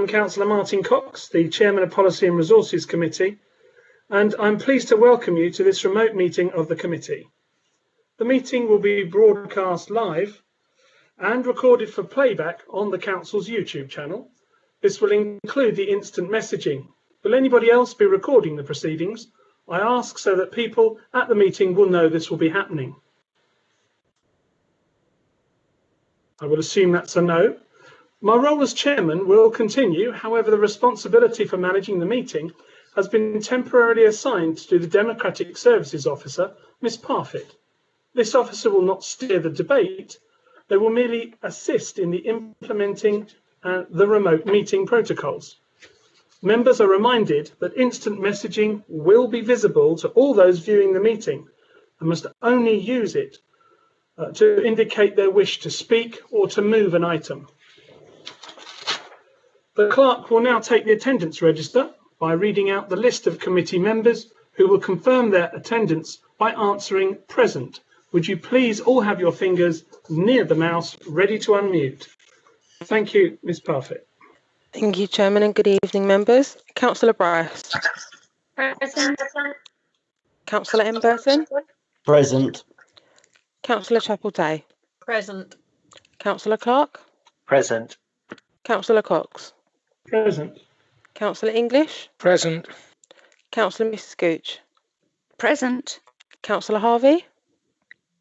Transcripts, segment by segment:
I'm Councillor Martin Cox, the Chairman of Policy and Resources Committee, and I'm pleased to welcome you to this remote meeting of the committee. The meeting will be broadcast live and recorded for playback on the Council's YouTube channel. This will include the instant messaging. Will anybody else be recording the proceedings? I ask so that people at the meeting will know this will be happening. I will assume that's a no. My role as chairman will continue, however, the responsibility for managing the meeting has been temporarily assigned to the Democratic Services Officer, Ms Parfitt. This officer will not steer the debate, they will merely assist in the implementing the remote meeting protocols. Members are reminded that instant messaging will be visible to all those viewing the meeting and must only use it to indicate their wish to speak or to move an item. The clerk will now take the attendance register by reading out the list of committee members who will confirm their attendance by answering present. Would you please all have your fingers near the mouse ready to unmute? Thank you, Ms Parfitt. Thank you, Chairman, and good evening, members. Councillor Bryce. Present. Councillor M. Burton. Present. Councillor Chapel-Day. Present. Councillor Clark. Present. Councillor Cox. Present. Councillor English. Present. Councillor Mrs Gooch. Present. Councillor Harvey.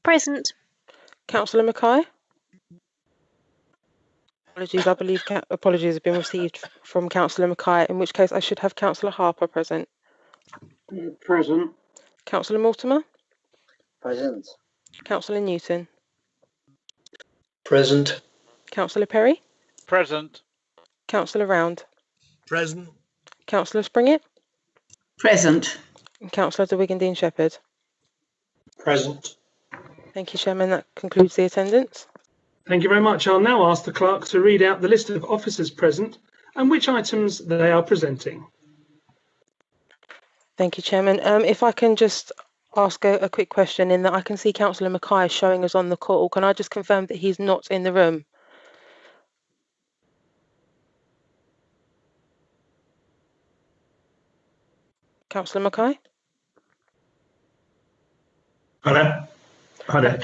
Present. Councillor Mackay. Apologies, I believe apologies have been received from Councillor Mackay, in which case I should have Councillor Harper present. Present. Councillor Mortimer. Present. Councillor Newton. Present. Councillor Perry. Present. Councillor Round. Present. Councillor Springett. Present. And Councillor de Wigan Shepherd. Present. Thank you, Chairman. That concludes the attendance. Thank you very much. I'll now ask the clerk to read out the list of officers present and which items they are presenting. Thank you, Chairman. If I can just ask a quick question, in that I can see Councillor Mackay showing us on the call. Can I just confirm that he's not in the room? Councillor Mackay? Hello. Hello.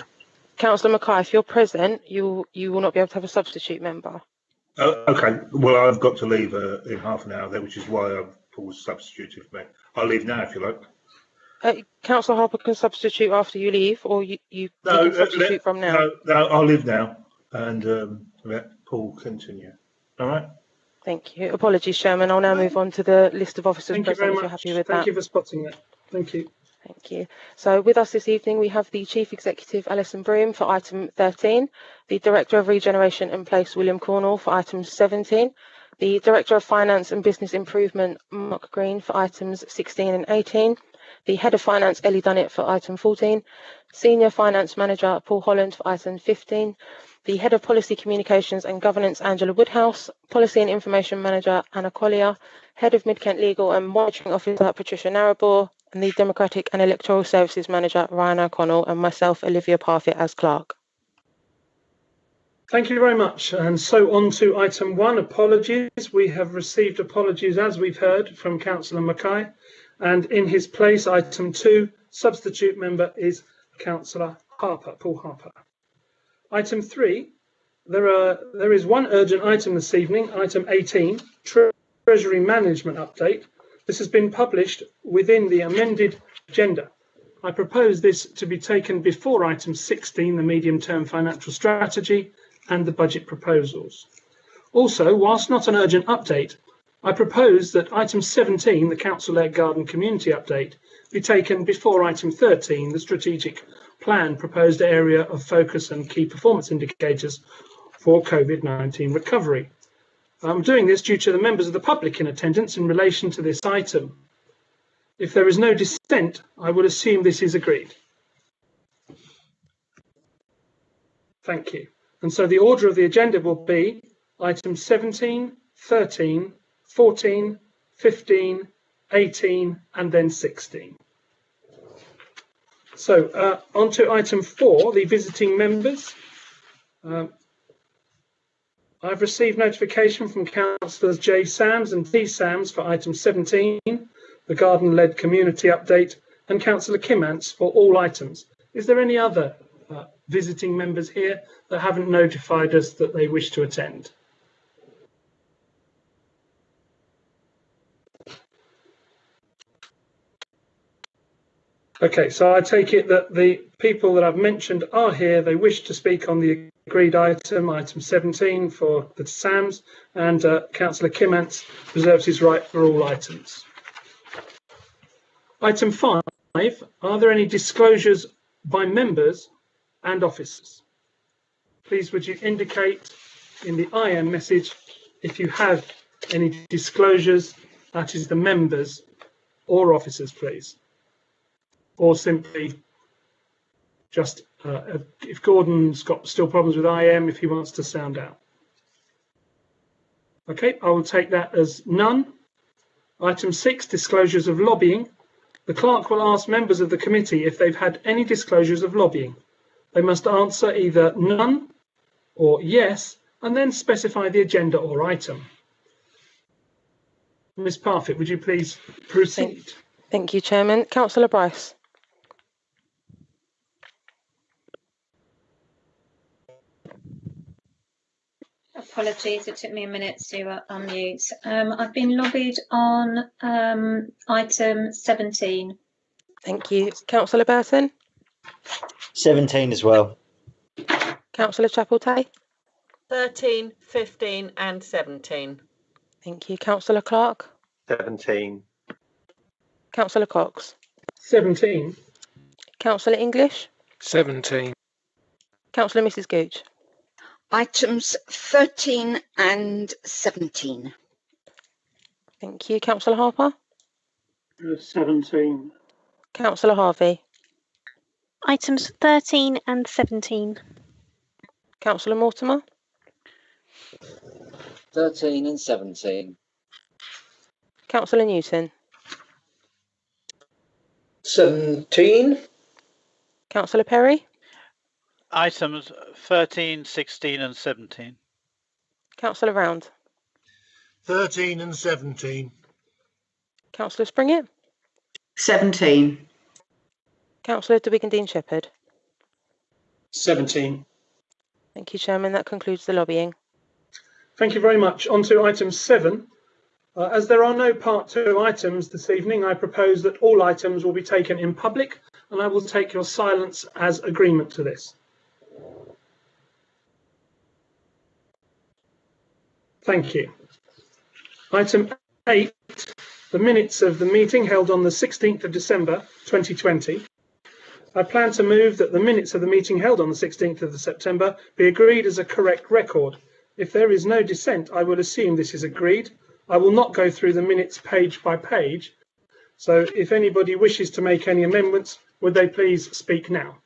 Councillor Mackay, if you're present, you will not be able to have a substitute member. Okay. Well, I've got to leave in half an hour there, which is why Paul's substituted for me. I'll leave now if you like. Councillor Harper can substitute after you leave, or you can substitute from now. No, I'll leave now and let Paul continue. All right. Thank you. Apologies, Chairman. I'll now move on to the list of officers Thank you present, very if you're much. happy with that. Thank you for spotting that. Thank you. Thank you. So with us this evening, we have the Chief Executive, Alison Broom, for item 13, the Director of Regeneration and Place, William Cornell, for item 17, the Director of Finance and Business Improvement, Mark Green, for items 16 and 18, the Head of Finance, Ellie Dunnett, for item 14, Senior Finance Manager, Paul Holland, for item 15, the Head of Policy Communications and Governance, Angela Woodhouse, Policy and Information Manager, Anna Collier, Head of Mid-Kent Legal and Monitoring Officer, Patricia Narrabor, and the Democratic and Electoral Services Manager, Ryan O'Connell, and myself, Olivia Parfitt, as clerk. Thank you very much. And so on to item 1, apologies. We have received apologies, as we've heard, from Councillor Mackay. And in his place, item 2, substitute member is Councillor Harper, Paul Harper. Item 3, there is one urgent item this evening, item 18, Treasury Management Update. This has been published within the amended agenda. I propose this to be taken before item 16, the medium-term financial strategy, and the budget proposals. Also, whilst not an urgent update, I propose that item 17, the Council-led Garden Community Update, be taken before item 13, the strategic plan proposed area of focus and key performance indicators for COVID-19 recovery. I'm doing this due to the members of the public in attendance in relation to this item. If there is no dissent, I will assume this is agreed. Thank you. And so the order of the agenda will be items 17, 13, 14, 15, 18, and then 16. So on to item 4, the visiting members. I've received notification from Councillors J. Sams and T. Sams for item 17, the garden-led community update, and Councillor Kimmants for all items. Is there any other visiting members here that haven't notified us that they wish to attend? Okay, so I take it that the people that I've mentioned are here. They wish to speak on the agreed item, item 17 for the SAMs, and Councillor Kimmants reserves his right for all items. Item 5, are there any disclosures by members and officers? Please would you indicate in the IM message if you have any disclosures, that is the members or officers, please. Or simply just if Gordon's got still problems with IM, if he wants to sound out. Okay, I will take that as none. Item 6, disclosures of lobbying. The clerk will ask members of the committee if they've had any disclosures of lobbying. They must answer either none or yes, and then specify the agenda or item. Ms. Parfitt, would you please proceed? Thank you, Chairman. Councillor Bryce. Apologies, it took me a minute to unmute. I've been lobbied on item 17. Thank you. Councillor Burton. 17 as well. Councillor Chapeltay. 13, 15 and 17. Thank you. Councillor Clark. 17. Councillor Cox. 17. Councillor English. 17. Councillor Mrs Gooch. Items 13 and 17. Thank you. Councillor Harper. 17. Councillor Harvey. Items 13 and 17. Councillor Mortimer. 13 and 17. Councillor Newton. 17. Councillor Perry. Items 13, 16 and 17. Councillor Round. 13 and 17. Councillor Springett. 17. Councillor de Wigan Dean Shepherd. 17. Thank you, Chairman. That concludes the lobbying. Thank you very much. On to item 7. As there are no part 2 items this evening, I propose that all items will be taken in public, and I will take your silence as agreement to this. Thank you. Item 8, the minutes of the meeting held on the 16th of December 2020. I plan to move that the minutes of the meeting held on the 16th of September be agreed as a correct record. If there is no dissent, I will assume this is agreed. I will not go through the minutes page by page. So if anybody wishes to make any amendments, would they please speak now?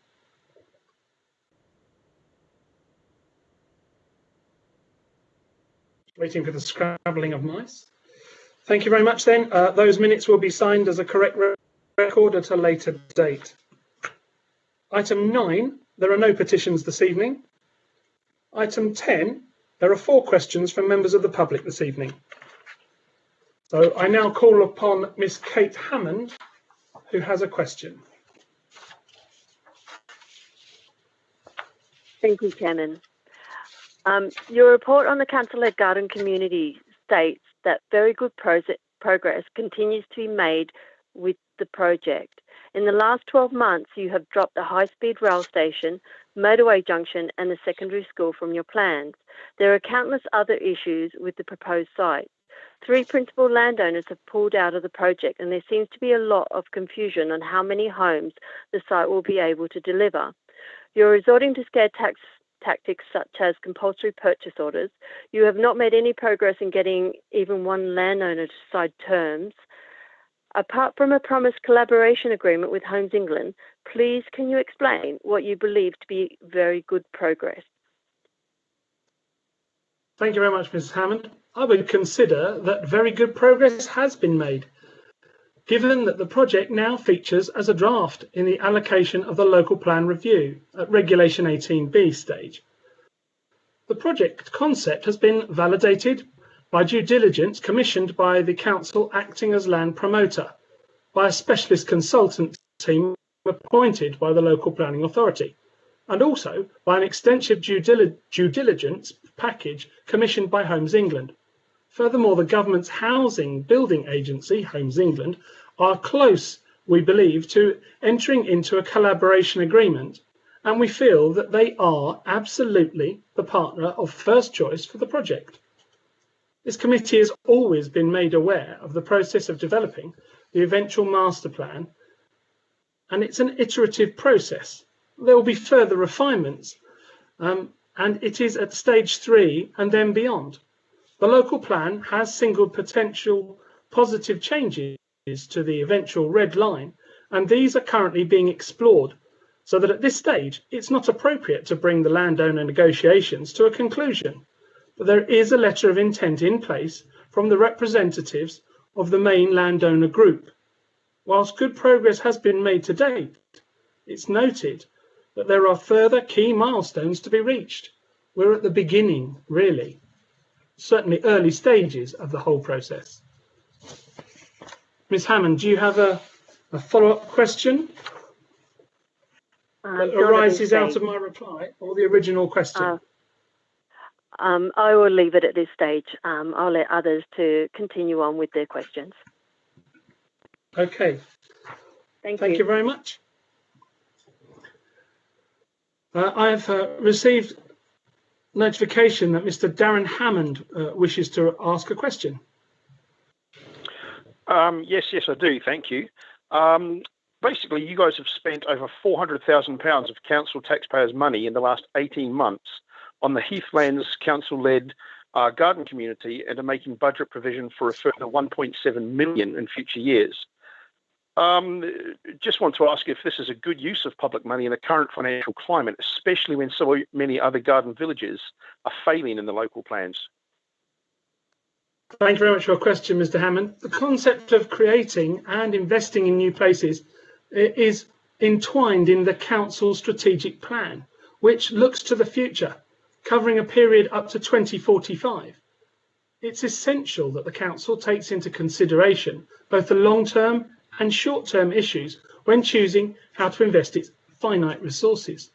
Waiting for the scrabbling of mice. Thank you very much then. Those minutes will be signed as a correct record at a later date. Item 9, there are no petitions this evening. Item 10, there are 4 questions from members of the public this evening. So I now call upon Miss Kate Hammond, who has a question. Thank you, Chairman. Your report on the council-led garden community states that very good progress continues to be made with the project. In the last 12 months, you have dropped the high-speed rail station, motorway junction and the secondary school from your plans. There are countless other issues with the proposed site. 3 principal landowners have pulled out of the project, and there seems to be a lot of confusion on how many homes the site will be able to deliver. You're resorting to scare tactics such as compulsory purchase orders. You have not made any progress in getting even one landowner to sign terms. Apart from a promised collaboration agreement with Homes England, please can you explain what you believe to be very good progress? Thank you very much, Mrs. Hammond. I would consider that very good progress has been made, given that the project now features as a draft in the allocation of the local plan review at Regulation 18B stage. The project concept has been validated by due diligence commissioned by the council acting as land promoter, by a specialist consultant team appointed by the local planning authority, and also by an extensive due diligence package commissioned by Homes England. Furthermore, the government's housing building agency, Homes England, are close, we believe, to entering into a collaboration agreement, and we feel that they are absolutely the partner of first choice for the project. This committee has always been made aware of the process of developing the eventual master plan, and it's an iterative process. There will be further refinements, and it is at stage 3 and then beyond. The local plan has singled potential positive changes to the eventual red line, and these are currently being explored, so that at this stage it's not appropriate to bring the landowner negotiations to a conclusion. But there is a letter of intent in place from the representatives of the main landowner group. Whilst good progress has been made to date, it's noted that there are further key milestones to be reached. We're at the beginning, really, certainly early stages of the whole process. Ms. Hammond, do you have a follow-up question that arises out of my reply or the original question? I will leave it at this stage. I'll let others to continue on with their questions. Okay. Thank you very much. I've received notification that Mr. Darren Hammond wishes to ask a question. Yes, I do. Thank you. Basically, you guys have spent over £400,000 of council taxpayers' money in the last 18 months on the Heathlands council-led garden community and are making budget provision for a further 1.7 million in future years. Just want to ask if this is a good use of public money in the current financial climate, especially when so many other garden villages are failing in the local plans. Thank you very much for your question, Mr. Hammond. The concept of creating and investing in new places is entwined in the council's strategic plan, which looks to the future, covering a period up to 2045. It's essential that the council takes into consideration both the long-term and short-term issues when choosing how to invest its finite resources.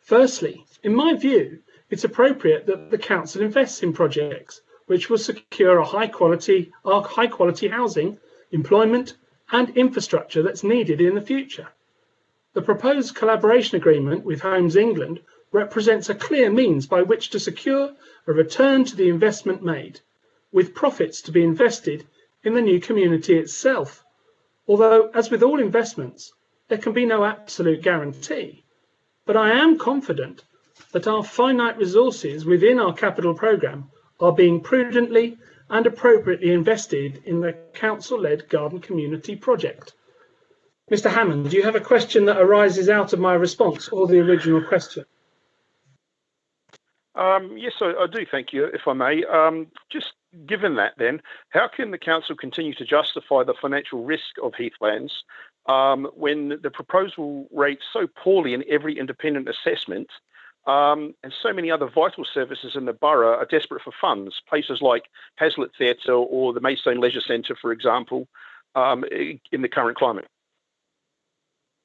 Firstly, in my view, it's appropriate that the council invests in projects which will secure a high quality housing, employment and infrastructure that's needed in the future. The proposed collaboration agreement with Homes England represents a clear means by which to secure a return to the investment made, with profits to be invested in the new community itself. Although, as with all investments, there can be no absolute guarantee. But I am confident that our finite resources within our capital programme are being prudently and appropriately invested in the council-led garden community project. Mr. Hammond, do you have a question that arises out of my response or the original question? Yes, I do, thank you, if I may. Just given that then, how can the council continue to justify the financial risk of Heathlands when the proposal rates so poorly in every independent assessment and so many other vital services in the borough are desperate for funds, places like Hazlitt Theatre or the Maidstone Leisure Centre, for example, in the current climate?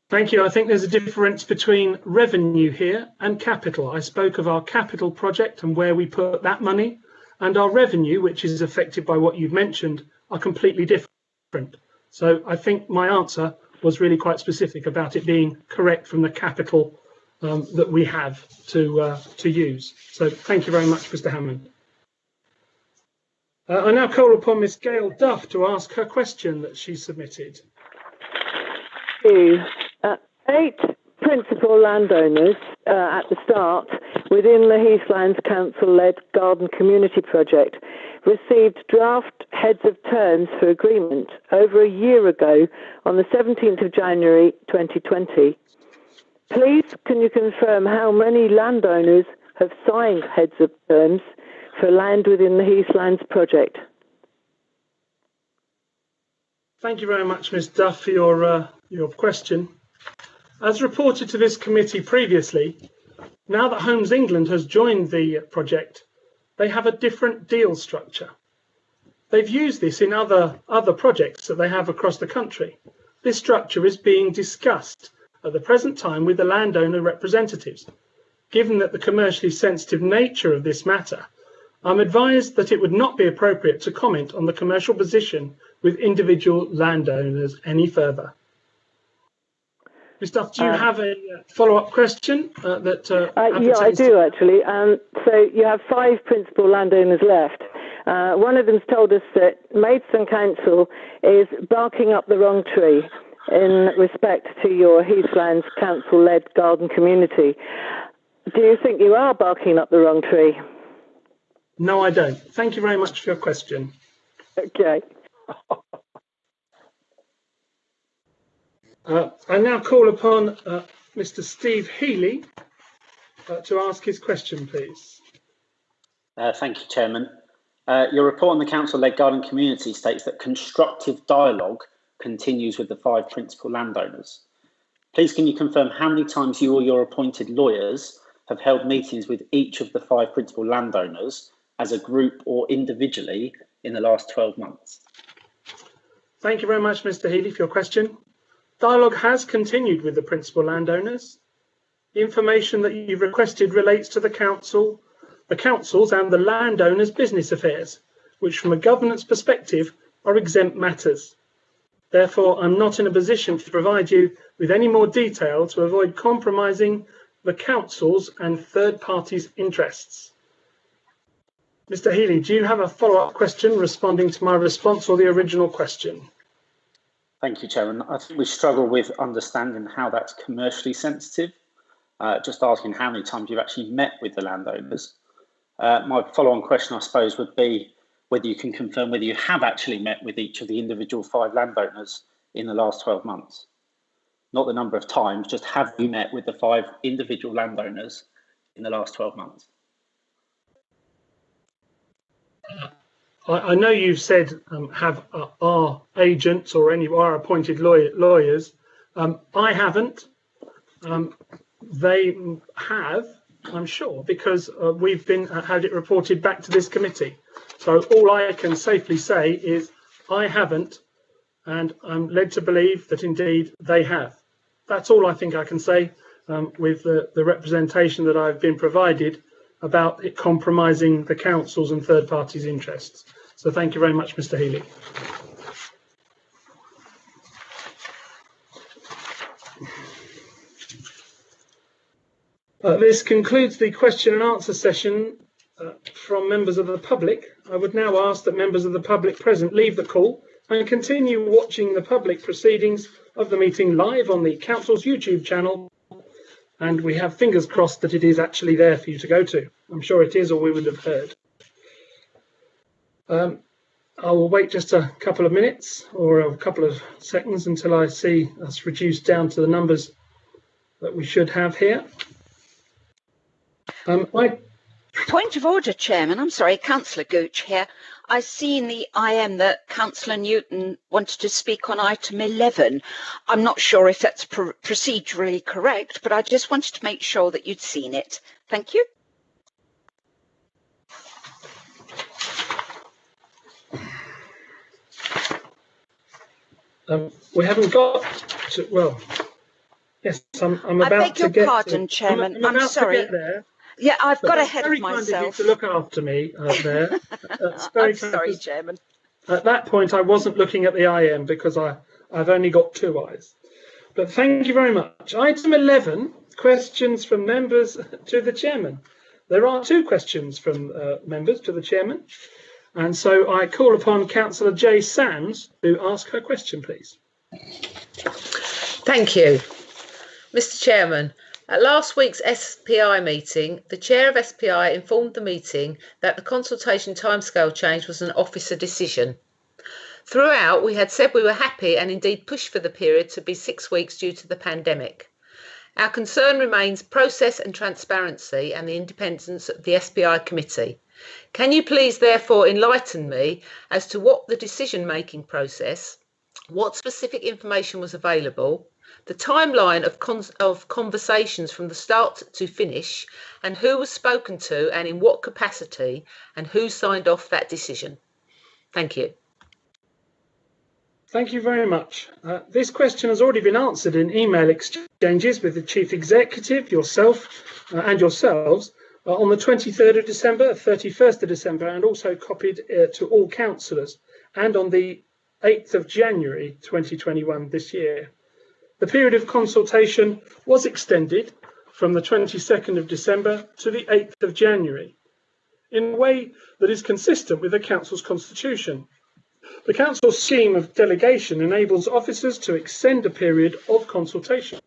Thank you. I think there's a difference between revenue here and capital. I spoke of our capital project and where we put that money, and our revenue, which is affected by what you've mentioned, are completely different. So I think my answer was really quite specific about it being correct from the capital that we have to use. So thank you very much, Mr. Hammond. I now call upon Miss Gail Duff to ask her question that she submitted. Thank you. 8 principal landowners at the start within the Heathlands Council-led Garden Community Project received draft heads of terms for agreement over a year ago on the 17th of January 2020. Please, can you confirm how many landowners have signed heads of terms for land within the Heathlands project? Thank you very much, Ms. Duff, for your question. As reported to this committee previously, Now that Homes England has joined the project, they have a different deal structure. They've used this in other projects that they have across the country. This structure is being discussed at the present time with the landowner representatives. Given that the commercially sensitive nature of this matter, I'm advised that it would not be appropriate to comment on the commercial position with individual landowners any further. Christoph, do you have a follow-up question? Yeah, I do actually. So you have 5 principal landowners left. One of them's told us that Maidstone Council is barking up the wrong tree in respect to your Heathlands Council-led garden community. Do you think you are barking up the wrong tree? No, I don't. Thank you very much for your question. Okay. I now call upon Mr. Steve Healy to ask his question, please. Thank you, Chairman. Your report on the council-led garden community states that constructive dialogue continues with the 5 principal landowners. Please can you confirm how many times you or your appointed lawyers have held meetings with each of the 5 principal landowners as a group or individually in the last 12 months? Thank you very much, Mr. Healy, for your question. Dialogue has continued with the principal landowners. The information that you've requested relates to the council's and the landowners' business affairs, which from a governance perspective are exempt matters. Therefore, I'm not in a position to provide you with any more detail to avoid compromising the council's and third parties' interests. Mr. Healy, do you have a follow-up question responding to my response or the original question? Thank you, Chairman. I think we struggle with understanding how that's commercially sensitive. Just asking how many times you've actually met with the landowners. My follow-on question, I suppose, would be whether you can confirm whether you have actually met with each of the individual 5 landowners in the last 12 months. Not the number of times, just have you met with the 5 individual landowners in the last 12 months? I know you've said have our agents or any of our appointed lawyers. I haven't. They have, I'm sure, because we've had it reported back to this committee. So all I can safely say is I haven't, and I'm led to believe that indeed they have. That's all I think I can say with the representation that I've been provided about it compromising the council's and third parties' interests. So thank you very much, Mr. Healy. This concludes the question and answer session from members of the public. I would now ask that members of the public present leave the call and continue watching the public proceedings of the meeting live on the council's YouTube channel. And we have fingers crossed that it is actually there for you to go to. I'm sure it is, or we would have heard. I will wait just a couple of minutes or a couple of seconds until I see us reduced down to the numbers that we should have here. Point of order, Chairman. I'm sorry, Councillor Gooch here. I see in the IM that Councillor Newton wanted to speak on item 11. I'm not sure if that's procedurally correct, but I just wanted to make sure that you'd seen it. Thank you. We haven't got to, well, yes, I'm about to get. I beg your pardon, Chairman. I'm sorry. To get there. Yeah, I've got That's ahead of myself. Very kind of you to look after me there. That's very I'm sorry, Chairman. At that point, I wasn't looking at the IM because I've only got 2 eyes. But thank you very much. Item 11, questions from members to the Chairman. There are 2 questions from members to the Chairman. And so I call upon Councillor Jay Sands to ask her question, please. Thank you. Mr. Chairman, at last week's SPI meeting, the chair of SPI informed the meeting that the consultation timescale change was an officer decision. Throughout, we had said we were happy and indeed pushed for the period to be 6 weeks due to the pandemic. Our concern remains process and transparency and the independence of the SPI committee. Can you please therefore enlighten me as to what the decision-making process, what specific information was available, the timeline of conversations from the start to finish, and who was spoken to and in what capacity, and who signed off that decision? Thank you. Thank you very much. This question has already been answered in email exchanges with the Chief Executive, yourself, and yourselves on the 23rd of December, 31st of December, and also copied to all councillors, and on the 8th of January 2021 this year. The period of consultation was extended from the 22nd of December to the 8th of January in a way that is consistent with the Council's constitution. The Council's scheme of delegation enables officers to extend a period of consultation.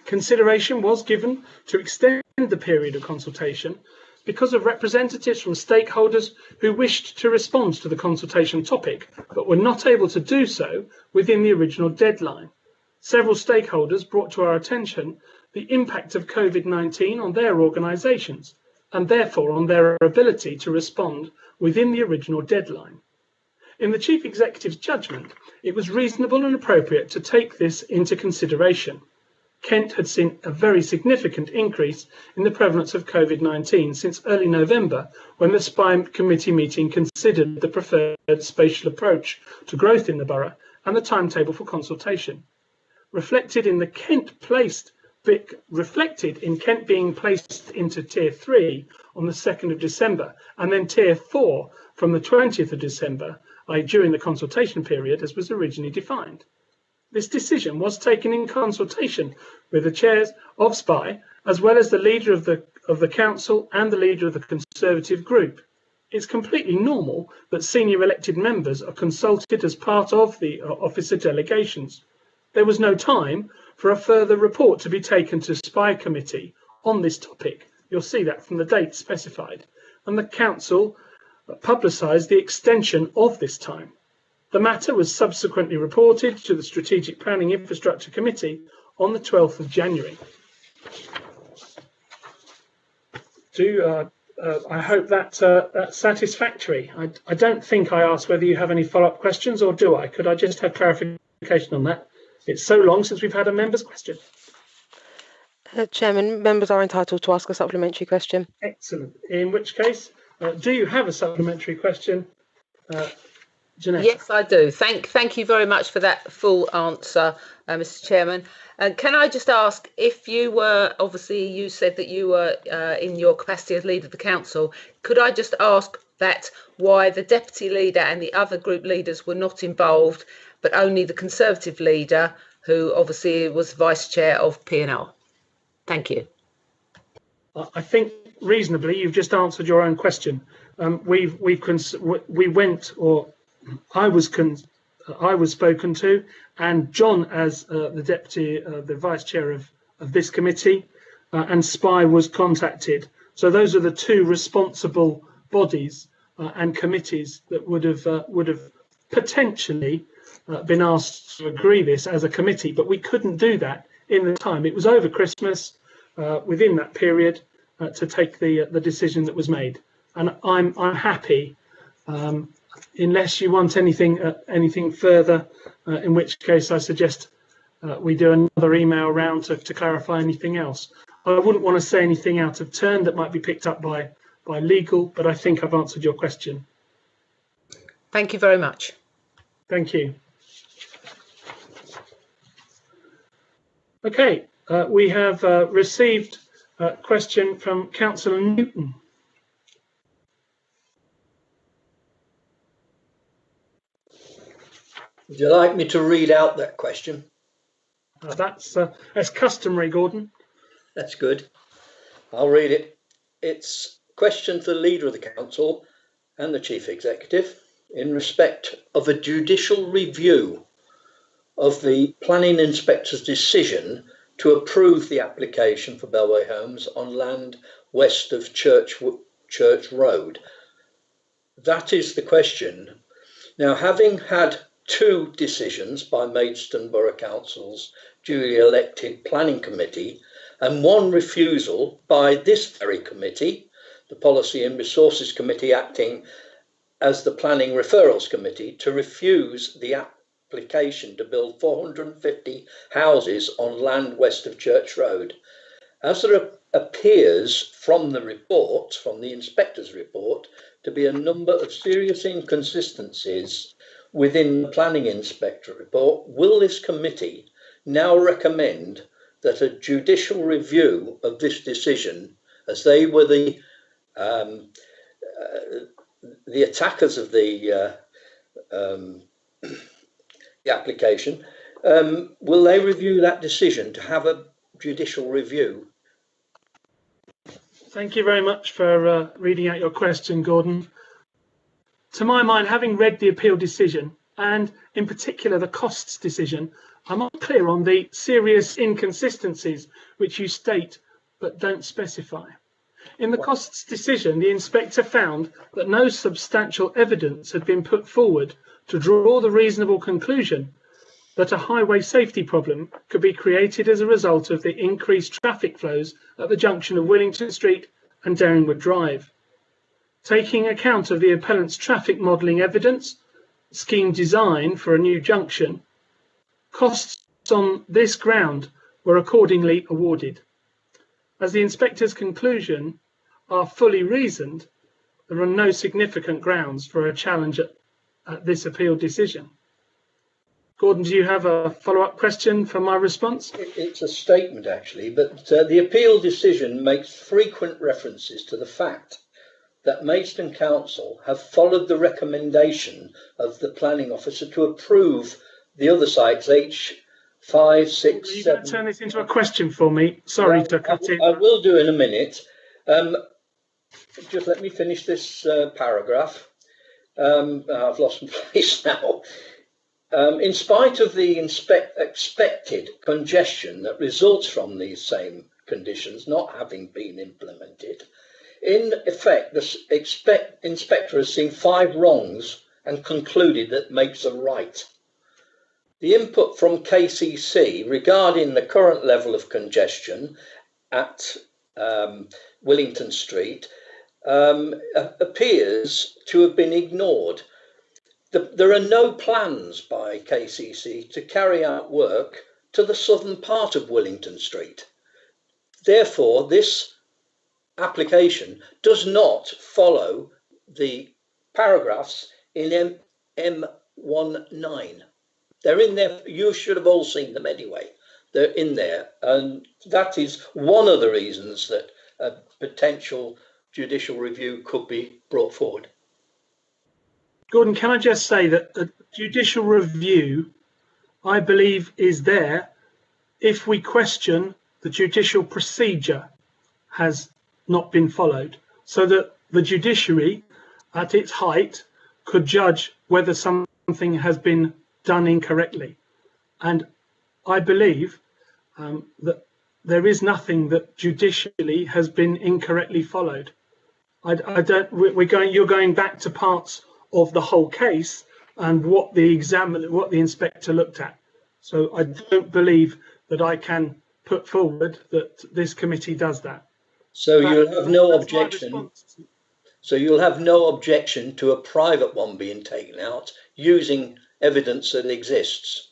Consideration was given to extend the period of consultation because of representatives from stakeholders who wished to respond to the consultation topic but were not able to do so within the original deadline. Several stakeholders brought to our attention the impact of COVID-19 on their organisations and therefore on their ability to respond within the original deadline. In the Chief Executive's judgment, it was reasonable and appropriate to take this into consideration. Kent had seen a very significant increase in the prevalence of COVID-19 since early November, when the SPI committee meeting considered the preferred spatial approach to growth in the borough and the timetable for consultation. Reflected in Kent being placed into Tier 3 on the 2nd of December and then Tier 4 from the 20th of December, during the consultation period as was originally defined. This decision was taken in consultation with the chairs of SPI, as well as the leader of the council and the leader of the Conservative group. It's completely normal that senior elected members are consulted as part of the officer delegations. There was no time for a further report to be taken to SPI committee on this topic. You'll see that from the date specified. And the council publicised the extension of this time. The matter was subsequently reported to the Strategic Planning Infrastructure Committee on the 12th of January. I hope that's satisfactory. I don't think I asked whether you have any follow-up questions, or do I? Could I just have clarification on that? It's so long since we've had a member's question. Chairman, members are entitled to ask a supplementary question. Excellent. In which case, do you have a supplementary question, Jeanette? Yes, I do. Thank you very much for that full answer, Mr. Chairman. Can I just ask, if you were, obviously you said that you were in your capacity as leader of the council, could I just ask that why the deputy leader and the other group leaders were not involved, but only the Conservative leader, who obviously was vice chair of P&L? Thank you. I think reasonably you've just answered your own question. I was spoken to, and John as the deputy, the vice chair of this committee, and SPI was contacted. So those are the two responsible bodies and committees that would have potentially been asked to agree this as a committee, but we couldn't do that in the time. It was over Christmas, within that period, to take the decision that was made. And I'm happy, unless you want anything further, in which case I suggest we do another email round to clarify anything else. I wouldn't want to say anything out of turn that might be picked up by legal, but I think I've answered your question. Thank you very much. Thank you. Okay, we have received a question from Councillor Newton. Would you like me to read out that question? That's customary, Gordon. That's good. I'll read it. It's a question to the Leader of the Council and the Chief Executive in respect of a judicial review of the Planning Inspector's decision to approve the application for Bellway Homes on land west of Church Road. That is the question. Now, having had two decisions by Maidstone Borough Council's duly elected planning committee and one refusal by this very committee, the Policy and Resources Committee acting as the Planning Referrals Committee, to refuse the application to build 450 houses on land west of Church Road. As there appears from the report, from the inspector's report, to be a number of serious inconsistencies within the planning inspector report, will this committee now recommend that a judicial review of this decision, as they were the attackers of the application, will they review that decision to have a judicial review? Thank you very much for reading out your question, Gordon. To my mind, having read the appeal decision, and in particular the costs decision, I'm unclear on the serious inconsistencies which you state but don't specify. In the costs decision, the inspector found that no substantial evidence had been put forward to draw the reasonable conclusion that a highway safety problem could be created as a result of the increased traffic flows at the junction of Willington Street and Daringwood Drive. Taking account of the appellant's traffic modelling evidence, scheme design for a new junction, costs on this ground were accordingly awarded. As the inspector's conclusion are fully reasoned, there are no significant grounds for a challenge at this appeal decision. Gordon, do you have a follow-up question for my response? It's a statement, actually, but the appeal decision makes frequent references to the fact that Maidstone Council have followed the recommendation of the planning officer to approve the other sites, H5, 6, 7... Are you going to turn this into a question for me? Sorry to cut in. I will do in a minute. Just let me finish this paragraph. I've lost my place now. In spite of the expected congestion that results from these same conditions not having been implemented, in effect, the inspector has seen 5 wrongs and concluded that makes a right. The input from KCC regarding the current level of congestion at Willington Street appears to have been ignored. There are no plans by KCC to carry out work to the southern part of Willington Street. Therefore, this application does not follow the paragraphs in M19. They're in there. You should have all seen them anyway. They're in there. And that is one of the reasons that a potential judicial review could be brought forward. Gordon, can I just say that a judicial review, I believe, is there if we question the judicial procedure has not been followed, so that the judiciary at its height could judge whether something has been done incorrectly. And I believe that there is nothing that judicially has been incorrectly followed. You're going back to parts of the whole case and what the inspector looked at. So I don't believe that I can put forward that this committee does that. So you'll have no objection. So you'll have no objection to a private one being taken out using evidence that exists.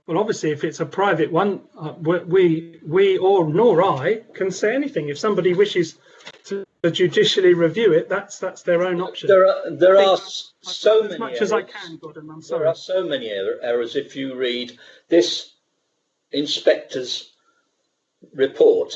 Well, obviously, if it's a private one, nor I can say anything. If somebody wishes to judicially review it, that's their own option. There are so many as much errors. as I can, Gordon. I'm sorry. There are so many errors if you read this inspector's report.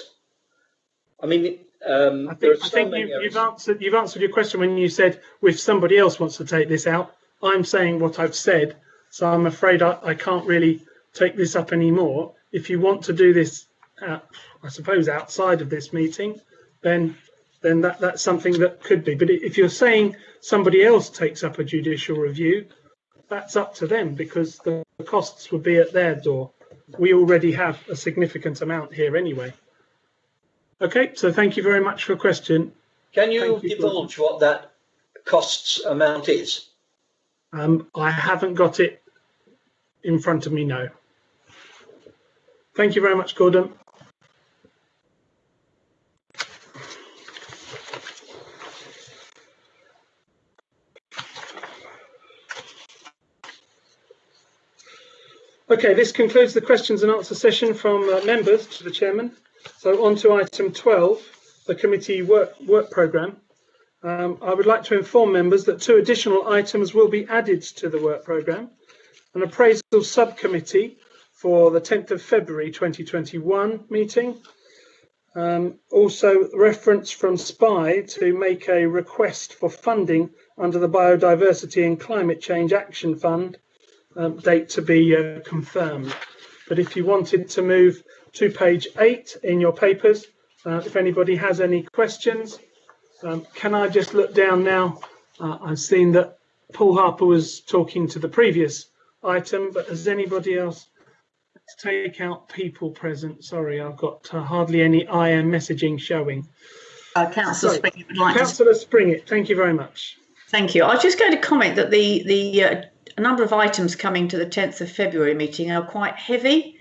I mean, I think you've answered your question when you said if somebody else wants to take this out. I'm saying what I've said, so I'm afraid I can't really take this up anymore. If you want to do this, I suppose outside of this meeting, then that's something that could be. But if you're saying somebody else takes up a judicial review, that's up to them, because the costs would be at their door. We already have a significant amount here anyway. Okay, so thank you very much for your question. Can you divulge what that costs amount is? I haven't got it in front of me, no. Thank you very much, Gordon. Okay, this concludes the questions and answer session from members to the chairman. So on to item 12, the committee work programme. I would like to inform members that 2 additional items will be added to the work programme. An appraisal subcommittee for the 10th of February 2021 meeting. Also reference from SPI to make a request for funding under the Biodiversity and Climate Change Action Fund, date to be confirmed. But if you wanted to move to page 8 in your papers, if anybody has any questions, can I just look down now? I've seen that Paul Harper was talking to the previous item, but has anybody else? Let's take out people present. Sorry, I've got hardly any IM messaging showing. Councillor Springett would like Councillor Springett, thank you very much. Thank you. I was just going to comment that the number of items coming to the 10th of February meeting are quite heavy.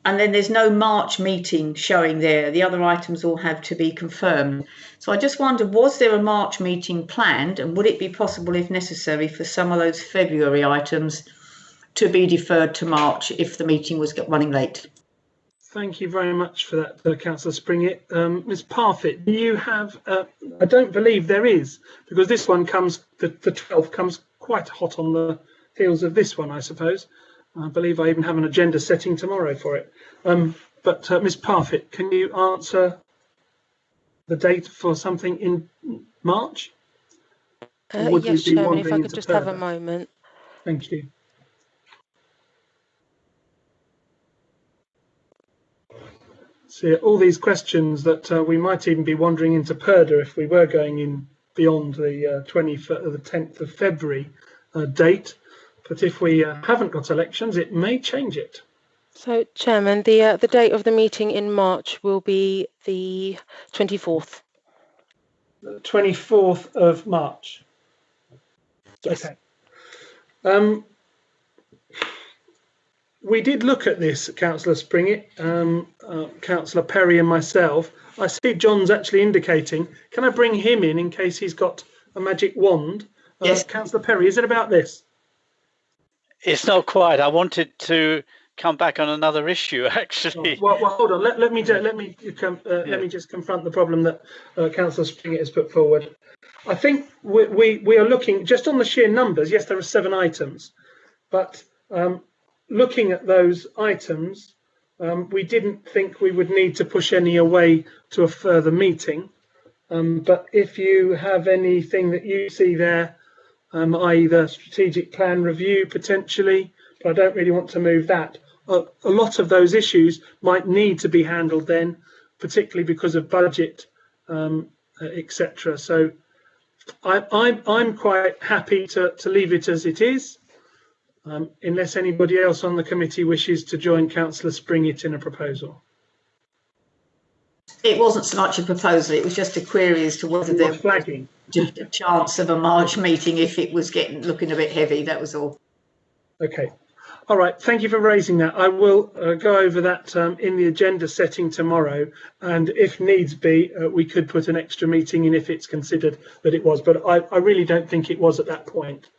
And then there's no March meeting showing there. The other items all have to be confirmed. So I just wondered, was there a March meeting planned, and would it be possible, if necessary, for some of those February items to be deferred to March if the meeting was running late? Thank you very much for that, Councillor Springett. Ms Parfitt, do you have, I don't believe there is, because this one comes, the 12th comes quite hot on the heels of this one, I suppose. I believe I even have an agenda setting tomorrow for it. But Ms Parfitt, can you answer the date for something in March? Yes, Chairman, if I could just have a moment. Thank you. See, all these questions that we might even be wandering into PERDA if we were going in beyond the 10th of February date. But if we haven't got elections, it may change it. So, Chairman, the date of the meeting in March will be the 24th. The 24th of March. Yes. Okay. We did look at this, Councillor Springett, Councillor Perry and myself. I see John's actually indicating. Can I bring him in case he's got a magic wand? Yes. Councillor Perry, is it about this? It's not quite. I wanted to come back on another issue, actually. Well, hold on. Let me just confront the problem that Councillor Springett has put forward. I think we are looking just on the sheer numbers. Yes, there are 7 items, but looking at those items, we didn't think we would need to push any away to a further meeting. But if you have anything that you see there, i.e. the strategic plan review potentially, but I don't really want to move that. A lot of those issues might need to be handled then, particularly because of budget, etc. So I'm quite happy to leave it as it is, unless anybody else on the committee wishes to join Councillor Springett in a proposal. It wasn't so much a proposal, it was just a query as to whether there was a chance of a March meeting if it was looking a bit heavy, that was all. Okay. All right, thank you for raising that. I will go over that in the agenda setting tomorrow, and if needs be, we could put an extra meeting in if it's considered that it was, but I really don't think it was at that point.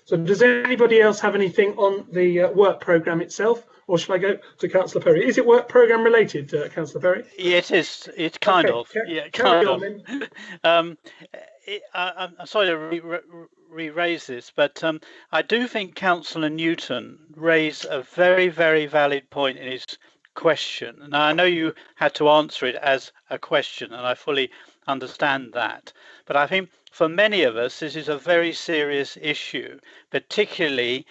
So does anybody else have anything on the work programme itself, or shall I go to Councillor Perry? Is it work programme related, Councillor Perry? Yeah, it is. It's kind of. Yeah, kind of. I'm sorry to re-raise this, but I do think Councillor Newton raised a very, very valid point in his question. Now, I know you had to answer it as a question, and I fully understand that. But I think for many of us, this is a very serious issue, particularly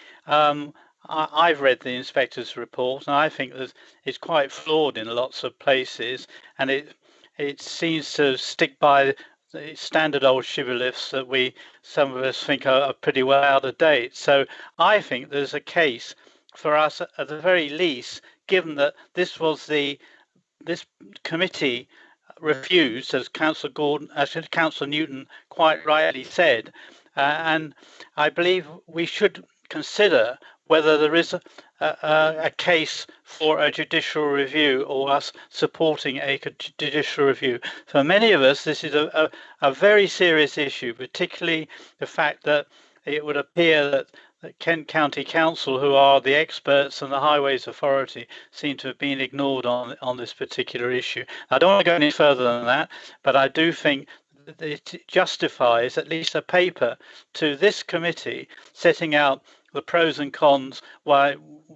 I've read the inspector's report, and I think that it's quite flawed in lots of places, and it seems to stick by the standard old shibboleths that some of us think are pretty well out of date. So I think there's a case for us, at the very least, given that this committee refused, as Councillor Newton quite rightly said, and I believe we should consider whether there is a case for a judicial review or us supporting a judicial review. For many of us, this is a very serious issue, particularly the fact that it would appear that Kent County Council, who are the experts, and the Highways Authority seem to have been ignored on this particular issue. I don't want to go any further than that, but I do think that it justifies at least a paper to this committee setting out the pros and cons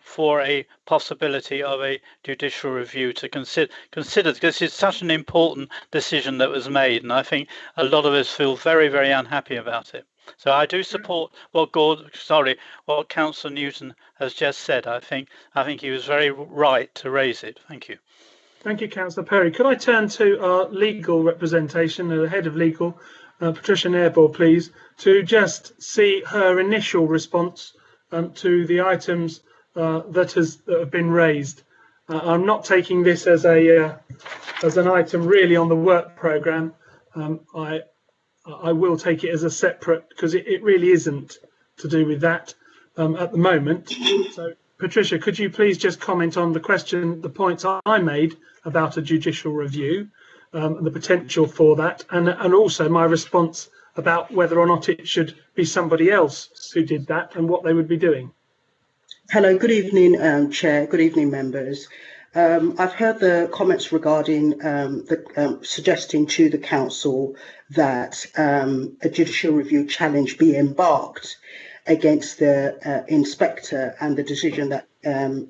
for a possibility of a judicial review to consider, because it's such an important decision that was made, and I think a lot of us feel very, very unhappy about it. So I do support what Councillor Newton has just said. I think he was very right to raise it. Thank you. Thank you, Councillor Perry. Could I turn to our legal representation, the head of legal, Patricia Nairbold, please, to just see her initial response to the items that have been raised. I'm not taking this as an item really on the work programme. I will take it as a separate, because it really isn't to do with that at the moment. So, Patricia, could you please just comment on the points I made about a judicial review, the potential for that, and also my response about whether or not it should be somebody else who did that and what they would be doing. Hello, good evening, Chair, good evening, members. I've heard the comments regarding suggesting to the Council that a judicial review challenge be embarked against the inspector and the decision that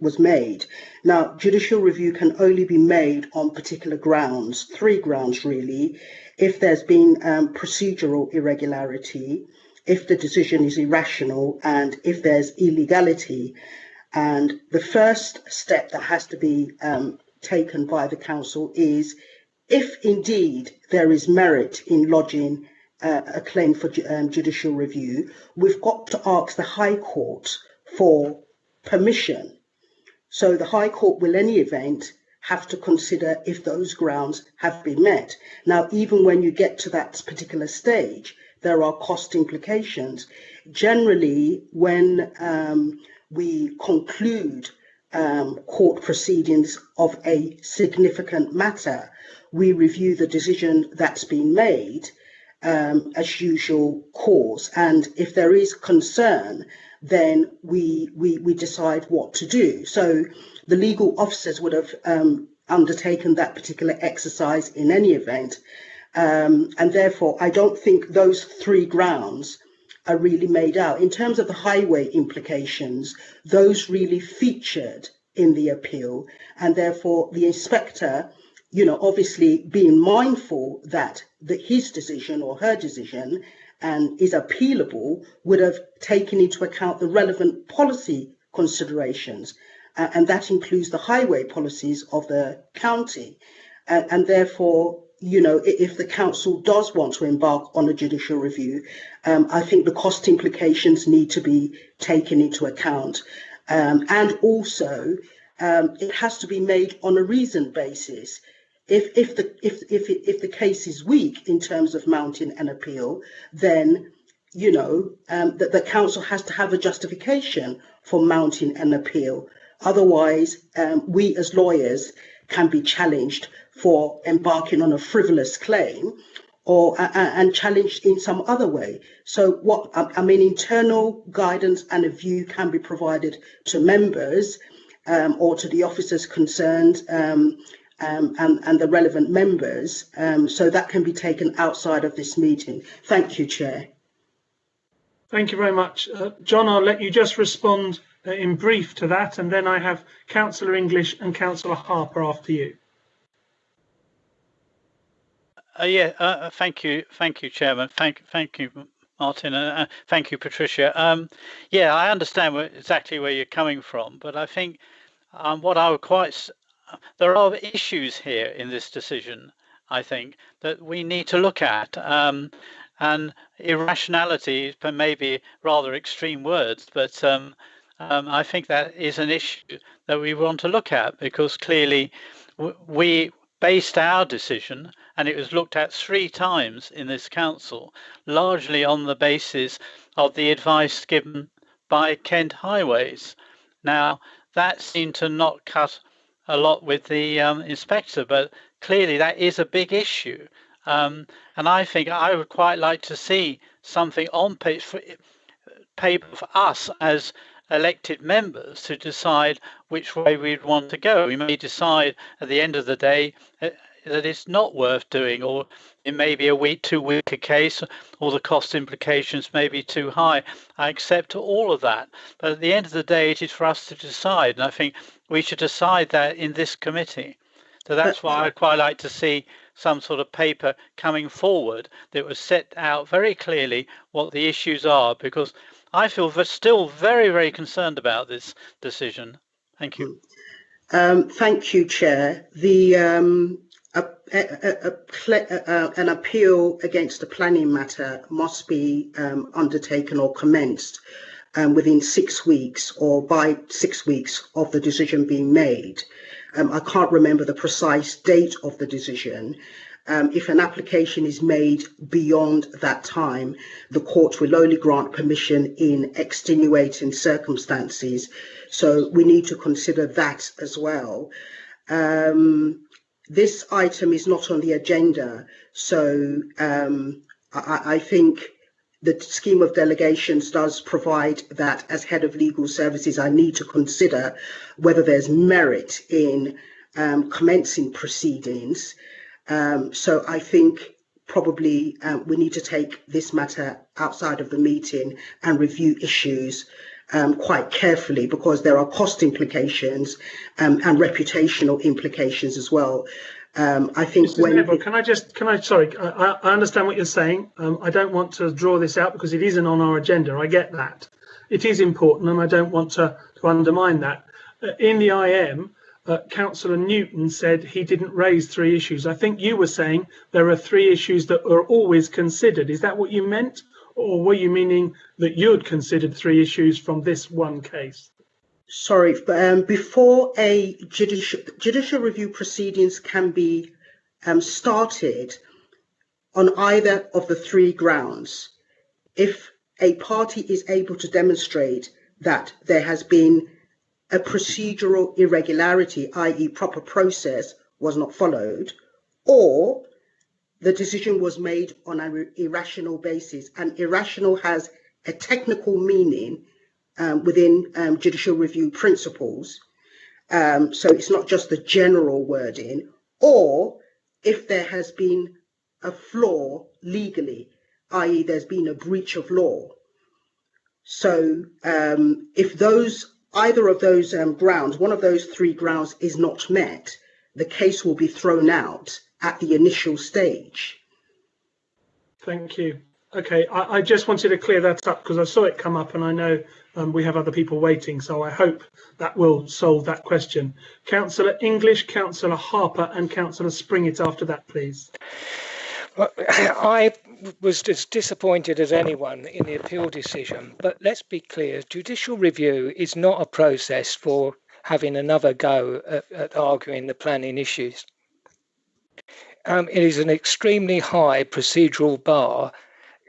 was made. Now, judicial review can only be made on particular grounds, 3 grounds really: if there's been procedural irregularity, if the decision is irrational, and if there's illegality. And the first step that has to be taken by the Council is, if indeed there is merit in lodging a claim for judicial review, we've got to ask the High Court for permission. So the High Court will, in any event, have to consider if those grounds have been met. Now, even when you get to that particular stage, there are cost implications. Generally, when we conclude court proceedings of a significant matter, we review the decision that's been made as usual course, and if there is concern, then we decide what to do. So the legal officers would have undertaken that particular exercise in any event, and therefore I don't think those 3 grounds are really made out. In terms of the highway implications, those really featured in the appeal, and therefore the inspector, obviously being mindful that his decision or her decision is appealable, would have taken into account the relevant policy considerations, and that includes the highway policies of the county, and therefore, if the Council does want to embark on a judicial review, I think the cost implications need to be taken into account, and also it has to be made on a reasoned basis. If the case is weak in terms of mounting an appeal, then the Council has to have a justification for mounting an appeal. Otherwise, we as lawyers can be challenged for embarking on a frivolous claim, and challenged in some other way. So internal guidance and a view can be provided to members or to the officers concerned and the relevant members, so that can be taken outside of this meeting. Thank you, Chair. Thank you very much. John, I'll let you just respond in brief to that, and then I have Councillor English and Councillor Harper after you. Thank you, Chairman. Thank you, Martin. Thank you, Patricia. I understand exactly where you're coming from, but I think there are issues here in this decision, I think, that we need to look at. And irrationality may be rather extreme words, but I think that is an issue that we want to look at, because clearly we based our decision, and it was looked at 3 times in this council, largely on the basis of the advice given by Kent Highways. Now, that seemed to not cut a lot with the inspector, but clearly that is a big issue. And I think I would quite like to see something on page paper for us as elected members to decide which way we'd want to go. We may decide at the end of the day that it's not worth doing, or it may be too weak a case, or the cost implications may be too high. I accept all of that, but at the end of the day, it is for us to decide, and I think we should decide that in this committee. So that's why I'd quite like to see some sort of paper coming forward that was set out very clearly what the issues are, because I feel still very, very concerned about this decision. Thank you. Thank you, Chair. An appeal against the planning matter must be undertaken or commenced within 6 weeks, or by 6 weeks of the decision being made. I can't remember the precise date of the decision. If an application is made beyond that time, the court will only grant permission in extenuating circumstances. So we need to consider that as well. This item is not on the agenda, so I think the scheme of delegations does provide that as head of legal services, I need to consider whether there's merit in commencing proceedings. So I think probably we need to take this matter outside of the meeting and review issues quite carefully, because there are cost implications and reputational implications as well. I think Mr. Neville, I understand what you're saying. I don't want to draw this out because it isn't on our agenda. I get that. It is important, and I don't want to undermine that. In the IM, Councillor Newton said he didn't raise 3 issues. I think you were saying there are 3 issues that are always considered. Is that what you meant? Or were you meaning that you'd considered 3 issues from this one case? Sorry, but before a judicial review proceedings can be started on either of the 3 grounds, if a party is able to demonstrate that there has been a procedural irregularity, i.e. proper process was not followed, or the decision was made on an irrational basis, and irrational has a technical meaning within judicial review principles. So it's not just the general wording, or if there has been a flaw legally, i.e. there's been a breach of law. So if either of those grounds, one of those 3 grounds is not met, the case will be thrown out at the initial stage. Thank you. Okay, I just wanted to clear that up because I saw it come up, and I know we have other people waiting, so I hope that will solve that question. Councillor English, Councillor Harper and Councillor Springett after that, please. Well, I was as disappointed as anyone in the appeal decision, but let's be clear, judicial review is not a process for having another go at arguing the planning issues. It is an extremely high procedural bar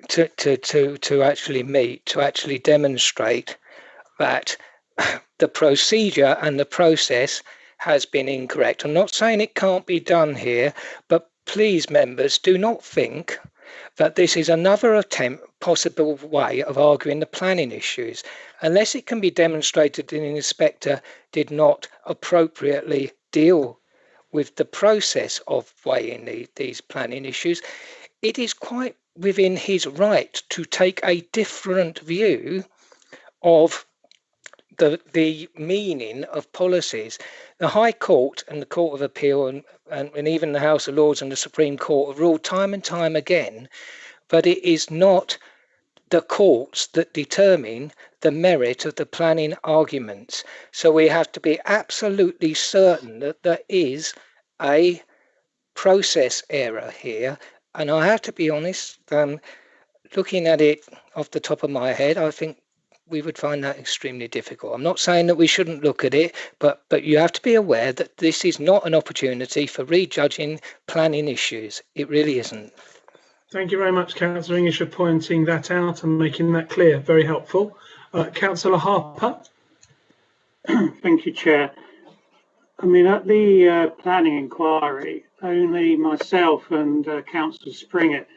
to actually meet, to actually demonstrate that the procedure and the process has been incorrect. I'm not saying it can't be done here, but please, members, do not think that this is another possible way of arguing the planning issues, unless it can be demonstrated that the inspector did not appropriately deal with the process of weighing these planning issues. It is quite within his right to take a different view of the meaning of policies. The High Court and the Court of Appeal and even the House of Lords and the Supreme Court have ruled time and time again, but it is not the courts that determine the merit of the planning arguments. So we have to be absolutely certain that there is a process error here. And I have to be honest, looking at it off the top of my head, I think we would find that extremely difficult. I'm not saying that we shouldn't look at it, but you have to be aware that this is not an opportunity for rejudging planning issues. It really isn't. Thank you very much, Councillor English, for pointing that out and making that clear. Very helpful. Councillor Harper. Thank you, Chair. I mean, at the planning inquiry, only myself and Councillor Springett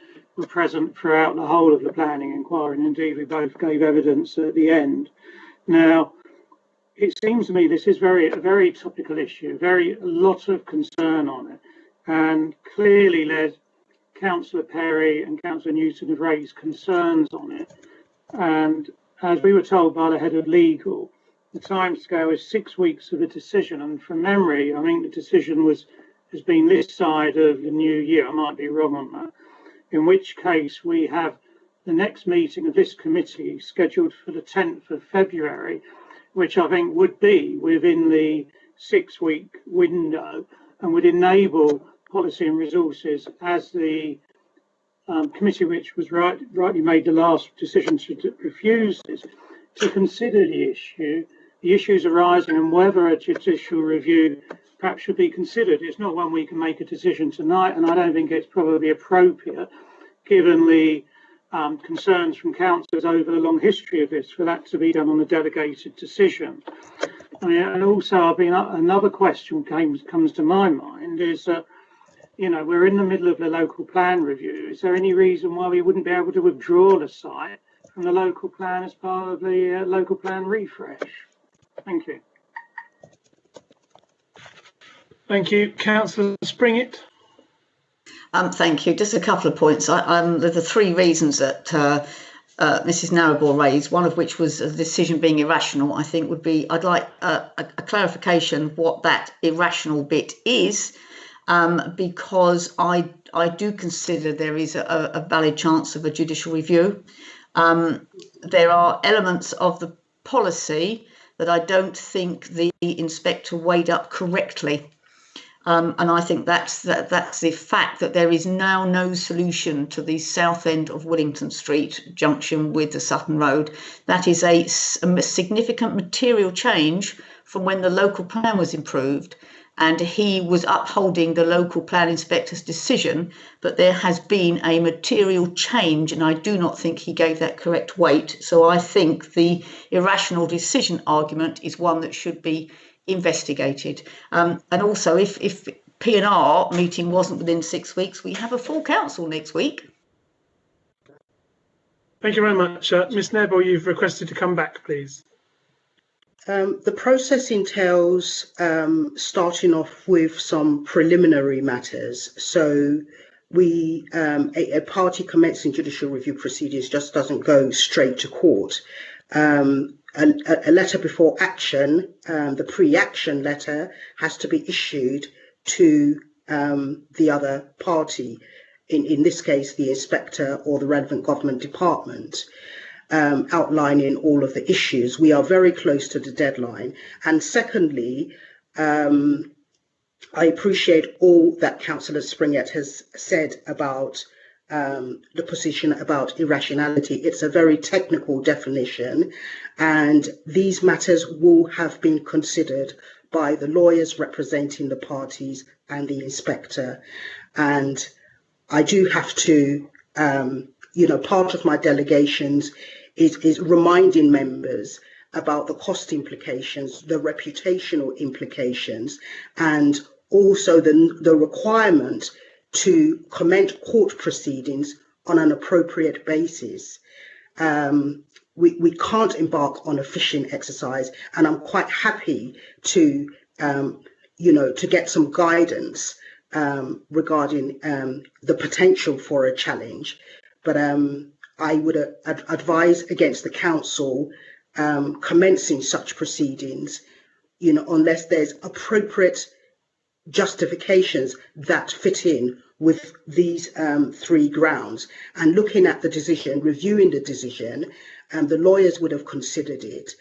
were present throughout the whole of the planning inquiry, and indeed we both gave evidence at the end. Now, it seems to me this is a very topical issue, a lot of concern on it, and clearly Councillor Perry and Councillor Newton have raised concerns on it. And as we were told by the head of legal, the timescale is 6 weeks of a decision. And from memory, I think the decision has been this side of the new year. I might be wrong on that. In which case we have the next meeting of this committee scheduled for the 10th of February, which I think would be within the 6 week window and would enable Policy and Resources, as the committee which was rightly made the last decision to refuse this, to consider the issues arising and whether a judicial review perhaps should be considered. It's not one we can make a decision tonight, and I don't think it's probably appropriate, given the concerns from councillors over the long history of this, for that to be done on a delegated decision. I mean, and also, another question comes to my mind is, we're in the middle of the local plan review. Is there any reason why we wouldn't be able to withdraw the site from the local plan as part of the local plan refresh? Thank you. Thank you. Councillor Springett. Thank you. Just a couple of points. The three reasons that Mrs. Narrabor raised, one of which was the decision being irrational, I think would be, I'd like a clarification of what that irrational bit is, because I do consider there is a valid chance of a judicial review. There are elements of the policy that I don't think the inspector weighed up correctly. And I think that's the fact that there is now no solution to the south end of Wellington Street junction with the Sutton Road. That is a significant material change from when the local plan was improved, and he was upholding the local plan inspector's decision, but there has been a material change, and I do not think he gave that correct weight. So I think the irrational decision argument is one that should be investigated. And also, if P&R meeting wasn't within 6 weeks, we have a full council next week. Thank you very much. Ms. Neville, you've requested to come back, please. The process entails starting off with some preliminary matters. So a party commencing judicial review proceedings just doesn't go straight to court. A letter before action, the pre-action letter, has to be issued to the other party, in this case the inspector or the relevant government department, outlining all of the issues. We are very close to the deadline. And secondly, I appreciate all that Councillor Springett has said about the position about irrationality. It's a very technical definition, and these matters will have been considered by the lawyers representing the parties and the inspector. And I do have to, part of my delegations is reminding members about the cost implications, the reputational implications, and also the requirement to commence court proceedings on an appropriate basis. We can't embark on a fishing exercise, and I'm quite happy to, to get some guidance regarding the potential for a challenge. But I would advise against the council commencing such proceedings, unless there's appropriate justifications that fit in with these three grounds. And looking at the decision, reviewing the decision, the lawyers would have considered it.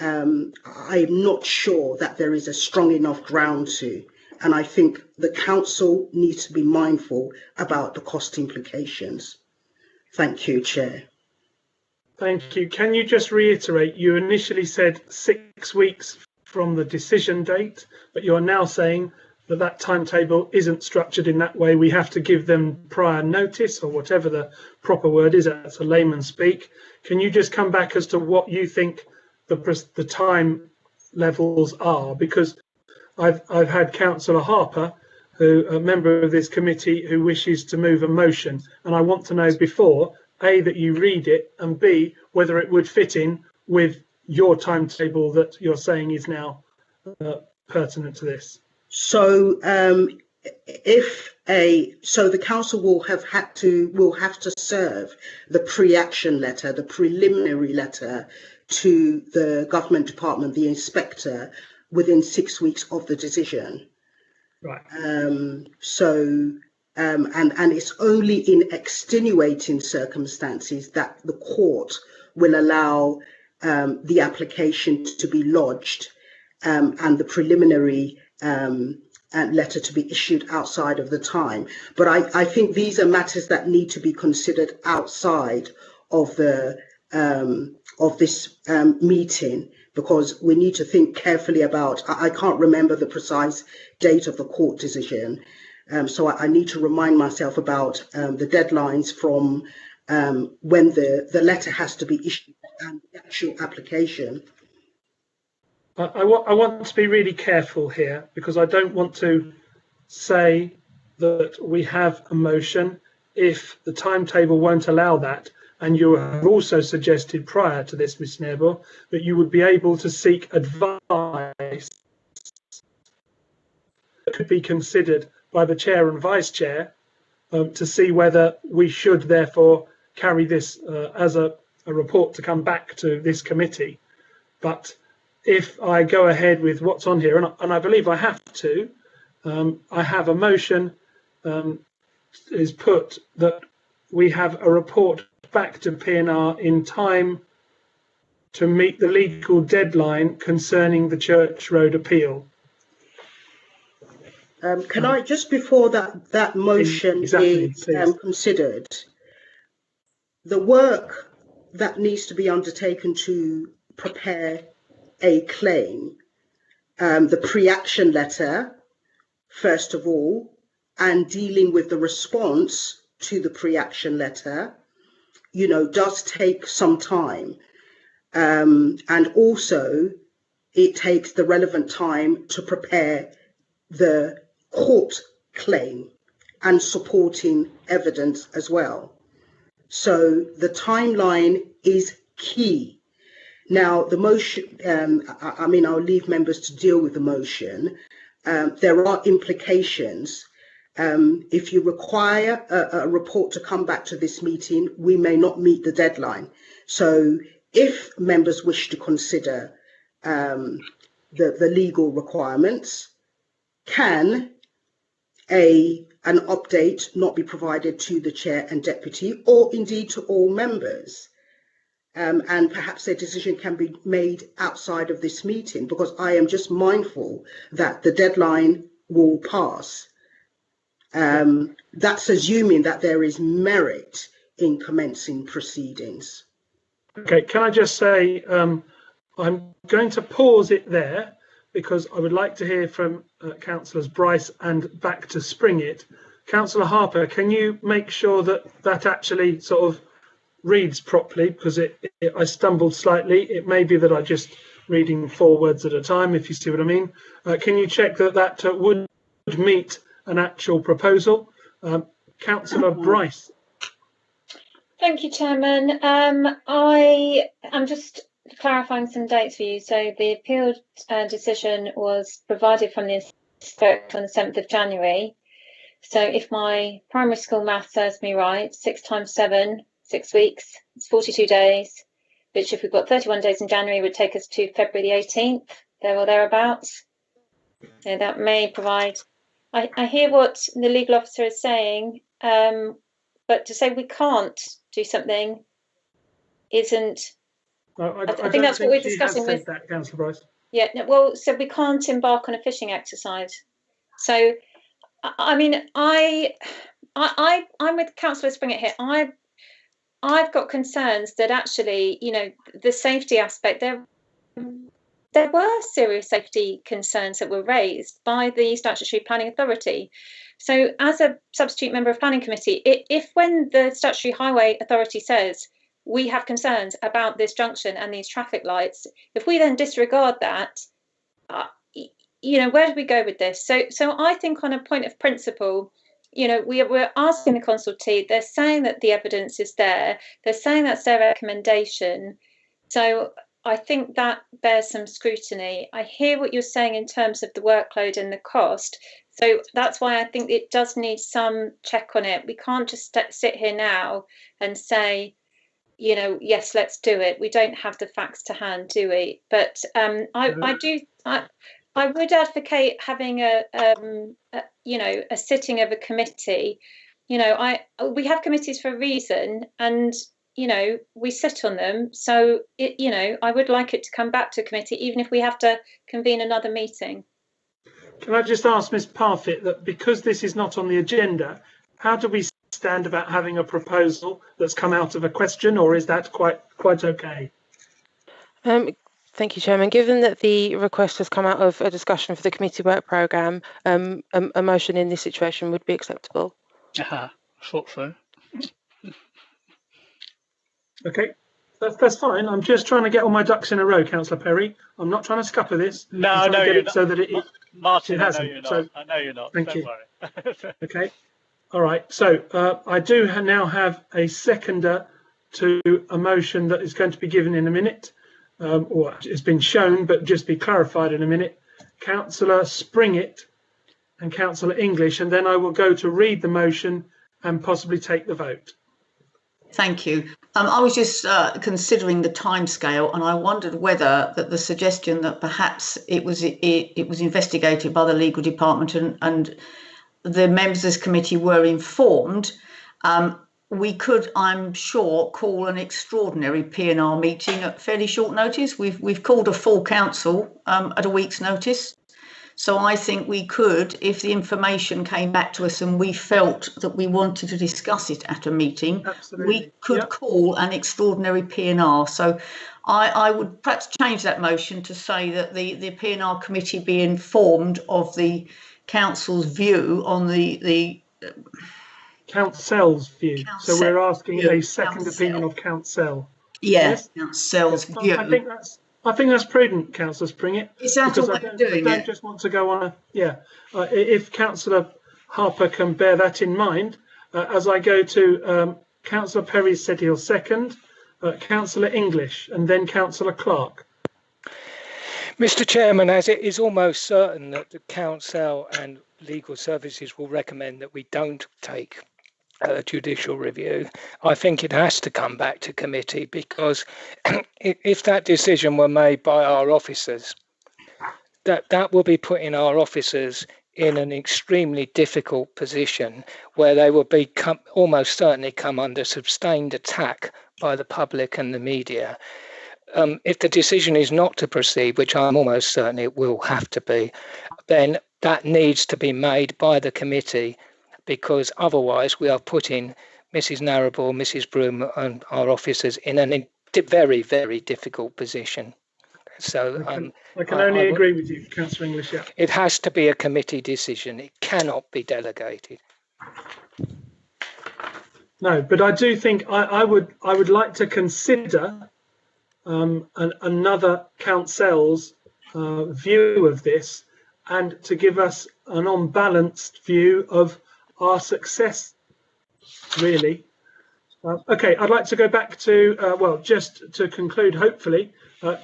I'm not sure that there is a strong enough ground to, and I think the council needs to be mindful about the cost implications. Thank you, Chair. Thank you. Can you just reiterate, you initially said 6 weeks from the decision date, but you're now saying that timetable isn't structured in that way. We have to give them prior notice, or whatever the proper word is, that's a layman speak. Can you just come back as to what you think the time levels are? Because I've had Councillor Harper a member of this committee who wishes to move a motion, and I want to know before A, that you read it, and B, whether it would fit in with your timetable that you're saying is now pertinent to this. So so the council will have to serve the pre-action letter, the preliminary letter to the government department, the inspector, within 6 weeks of the decision. Right. And it's only in extenuating circumstances that the court will allow the application to be lodged and the preliminary letter to be issued outside of the time. But I think these are matters that need to be considered outside of the of this meeting, because we need to think carefully about, I can't remember the precise date of the court decision, so I need to remind myself about the deadlines from when the letter has to be issued and the actual application. I want to be really careful here, because I don't want to say that we have a motion if the timetable won't allow that. And you have also suggested prior to this, Ms. Snareball, that you would be able to seek advice that could be considered by the chair and vice chair to see whether we should therefore carry this as a report to come back to this committee. But if I go ahead with what's on here, and I believe I have to, I have a motion is put that we have a report back to PNR in time to meet the legal deadline concerning the Church Road appeal. Can I, just before that motion is considered, the work that needs to be undertaken to prepare a claim, the pre-action letter, first of all, and dealing with the response to the pre-action letter, does take some time. And also, it takes the relevant time to prepare the court claim and supporting evidence as well. So the timeline is key. Now, the motion, I'll leave members to deal with the motion. There are implications. If you require a report to come back to this meeting, we may not meet the deadline. So if members wish to consider the legal requirements, can an update not be provided to the chair and deputy, or indeed to all members? And perhaps a decision can be made outside of this meeting, because I am just mindful that the deadline will pass. That's assuming that there is merit in commencing proceedings. Okay, can I just say, I'm going to pause it there, because I would like to hear from Councillors Bryce and back to Springett. Councillor Harper, can you make sure that that actually sort of reads properly, because I stumbled slightly. It may be that I just reading 4 words at a time, if you see what I mean. Can you check that would meet an actual proposal? Councillor Bryce. Thank you, Chairman. I'm just clarifying some dates for you. So the appeal decision was provided from the inspector on the 7th of January. So if my primary school math serves me right, 6 times 7, 6 weeks, it's 42 days, which if we've got 31 days in January would take us to February the 18th, there or thereabouts. So that may provide, I hear what the legal officer is saying, but to say we can't do something isn't, I think that's what we're discussing with that, Councillor Bryce. Yeah, no, well, so we can't embark on a fishing exercise. So, I mean, I'm with Councillor Springett here. I've got concerns that actually, the safety aspect, there were serious safety concerns that were raised by the Statutory Planning Authority. So as a substitute member of Planning Committee, if when the Statutory Highway Authority says, we have concerns about this junction and these traffic lights, if we then disregard that, where do we go with this? So I think on a point of principle, we're asking the consultee, they're saying that the evidence is there, they're saying that's their recommendation. So I think that bears some scrutiny. I hear what you're saying in terms of the workload and the cost. So that's why I think it does need some check on it. We can't just sit here now and say, yes, let's do it. We don't have the facts to hand, do we? But I would advocate having a sitting of a committee. We have committees for a reason, and we sit on them. So I would like it to come back to a committee, even if we have to convene another meeting. Can I just ask Ms. Parfitt that because this is not on the agenda, how do we stand about having a proposal that's come out of a question, or is that quite okay? Thank you, Chairman. Given that the request has come out of a discussion for the committee work programme, a motion in this situation would be acceptable. Thought so. Okay, that's fine. I'm just trying to get all my ducks in a row, Councillor Perry. I'm not trying to scupper this. No, no, you're not. So that Martin, I know you're not. So, I know you're not. Thank Don't you. worry. Okay. All right. So I do now have a seconder to a motion that is going to be given in a minute, or it's been shown, but just be clarified in a minute. Councillor Springett and Councillor English, and then I will go to read the motion and possibly take the vote. Thank you. I was just considering the timescale, and I wondered whether that the suggestion that perhaps it was investigated by the legal department and the members of this committee were informed. We could, I'm sure, call an extraordinary P&R meeting at fairly short notice. We've called a full council at a week's notice. So I think we could, if the information came back to us and we felt that we wanted to discuss it at a meeting, we could call an extraordinary P&R. So I would perhaps change that motion to say that the P&R committee be informed of the council's view on the Council's view. So we're asking a second opinion of Council. Yes, Council's view. I think that's prudent, Councillor Springett. Is that a way of doing it? I don't just want to go on if Councillor Harper can bear that in mind, as I go to Councillor Perry said he'll second, Councillor English, and then Councillor Clark. Mr. Chairman, as it is almost certain that the Council and Legal Services will recommend that we don't take a judicial review, I think it has to come back to committee, because if that decision were made by our officers, that will be putting our officers in an extremely difficult position where they will be almost certainly come under sustained attack by the public and the media. If the decision is not to proceed, which I'm almost certain it will have to be, then that needs to be made by the committee, because otherwise we are putting Mrs. Narraball, Mrs. Broom and our officers in a very, very difficult position. So I can only agree with you, Councillor English. Yeah. It has to be a committee decision. It cannot be delegated. No, but I do think I would like to consider another council's view of this, and to give us an unbalanced view of our success, really. Okay, I'd like to go back to, just to conclude, hopefully,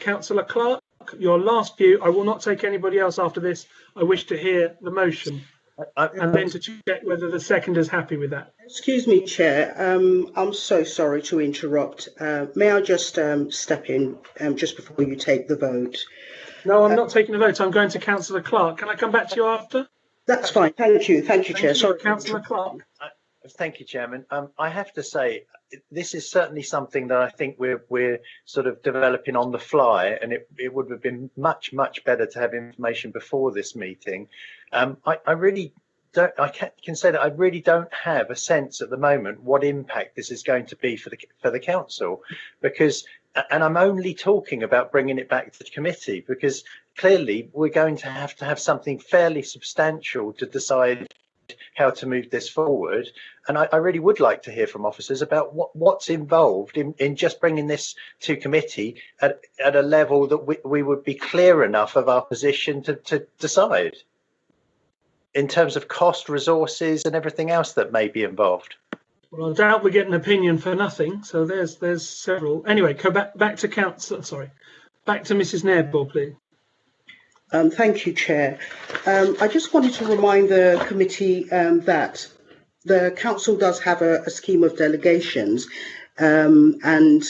Councillor Clark, your last view. I will not take anybody else after this. I wish to hear the motion, and then to check whether the second is happy with that. Excuse me, Chair. I'm so sorry to interrupt. May I just step in just before you take the vote? No, I'm not taking the vote. I'm going to Councillor Clark. Can I come back to you after? That's fine. Thank you, Chair. Sorry, Councillor Clark. Thank you, Chairman. I have to say, this is certainly something that I think we're sort of developing on the fly, and it would have been much better to have information before this meeting. I really don't. I can say that I really don't have a sense at the moment what impact this is going to be for the council, because, and I'm only talking about bringing it back to the committee, because clearly we're going to have something fairly substantial to decide how to move this forward. And I really would like to hear from officers about what's involved in just bringing this to committee at a level that we would be clear enough of our position to decide in terms of cost, resources and everything else that may be involved. Well, I doubt we get an opinion for nothing. So there's several. Anyway, go back to council. Sorry, back to Mrs. Nairnball, please. Thank you, Chair. I just wanted to remind the committee that the council does have a scheme of delegations, and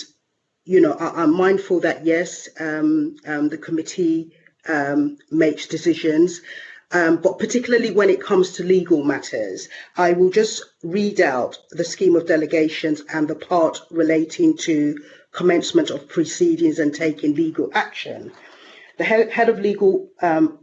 you know I'm mindful that yes, the committee makes decisions. But particularly when it comes to legal matters, I will just read out the scheme of delegations and the part relating to commencement of proceedings and taking legal action. The head of legal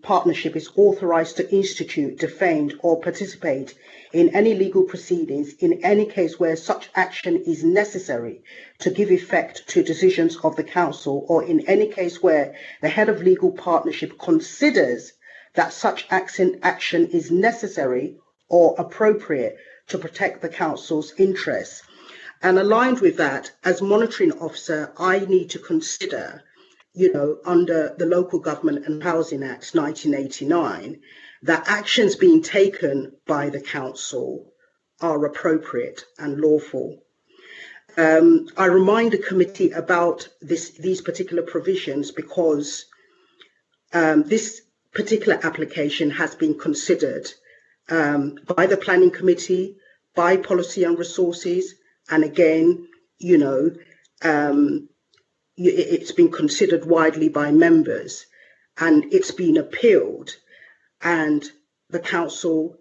partnership is authorised to institute, defend or participate in any legal proceedings in any case where such action is necessary to give effect to decisions of the council, or in any case where the head of legal partnership considers that such action is necessary or appropriate to protect the council's interests. And aligned with that, as monitoring officer, I need to consider, you know, under the Local Government and Housing Act 1989, that actions being taken by the council are appropriate and lawful. I remind the committee about these particular provisions because this particular application has been considered by the Planning Committee, by Policy and Resources, and again, you know, it's been considered widely by members, and it's been appealed, and the council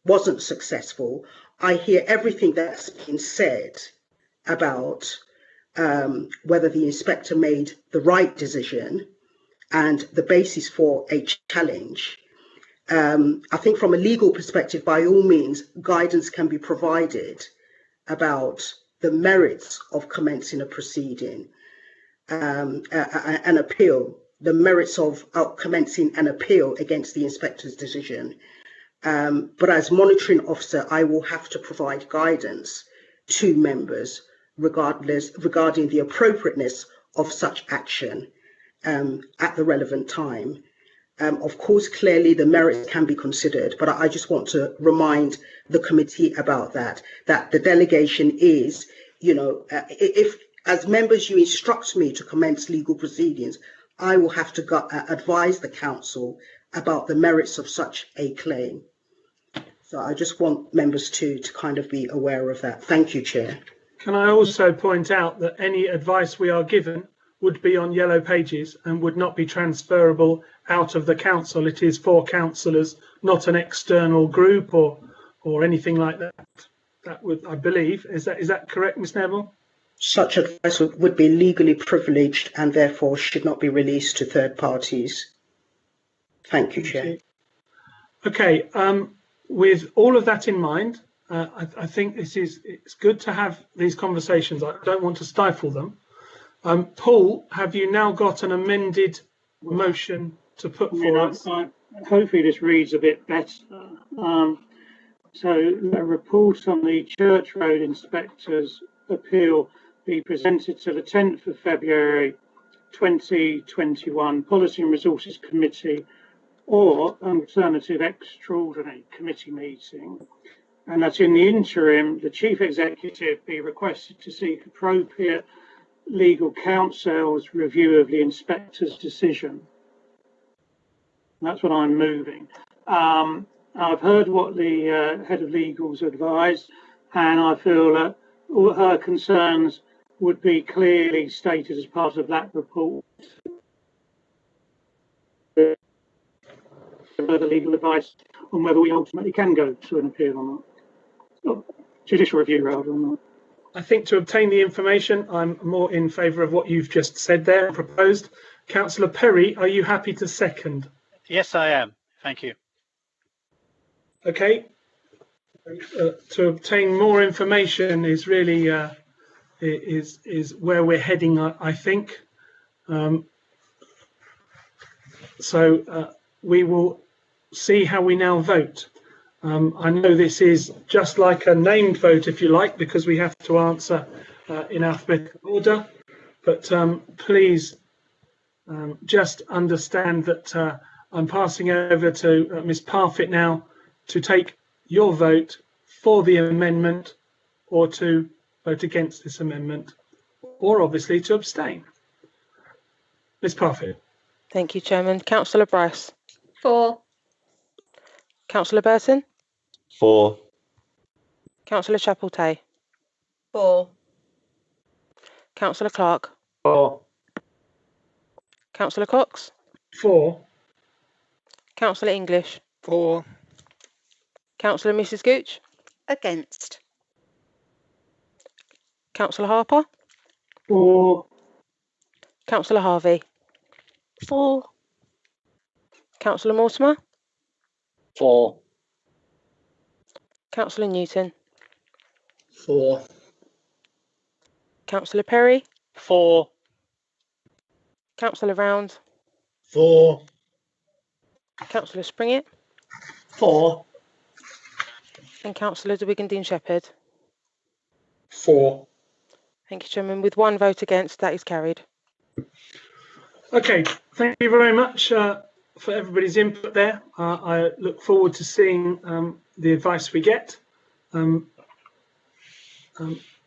wasn't successful. I hear everything that's been said about whether the inspector made the right decision and the basis for a challenge. I think from a legal perspective, by all means, guidance can be provided about the merits of commencing a proceeding, an appeal, the merits of commencing an appeal against the inspector's decision. But as monitoring officer, I will have to provide guidance to members regarding the appropriateness of such action at the relevant time. Of course, clearly the merits can be considered, but I just want to remind the committee about that the delegation is, you know, if as members you instruct me to commence legal proceedings, I will have to advise the council about the merits of such a claim. So I just want members to kind of be aware of that. Thank you, Chair. Can I also point out that any advice we are given would be on yellow pages and would not be transferable out of the council. It is for councillors, not an external group or anything like that. That would, I believe, is that correct, Ms. Neville? Such advice would be legally privileged and therefore should not be released to third parties. Thank you, Chair. Okay, with all of that in mind, I think it's good to have these conversations. I don't want to stifle them. Paul, have you now got an amended motion to put forward? Hopefully this reads a bit better. So a report on the Church Road Inspector's appeal be presented to the 10th of February 2021 Policy and Resources Committee or an alternative extraordinary committee meeting, and that in the interim the Chief Executive be requested to seek appropriate legal counsel's review of the inspector's decision. That's what I'm moving. I've heard what the head of legal's advised, and I feel that all her concerns would be clearly stated as part of that report. Further legal advice on whether we ultimately can go to an appeal or not. Oh, judicial review rather or not. I think to obtain the information, I'm more in favour of what you've just said there and proposed. Councillor Perry, are you happy to second? Yes, I am. Thank you. Okay. To obtain more information is really is where we're heading, I think. So we will see how we now vote. I know this is just like a named vote, if you like, because we have to answer in alphabetical order, but please just understand that I'm passing over to Ms. Parfitt now to take your vote for the amendment or to vote against this amendment, or obviously to abstain. Ms. Parfitt. Thank you, Chairman. Councillor Bryce. For. Councillor Burton. For. Councillor Chapel-Tay. For. Councillor Clark. For. Councillor Cox. For. Councillor English. For. Councillor Mrs. Gooch. Against. Councillor Harper. For. Councillor Harvey. For. Councillor Mortimer. For. Councillor Newton. For. Councillor Perry. For. Councillor Round. For. Councillor Springett. For. And Councillor de Wigan-Dean-Shepherd. For. Thank you, Chairman. With one vote against, that is carried. Okay, thank you very much for everybody's input there. I look forward to seeing the advice we get.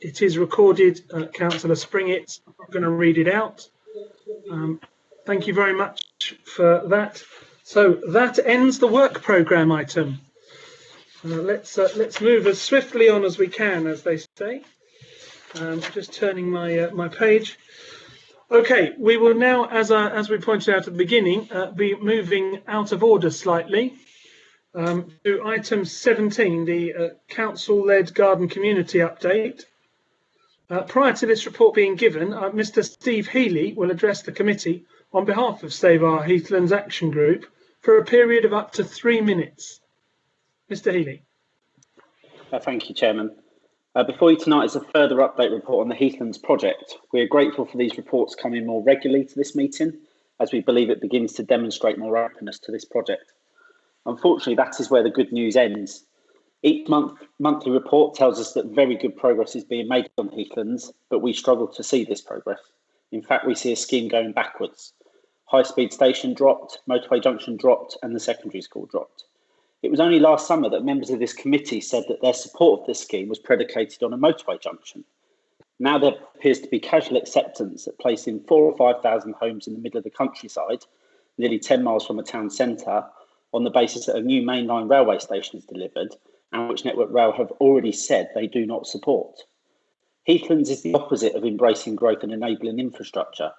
It is recorded, Councillor Springett. I'm not going to read it out. Thank you very much for that. So that ends the work programme item. Let's move as swiftly on as we can, as they say. Just turning my page. Okay, we will now, as we pointed out at the beginning, be moving out of order slightly to item 17, the council-led garden community update. Prior to this report being given, Mr. Steve Healy will address the committee on behalf of Save Our Heathlands Action Group for a period of up to 3 minutes. Mr. Healy. Thank you, Chairman. Before you tonight is a further update report on the Heathlands project. We are grateful for these reports coming more regularly to this meeting, as we believe it begins to demonstrate more openness to this project. Unfortunately, that is where the good news ends. Each monthly report tells us that very good progress is being made on Heathlands, but we struggle to see this progress. In fact, we see a scheme going backwards. High-speed station dropped, motorway junction dropped, and the secondary school dropped. It was only last summer that members of this committee said that their support of this scheme was predicated on a motorway junction. Now there appears to be casual acceptance that placing 4,000 or 5,000 homes in the middle of the countryside, nearly 10 miles from a town centre, on the basis that a new mainline railway station is delivered, and which Network Rail have already said they do not support. Heathlands is the opposite of embracing growth and enabling infrastructure.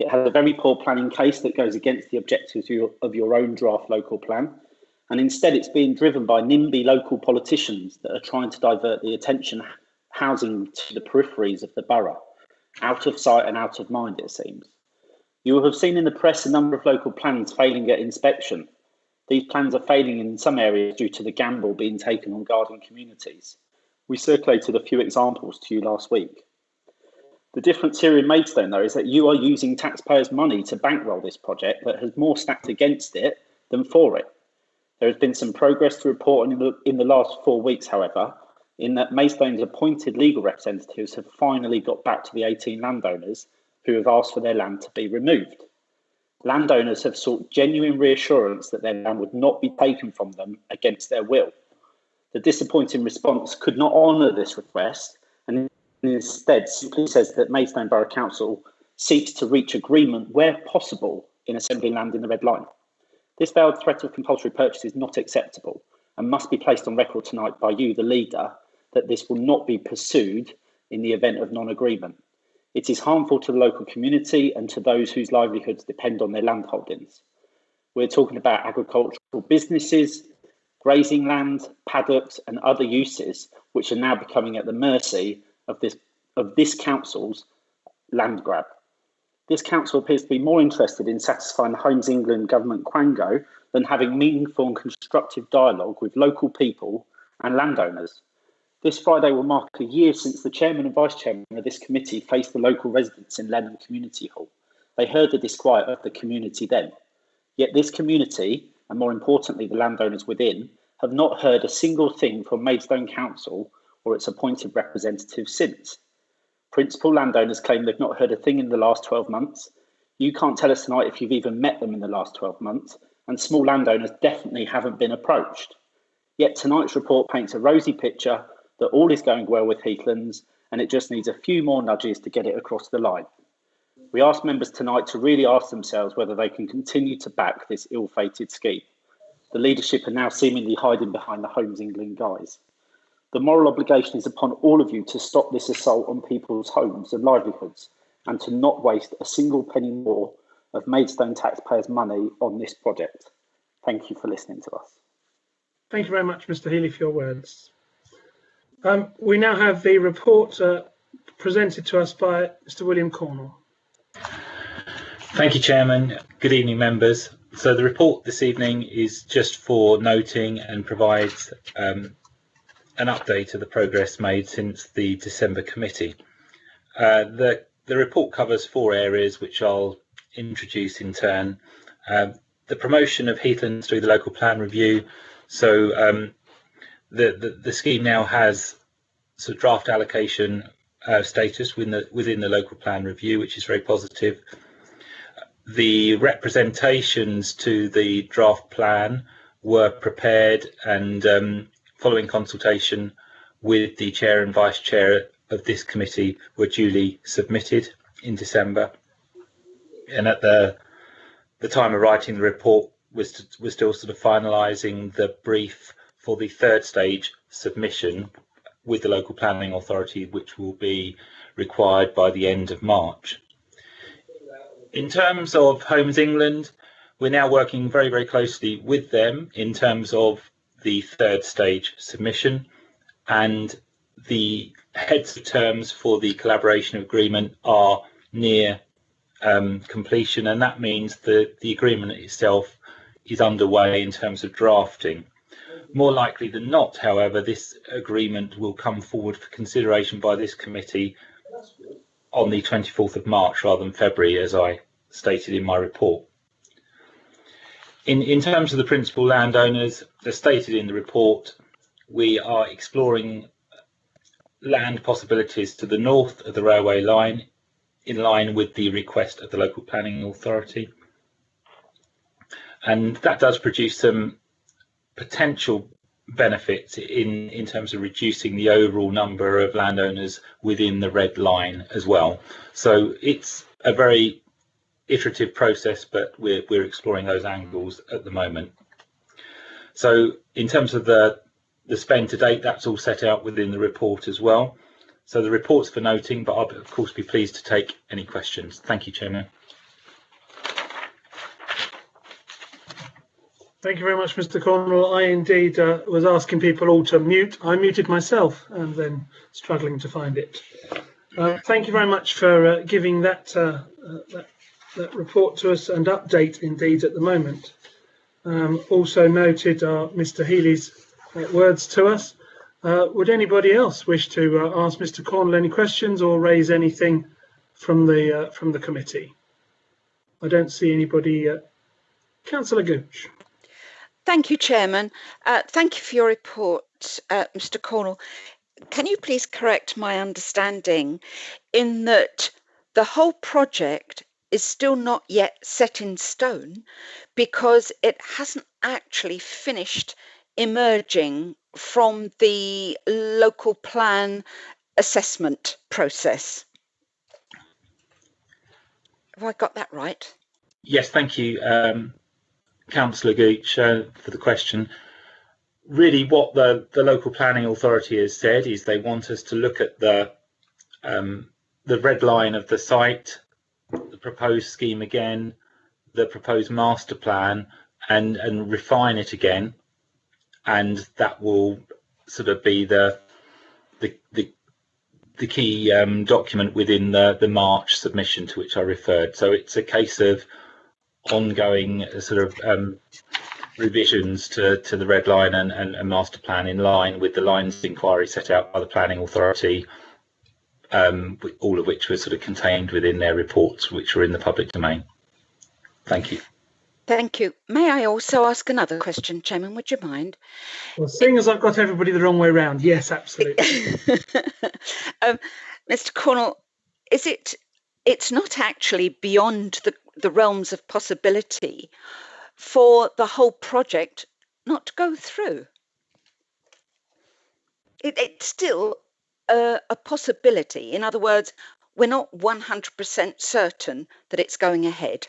It has a very poor planning case that goes against the objectives of your own draft local plan, and instead it's being driven by NIMBY local politicians that are trying to divert the attention housing to the peripheries of the borough, out of sight and out of mind, it seems. You will have seen in the press a number of local plans failing at inspection. These plans are failing in some areas due to the gamble being taken on garden communities. We circulated a few examples to you last week. The difference here in Maidstone, though, is that you are using taxpayers' money to bankroll this project that has more stacked against it than for it. There has been some progress to report in the last 4 weeks, however, in that Maidstone's appointed legal representatives have finally got back to the 18 landowners who have asked for their land to be removed. Landowners have sought genuine reassurance that their land would not be taken from them against their will. The disappointing response could not honour this request and instead simply says that Maidstone Borough Council seeks to reach agreement where possible in assembling land in the Red Line. This veiled threat of compulsory purchase is not acceptable and must be placed on record tonight by you, the leader, that this will not be pursued in the event of non-agreement. It is harmful to the local community and to those whose livelihoods depend on their land holdings. We're talking about agricultural businesses, grazing land, paddocks and other uses which are now becoming at the mercy of this council's land grab. This council appears to be more interested in satisfying the Homes England government quango than having meaningful and constructive dialogue with local people and landowners. This Friday will mark a year since the chairman and vice chairman of this committee faced the local residents in Lenham Community Hall. They heard the disquiet of the community then. Yet this community, and more importantly the landowners within, have not heard a single thing from Maidstone Council or its appointed representatives since. Principal landowners claim they've not heard a thing in the last 12 months. You can't tell us tonight if you've even met them in the last 12 months, and small landowners definitely haven't been approached. Yet tonight's report paints a rosy picture that all is going well with Heathlands, and it just needs a few more nudges to get it across the line. We ask members tonight to really ask themselves whether they can continue to back this ill-fated scheme. The leadership are now seemingly hiding behind the Homes England guise. The moral obligation is upon all of you to stop this assault on people's homes and livelihoods, and to not waste a single penny more of Maidstone taxpayers' money on this project. Thank you for listening to us. Thank you very much, Mr. Healy, for your words. We now have the report presented to us by Mr. William Cornwall. Thank you, Chairman. Good evening, members. So the report this evening is just for noting and provides an update of the progress made since the December committee. The report covers 4 areas which I'll introduce in turn. The promotion of Heathlands through the local plan review. So the scheme now has sort of draft allocation status within the local plan review, which is very positive. The representations to the draft plan were prepared and following consultation with the chair and vice chair of this committee were duly submitted in December. And at the time of writing the report was still sort of finalising the brief for the 3rd stage submission with the local planning authority, which will be required by the end of March. In terms of Homes England, we're now working very, very closely with them in terms of the 3rd stage submission, and the heads of terms for the collaboration agreement are near completion, and that means that the agreement itself is underway in terms of drafting. More likely than not, however, this agreement will come forward for consideration by this committee on the 24th of March rather than February, as I stated in my report. In terms of the principal landowners, as stated in the report, we are exploring land possibilities to the north of the railway line, in line with the request of the local planning authority. And that does produce some potential benefits in terms of reducing the overall number of landowners within the red line as well. So it's a very iterative process, but we're exploring those angles at the moment. So in terms of the spend to date, that's all set out within the report as well. So the report's for noting, but I'll of course be pleased to take any questions. Thank you, Chairman. Thank you very much, Mr. Cornwall. I indeed was asking people all to mute. I muted myself and then struggling to find it. Thank you very much for giving that report to us and update indeed at the moment. Also noted are Mr. Healy's words to us. Would anybody else wish to ask Mr. Cornwall any questions or raise anything from the committee? I don't see anybody. Councillor Gooch. Thank you, Chairman. Thank you for your report, Mr. Cornwall. Can you please correct my understanding in that the whole project is still not yet set in stone because it hasn't actually finished emerging from the local plan assessment process? Have I got that right? Yes, thank you, Councillor Gooch, for the question. Really, what the local planning authority has said is they want us to look at the red line of the site, the proposed scheme again, the proposed master plan, and refine it again, and that will sort of be the key document within the March submission to which I referred. So it's a case of ongoing sort of revisions to the red line and master plan in line with the lines of inquiry set out by the planning authority, all of which were sort of contained within their reports, which were in the public domain. Thank you. Thank you. May I also ask another question, Chairman? Would you mind? Well, seeing as I've got everybody the wrong way round, yes, absolutely. Mr. Cornell, it's not actually beyond the realms of possibility for the whole project not to go through. It's still a possibility. In other words, we're not 100% certain that it's going ahead.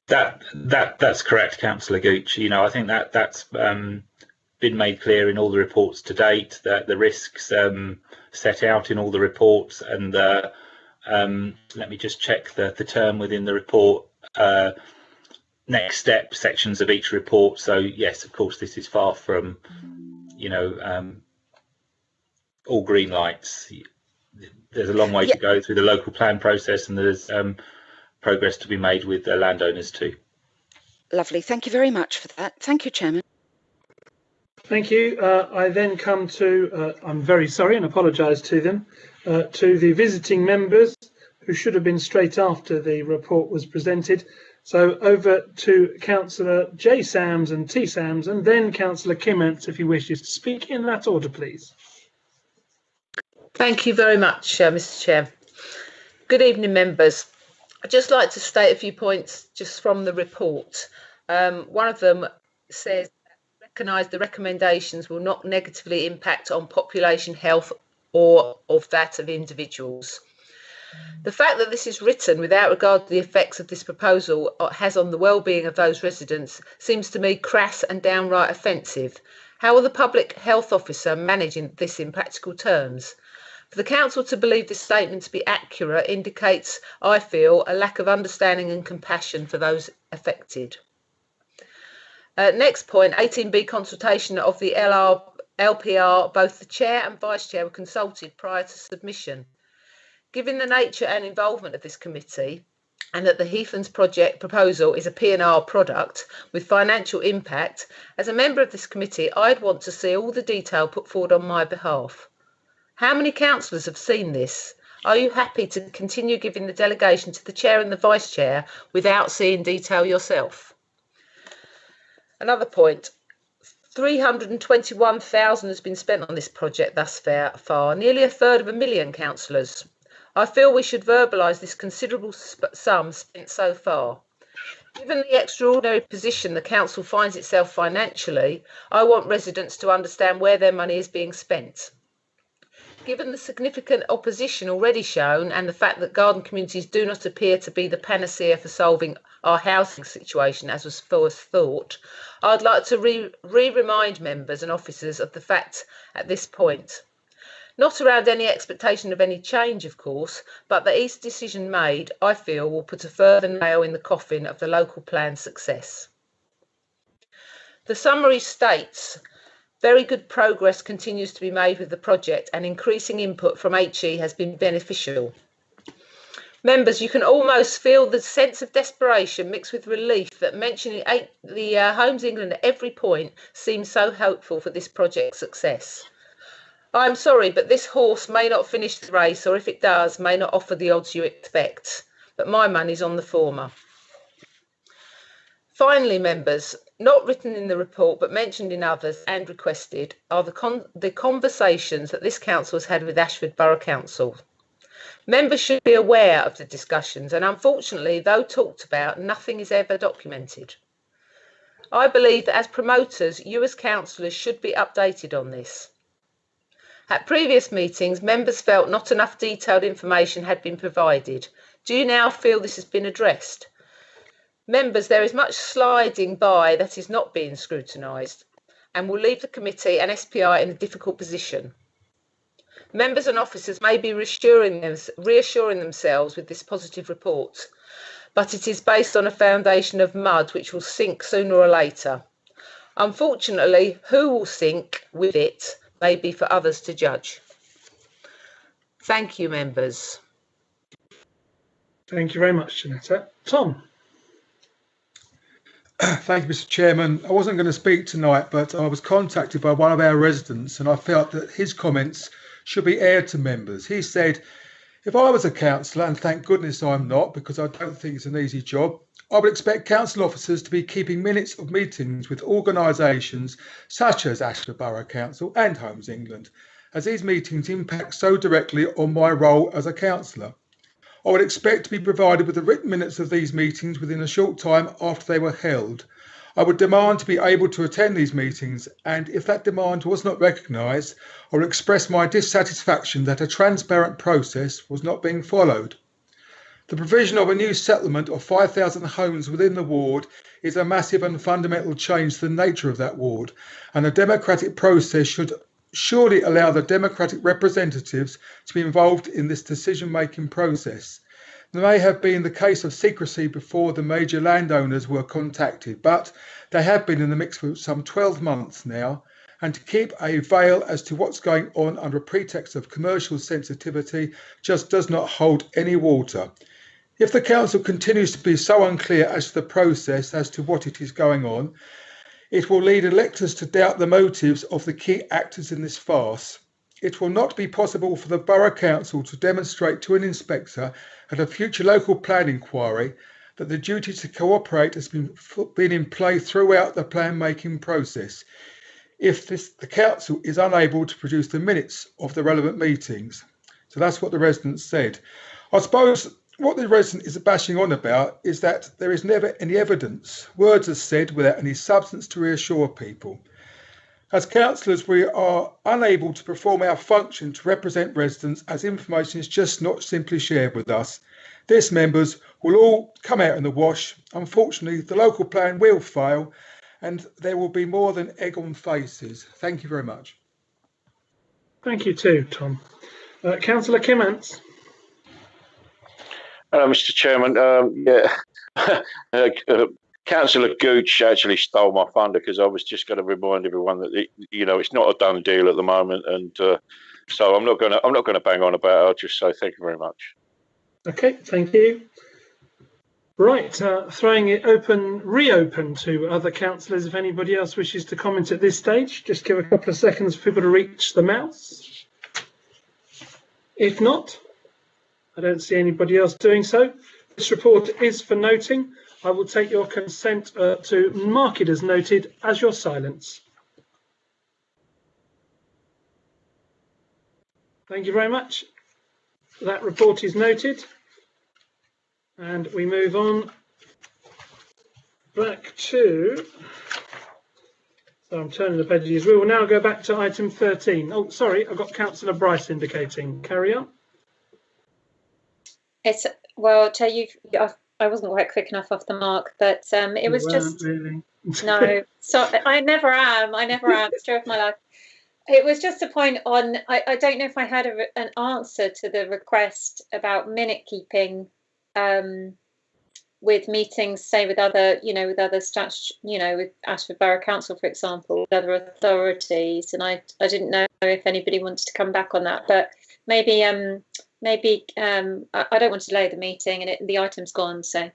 That's correct, Councillor Gooch. I think that's been made clear in all the reports to date, that the risks set out in all the reports, and let me just check the term within the report. Next step sections of each report. So yes, of course, this is far from all green lights. There's a long way to go through the local plan process, and there's progress to be made with the landowners too. Lovely. Thank you very much for that. Thank you, Chairman. Thank you. I then come to, I'm very sorry and apologise to them, to the visiting members who should have been straight after the report was presented. So over to Councillor J. Sams and T. Sams, and then Councillor Kimments, if he wishes to speak in that order, please. Thank you very much, Mr. Chair. Good evening, members. I'd just like to state a few points just from the report. One of them says, recognise the recommendations will not negatively impact on population health or of that of individuals. The fact that this is written without regard to the effects of this proposal has on the well-being of those residents seems to me crass and downright offensive. How will the public health officer manage this in practical terms? For the council to believe this statement to be accurate indicates, I feel, a lack of understanding and compassion for those affected. Next point, 18B consultation of the LPR, both the chair and vice chair were consulted prior to submission. Given the nature and involvement of this committee, and that the Heathlands project proposal is a P&R product with financial impact, as a member of this committee, I'd want to see all the detail put forward on my behalf. How many councillors have seen this? Are you happy to continue giving the delegation to the chair and the vice chair without seeing detail yourself? Another point, 321,000 has been spent on this project thus far, nearly a third of a million, councillors. I feel we should verbalise this considerable sum spent so far. Given the extraordinary position the council finds itself financially, I want residents to understand where their money is being spent. Given the significant opposition already shown and the fact that garden communities do not appear to be the panacea for solving our housing situation as was first thought, I'd like to remind members and officers of the fact at this point. Not around any expectation of any change, of course, but that each decision made, I feel, will put a further nail in the coffin of the local plan's success. The summary states, very good progress continues to be made with the project and increasing input from HE has been beneficial. Members, you can almost feel the sense of desperation mixed with relief that mentioning the Homes England at every point seems so hopeful for this project's success. I'm sorry, but this horse may not finish the race, or if it does, may not offer the odds you expect. But my money's on the former. Finally, members, not written in the report but mentioned in others and requested are the conversations that this council has had with Ashford Borough Council. Members should be aware of the discussions, and unfortunately, though talked about, nothing is ever documented. I believe that as promoters, you as councillors should be updated on this. At previous meetings, members felt not enough detailed information had been provided. Do you now feel this has been addressed? Members, there is much sliding by that is not being scrutinised and will leave the committee and SPI in a difficult position. Members and officers may be reassuring themselves with this positive report, but it is based on a foundation of mud which will sink sooner or later. Unfortunately, who will sink with it may be for others to judge. Thank you, members. Thank you very much, Janetta. Tom. Thank you, Mr. Chairman. I wasn't going to speak tonight, but I was contacted by one of our residents and I felt that his comments should be aired to members. He said If I was a councillor, and thank goodness I'm not, because I don't think it's an easy job, I would expect council officers to be keeping minutes of meetings with organisations such as Ashford Borough Council and Homes England, as these meetings impact so directly on my role as a councillor. I would expect to be provided with the written minutes of these meetings within a short time after they were held. I would demand to be able to attend these meetings, and if that demand was not recognised, I would express my dissatisfaction that a transparent process was not being followed. The provision of a new settlement of 5,000 homes within the ward is a massive and fundamental change to the nature of that ward, and a democratic process should surely allow the democratic representatives to be involved in this decision-making process. There may have been the case of secrecy before the major landowners were contacted, but they have been in the mix for some 12 months now, and to keep a veil as to what's going on under a pretext of commercial sensitivity just does not hold any water. If the council continues to be so unclear as to the process as to what it is going on, it will lead electors to doubt the motives of the key actors in this farce. It will not be possible for the Borough Council to demonstrate to an inspector at a future local plan inquiry that the duty to cooperate has been in play throughout the plan making process if the council is unable to produce the minutes of the relevant meetings. So that's what the residents said. I suppose what the resident is bashing on about is that there is never any evidence. Words are said without any substance to reassure people. As councillors, we are unable to perform our function to represent residents as information is just not simply shared with us. This, members, will all come out in the wash. Unfortunately, the local plan will fail and there will be more than egg on faces. Thank you very much. Thank you too, Tom. Councillor Kimmants. Hello, Mr. Chairman. Councillor Gooch actually stole my thunder because I was just going to remind everyone that it's not a done deal at the moment, and so I'm not going to bang on about it. I'll just say thank you very much. Okay, thank you. Right, throwing it reopen to other councillors. If anybody else wishes to comment at this stage, just give a couple of seconds for people to reach the mouse. If not, I don't see anybody else doing so. This report is for noting. I will take your consent to mark it as noted as your silence. Thank you very much. That report is noted. And we move on back to, so I'm turning the pages. We will now go back to item 13. Oh, sorry, I've got Councillor Bryce indicating. Carry on. Well, I'll tell you, I wasn't quite quick enough off the mark, but it was just really. No. So I never am. Story of my life. It was just a point on. I don't know if I had an answer to the request about minute keeping, with meetings, say with other, with other with Ashford Borough Council, for example, with other authorities, and I didn't know if anybody wanted to come back on that, but maybe. I don't want to delay the meeting, and the item's gone. So,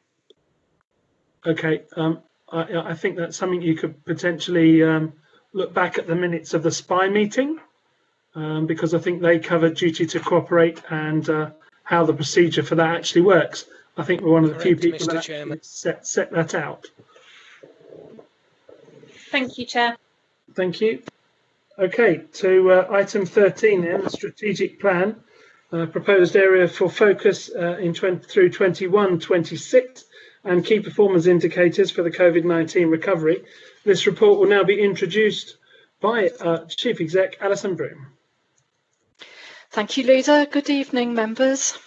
okay, I think that's something you could potentially look back at the minutes of the SPY meeting, because I think they cover duty to cooperate and how the procedure for that actually works. I think we're one of the few people that actually set that out. Thank you, Chair. Thank you. Okay, to item 13 then, the strategic plan. Proposed area for focus through 21-26 and key performance indicators for the COVID-19 recovery. This report will now be introduced by Chief Exec Alison Broom. Thank you, Leader. Good evening, members.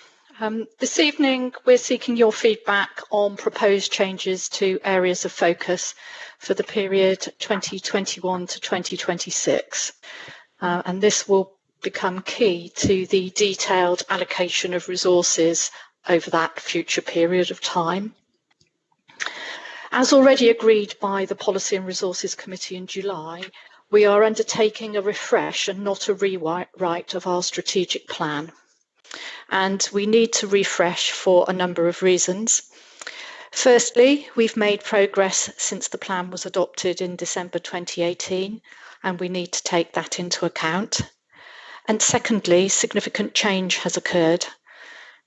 This evening, we're seeking your feedback on proposed changes to areas of focus for the period 2021 to 2026. And this will become key to the detailed allocation of resources over that future period of time. As already agreed by the Policy and Resources Committee in July, we are undertaking a refresh and not a rewrite of our strategic plan. And we need to refresh for a number of reasons. Firstly, we've made progress since the plan was adopted in December 2018, and we need to take that into account. And secondly, significant change has occurred.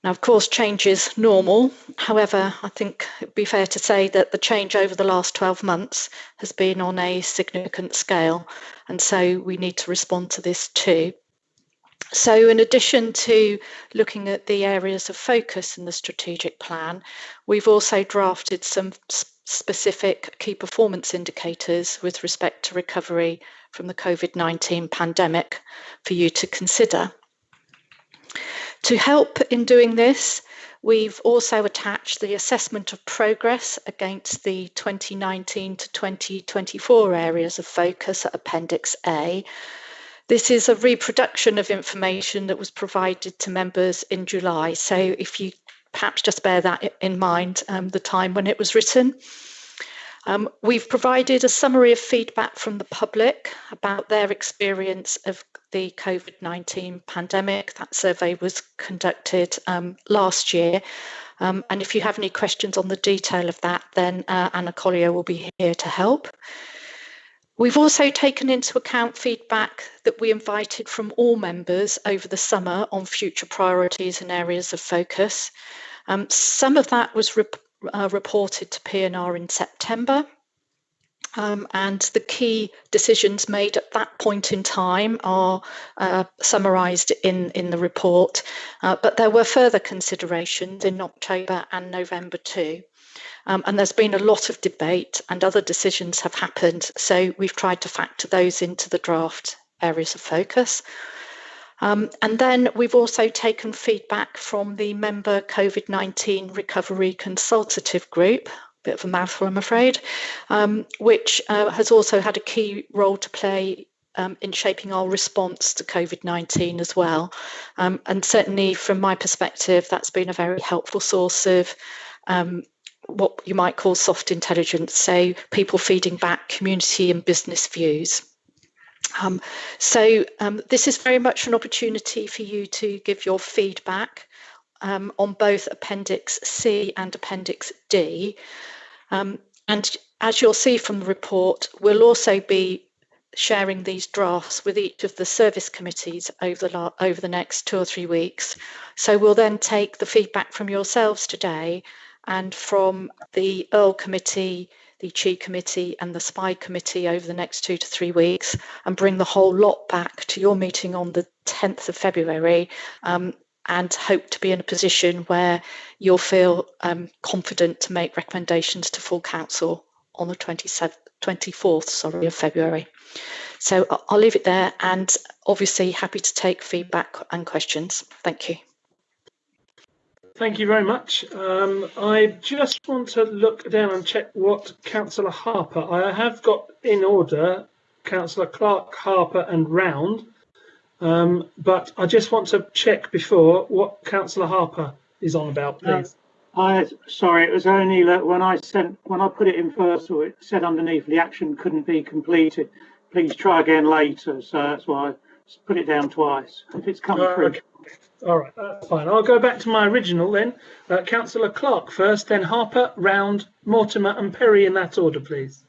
Now, of course, change is normal. However, I think it'd be fair to say that the change over the last 12 months has been on a significant scale, and so we need to respond to this too. So in addition to looking at the areas of focus in the strategic plan, we've also drafted some specific key performance indicators with respect to recovery from the COVID-19 pandemic for you to consider. To help in doing this, we've also attached the assessment of progress against the 2019 to 2024 areas of focus at Appendix A. This is a reproduction of information that was provided to members in July. So if you perhaps just bear that in mind, the time when it was written. We've provided a summary of feedback from the public about their experience of the COVID-19 pandemic. That survey was conducted last year. And if you have any questions on the detail of that, then Anna Collier will be here to help. We've also taken into account feedback that we invited from all members over the summer on future priorities and areas of focus. Some of that was reported to P&R in September. And the key decisions made at that point in time are summarised in the report. But there were further considerations in October and November too. And there's been a lot of debate and other decisions have happened. So we've tried to factor those into the draft areas of focus. And then we've also taken feedback from the member COVID-19 Recovery Consultative Group, bit of a mouthful, I'm afraid, which has also had a key role to play in shaping our response to COVID-19 as well. And certainly from my perspective, that's been a very helpful source of what you might call soft intelligence, so people feeding back community and business views. So this is very much an opportunity for you to give your feedback on both Appendix C and Appendix D. And as you'll see from the report, we'll also be sharing these drafts with each of the service committees over the next 2 or 3 weeks. So we'll then take the feedback from yourselves today and from the Earl Committee, the Chi Committee and the SPY Committee over the next 2 to 3 weeks and bring the whole lot back to your meeting on the 10th of February and hope to be in a position where you'll feel confident to make recommendations to full council on the 24th of February. So I'll leave it there and obviously happy to take feedback and questions. Thank you. Thank you very much. I just want to look down and check what Councillor Harper, I have got in order Councillor Clark, Harper and Round, but I just want to check before what Councillor Harper is on about, please. Sorry, it was only that when I put it in first, or it said underneath the action couldn't be completed. Please try again later. So that's why I put it down twice. If it's come through. Okay. All right, that's fine. I'll go back to my original then. Councillor Clark first, then Harper, Round, Mortimer and Perry in that order, please.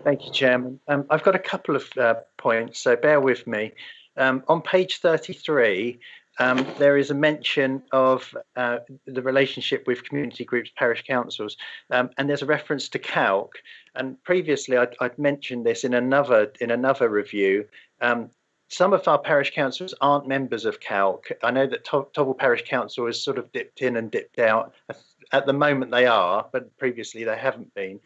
Thank you, Chairman. I've got a couple of points, so bear with me. On page 33, there is a mention of the relationship with community groups, parish councils, and there's a reference to CALC. And previously, I'd mentioned this in another review. Some of our parish councils aren't members of CALC. I know that Tobble Parish Council has sort of dipped in and dipped out. At the moment they are, but previously they haven't been.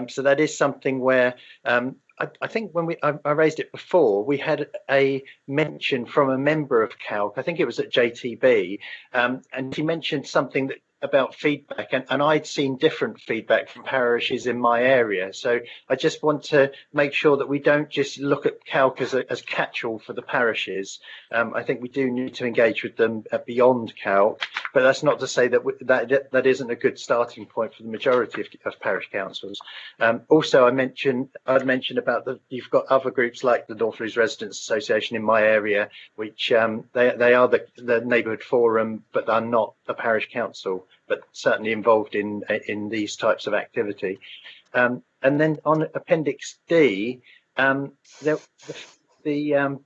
So that is something where I think when I raised it before, we had a mention from a member of CALC. I think it was at JTB, and he mentioned something about feedback, and I'd seen different feedback from parishes in my area. So I just want to make sure that we don't just look at CALC as catch-all for the parishes. I think we do need to engage with them beyond CALC, but that's not to say that that isn't a good starting point for the majority of parish councils. Also, I'd mentioned about you've got other groups like the North Lees Residents Association in my area, which they are the neighbourhood forum, but they're not a parish council, but certainly involved in these types of activity. And then on Appendix D, the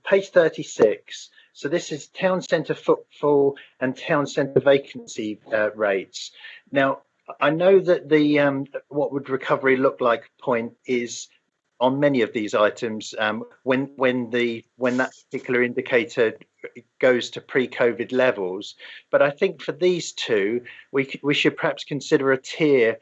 page 36 So this is town centre footfall and town centre vacancy rates. Now, I know that the what would recovery look like point is on many of these items when that particular indicator goes to pre-COVID levels. But I think for these two, we should perhaps consider a tier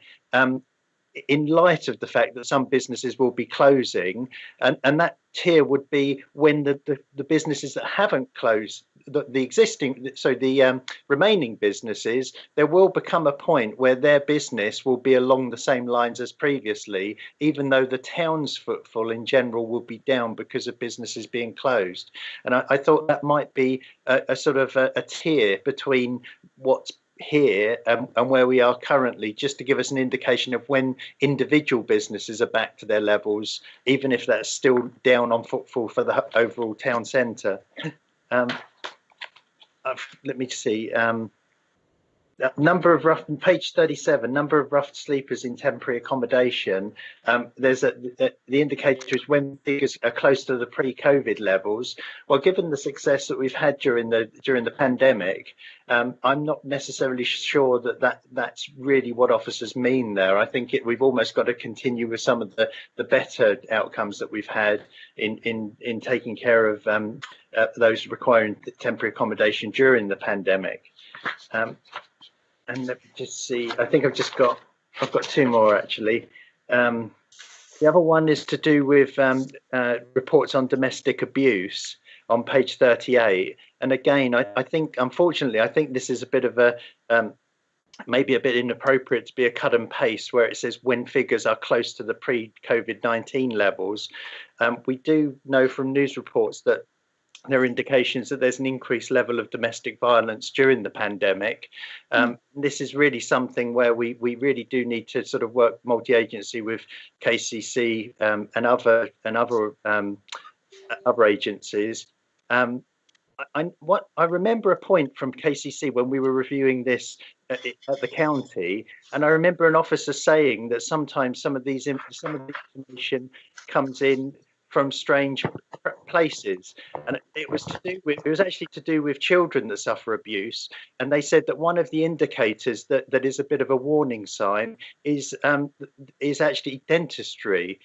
in light of the fact that some businesses will be closing, and that tier would be when the businesses that haven't closed, the existing, so the remaining businesses, there will become a point where their business will be along the same lines as previously, even though the town's footfall in general will be down because of businesses being closed. And I thought that might be a sort of a tier between what's here and where we are currently, just to give us an indication of when individual businesses are back to their levels, even if that's still down on footfall for the overall town centre. Let me see. Number of rough, page 37, number of rough sleepers in temporary accommodation. There's the indicator is when figures are close to the pre-COVID levels. Well, given the success that we've had during the pandemic, I'm not necessarily sure that's really what officers mean there. I think we've almost got to continue with some of the better outcomes that we've had in taking care of those requiring temporary accommodation during the pandemic. And let me just see, I think I've got two more actually. The other one is to do with reports on domestic abuse on page 38. And again, I think, unfortunately, I think this is a bit of a, maybe a bit inappropriate to be a cut and paste where it says when figures are close to the pre-COVID-19 levels. We do know from news reports that there are indications that there's an increased level of domestic violence during the pandemic. This is really something where we really do need to sort of work multi-agency with KCC and other agencies. I remember a point from KCC when we were reviewing this at the county, and I remember an officer saying that sometimes some of the information comes in from strange places, and it was actually to do with children that suffer abuse. And they said that one of the indicators that is a bit of a warning sign is actually dentistry.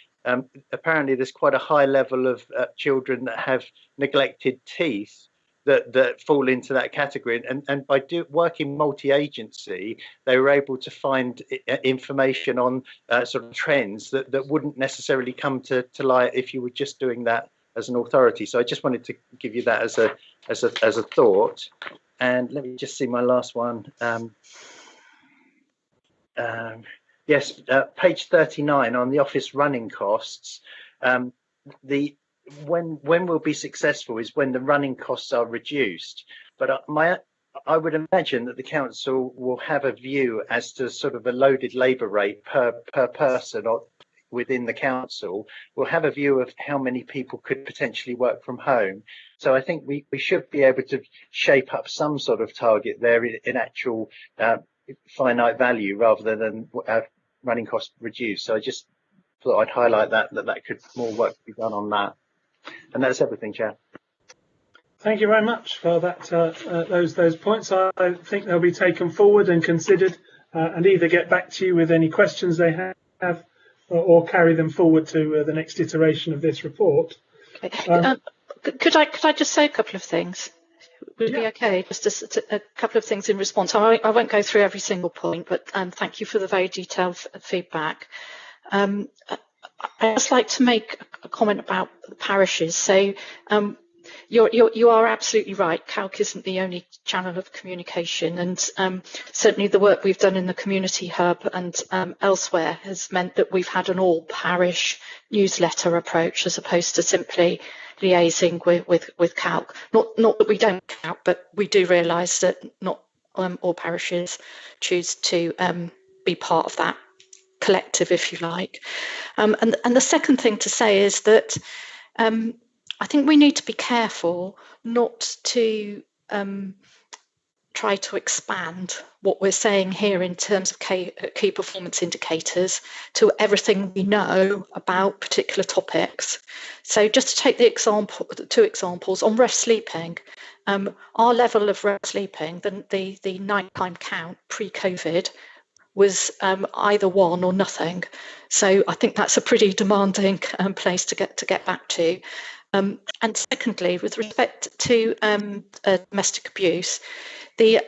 Apparently there's quite a high level of children that have neglected teeth that fall into that category, and by working multi-agency, they were able to find information on sort of trends that wouldn't necessarily come to light if you were just doing that as an authority. So I just wanted to give you that as a thought. And let me just see my last one. Yes, page 39 on the office running costs. When we'll be successful is when the running costs are reduced. But I would imagine that the council will have a view as to sort of a loaded labour rate per person or within the council. We'll have a view of how many people could potentially work from home. So I think we should be able to shape up some sort of target there in actual finite value rather than running costs reduced. So I just thought I'd highlight that could more work to be done on that. And that's everything, Chair. Thank you very much for that. Those points, I think they'll be taken forward and considered, and either get back to you with any questions they have, or carry them forward to the next iteration of this report. Okay. Could I just say a couple of things? Would it be okay? Just a couple of things in response. I won't go through every single point, but thank you for the very detailed feedback. I'd just like to make a comment about the parishes. So you are absolutely right. Calc isn't the only channel of communication, and certainly the work we've done in the community hub and elsewhere has meant that we've had an all parish newsletter approach as opposed to simply liaising with Calc. Not that we don't Calc, but we do realise that not all parishes choose to be part of that collective, if you like. And the second thing to say is that I think we need to be careful not to try to expand what we're saying here in terms of key performance indicators to everything we know about particular topics. So just to take the two examples on rest sleeping, our level of rest sleeping, the nighttime count pre-COVID was either 1 or nothing. So I think that's a pretty demanding place to get back to. And secondly, with respect to domestic abuse, the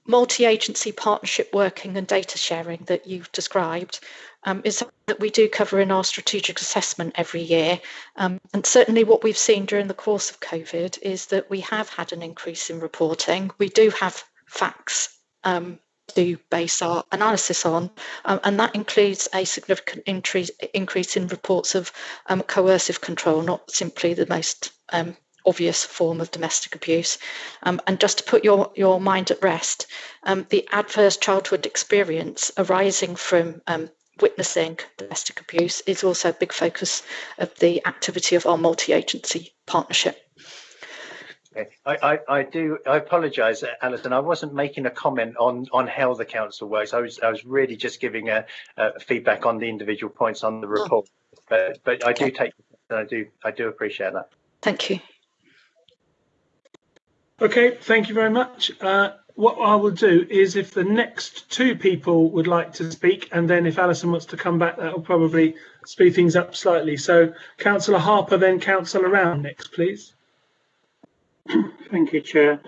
multi-agency partnership working and data sharing that you've described is something that we do cover in our strategic assessment every year. And certainly what we've seen during the course of COVID is that we have had an increase in reporting. We do have facts to base our analysis on, and that includes a significant increase in reports of coercive control, not simply the most obvious form of domestic abuse. And just to put your mind at rest, the adverse childhood experience arising from witnessing domestic abuse is also a big focus of the activity of our multi-agency partnership. Okay. I apologise, Alison. I wasn't making a comment on how the council works. I was really just giving a feedback on the individual points on the report. But I do take, I do appreciate that. Thank you. Okay, thank you very much. What I will do is, if the next two people would like to speak, and then if Alison wants to come back, that will probably speed things up slightly. So Councillor Harper, then Councillor Round next, please. Thank you, Chair.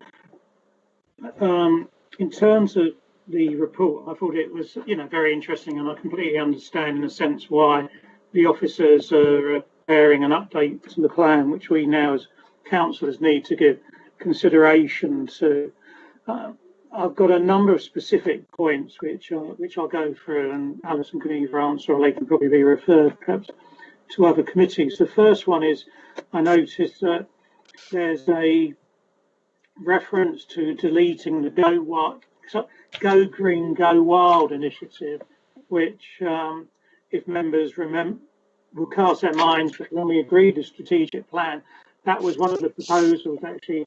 In terms of the report, I thought it was, very interesting, and I completely understand in a sense why the officers are preparing an update to the plan, which we now as councillors need to give consideration to. I've got a number of specific points which I'll go through, and Alison can either answer or they can probably be referred perhaps to other committees. The first one is, I noticed that there's a reference to deleting the Go Green, Go Wild initiative, which, if members remember, will cast their minds, but when we agreed the strategic plan, that was one of the proposals actually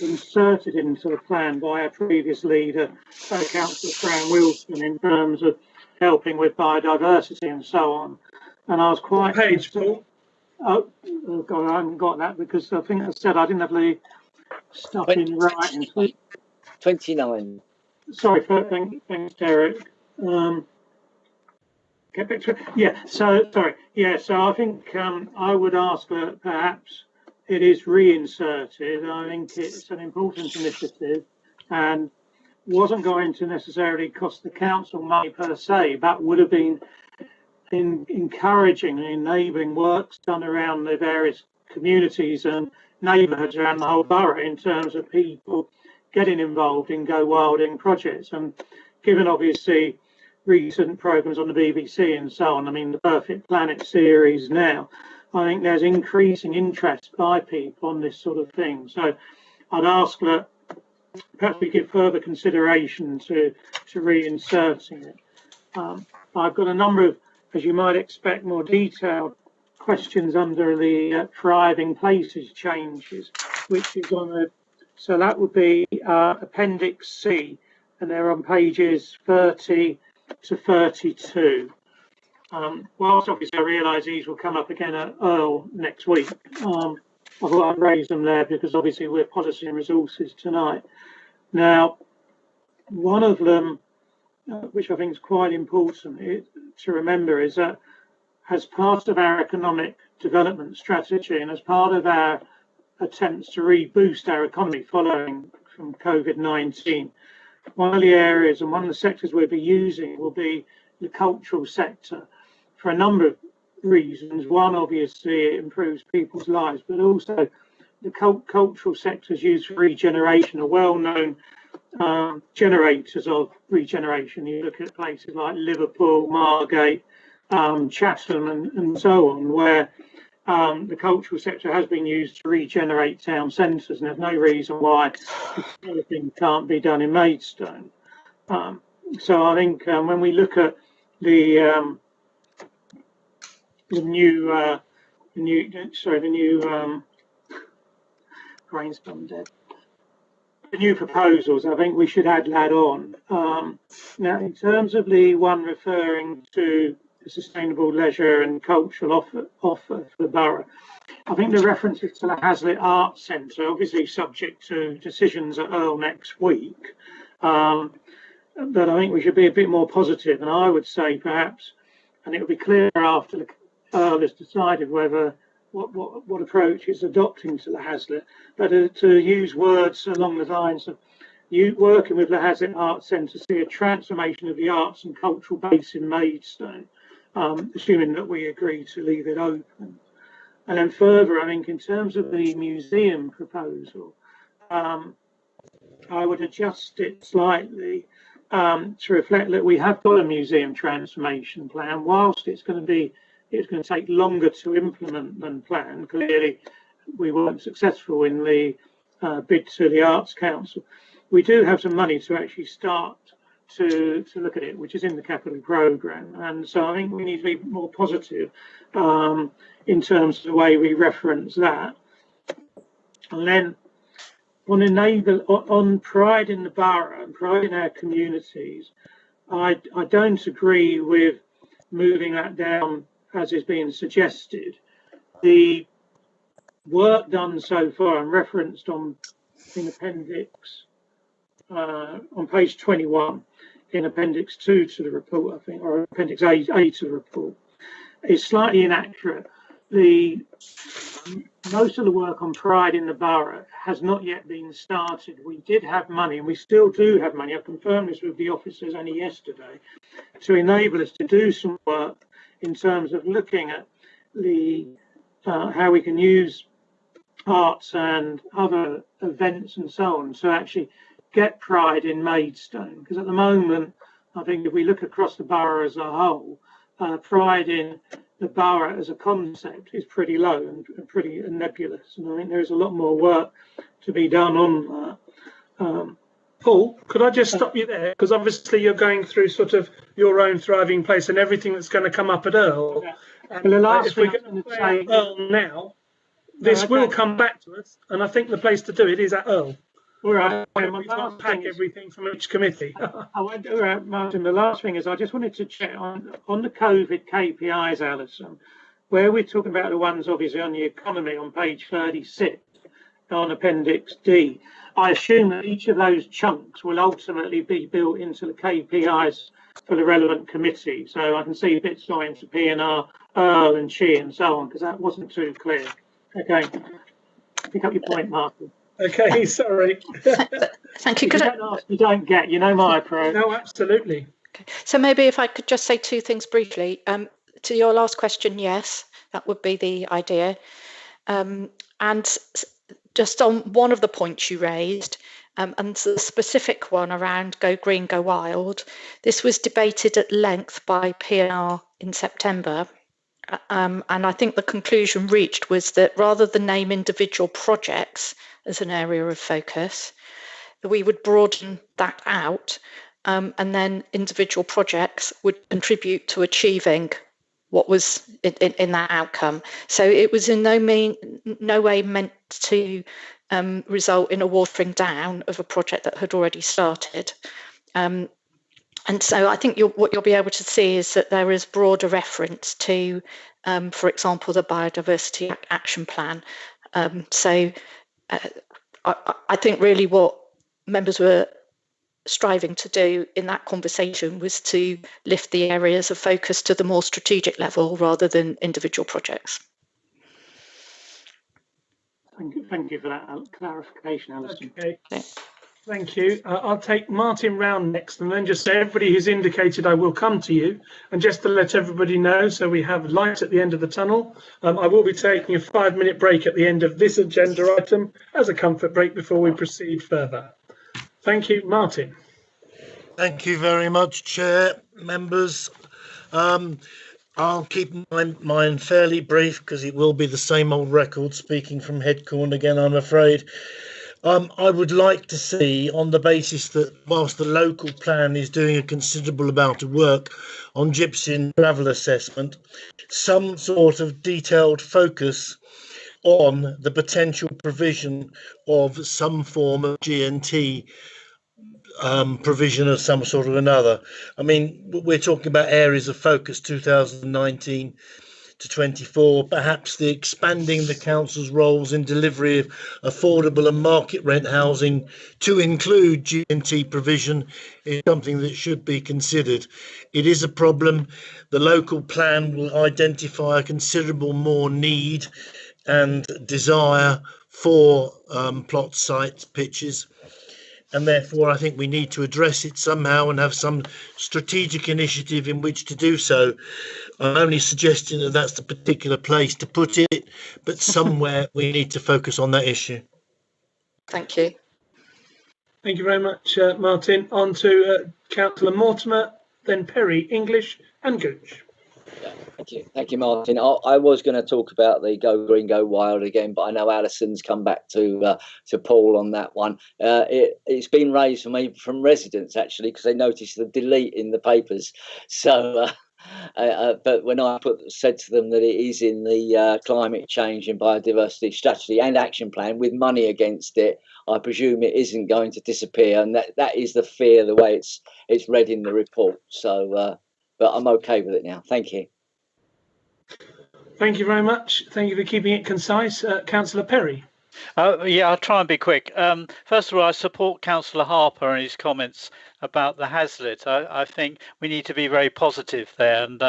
inserted into the plan by our previous leader, Councillor Fran Wilson, in terms of helping with biodiversity and so on. And I was quite... What page, Paul? Oh God, I haven't got that because I think I said I didn't have the stuff in writing. 29. Sorry, thanks, Derek. Get back to it. Yeah, so sorry. Yeah, so I think I would ask that perhaps it is reinserted. I think it's an important initiative and wasn't going to necessarily cost the council money per se, but would have been encouraging and enabling works done around the various communities and neighbourhoods around the whole borough in terms of people getting involved in Go Wilding projects. And given obviously recent programmes on the BBC and so on, I mean the Perfect Planet series now, I think there's increasing interest by people on this sort of thing. So I'd ask that perhaps we give further consideration to reinserting it. I've got a number of, as you might expect, more detailed questions under the thriving places changes, which is on the, so that would be Appendix C, and they're on pages 30 to 32. Whilst obviously I realise these will come up again at Earl next week, I thought I'd raise them there because obviously we're policy and resources tonight. Now, one of them, which I think is quite important to remember, is that as part of our economic development strategy and as part of our attempts to reboost our economy following from COVID-19, one of the areas and one of the sectors we'll be using will be the cultural sector for a number of reasons. One, obviously, it improves people's lives, but also the cultural sector is used for regeneration, a well-known generators of regeneration. You look at places like Liverpool, Margate, Chatham and so on, where the cultural sector has been used to regenerate town centres, and there's no reason why anything can't be done in Maidstone. So I think when we look at the new brain's gone dead. new proposals, I think we should add that on. Now, in terms of the one referring to the sustainable leisure and cultural offer for the borough, I think the references to the Hazlitt Arts Centre, obviously subject to decisions at Earl next week, but I think we should be a bit more positive. And I would say perhaps, and it will be clear after the Earl has decided whether what approach it's adopting to the Hazlitt, but to use words along the lines of you working with the Hazlitt Arts Centre, see a transformation of the arts and cultural base in Maidstone, assuming that we agree to leave it open. And then further, I think in terms of the museum proposal, I would adjust it slightly to reflect that we have got a museum transformation plan. Whilst it's going to take longer to implement than planned. Clearly, we weren't successful in the bid to the Arts Council. We do have some money to actually start to look at it, which is in the capital programme. And so I think we need to be more positive in terms of the way we reference that. And then on pride in the borough and pride in our communities, I don't agree with moving that down as is being suggested. The work done so far and referenced in appendix on page 21 in appendix 2 to the report, I think, or appendix A to the report, is slightly inaccurate. Most of the work on pride in the borough has not yet been started. We did have money, and we still do have money. I confirmed this with the officers only yesterday, to enable us to do some work in terms of looking at how we can use arts and other events and so on to actually get pride in Maidstone. Because at the moment, I think if we look across the borough as a whole, pride in the borough as a concept is pretty low and pretty nebulous. And I think there's a lot more work to be done on that. Paul, could I just stop you there? Because obviously you're going through sort of your own thriving place and everything that's going to come up at Earl. And the last if we're going to say Earl now, this will come back to us. And I think the place to do it is at Earl. All right. We can't pack everything from each committee. Martin, the last thing is I just wanted to check on the COVID KPIs, Alison, where we're talking about the ones obviously on the economy on page 36 on appendix D. I assume that each of those chunks will ultimately be built into the KPIs for the relevant committee. So I can see bits going to P&R, Earl and Chi and so on, because that wasn't too clear. Okay. Pick up your point, Martin. Okay, sorry. Thank you. If you don't ask, you don't get. You know my approach. No, absolutely. Okay. So maybe if I could just say two things briefly. To your last question, yes, that would be the idea. And just on one of the points you raised, and the specific one around Go Green, Go Wild, this was debated at length by P&R in September. And I think the conclusion reached was that rather than name individual projects as an area of focus, we would broaden that out, and then individual projects would contribute to achieving what was in that outcome. So it was in no way meant to result in a watering down of a project that had already started. And so I think what you'll be able to see is that there is broader reference to, for example, the Biodiversity Action Plan. I think really what members were striving to do in that conversation was to lift the areas of focus to the more strategic level rather than individual projects. Thank you for that clarification, Alison. Okay. Thank you. I'll take Martin round next, and then just say everybody who's indicated I will come to you. And just to let everybody know, so we have light at the end of the tunnel, I will be taking a 5-minute break at the end of this agenda item as a comfort break before we proceed further. Thank you, Martin. Thank you very much, Chair, members. I'll keep mine fairly brief because it will be the same old record speaking from Headcorn again, I'm afraid. I would like to see, on the basis that whilst the local plan is doing a considerable amount of work on gypsy and gravel assessment, some sort of detailed focus on the potential provision of some form of G&T provision of some sort or another. I mean, we're talking about areas of focus 2019 to 24, perhaps the expanding the council's roles in delivery of affordable and market rent housing to include G&T provision is something that should be considered. It is a problem. The local plan will identify a considerable more need and desire for plot sites, pitches, and therefore I think we need to address it somehow and have some strategic initiative in which to do so. I'm only suggesting that that's the particular place to put it, but somewhere we need to focus on that issue. Thank you. Thank you very much, Martin. On to Councillor Mortimer, then Perry, English and Gooch. Thank you, Martin. I was going to talk about the Go Green, Go Wild again, but I know Alison's come back to Paul on that one. It's been raised for me from residents, actually, because they noticed the delete in the papers. So, but when I said to them that it is in the climate change and biodiversity strategy and action plan with money against it, I presume it isn't going to disappear, and that is the fear, the way it's read in the report. So, but I'm okay with it now. Thank you. Thank you very much. Thank you for keeping it concise. Councillor Perry. Yeah, I'll try and be quick. First of all, I support Councillor Harper and his comments about the Hazlitt. I think we need to be very positive there, and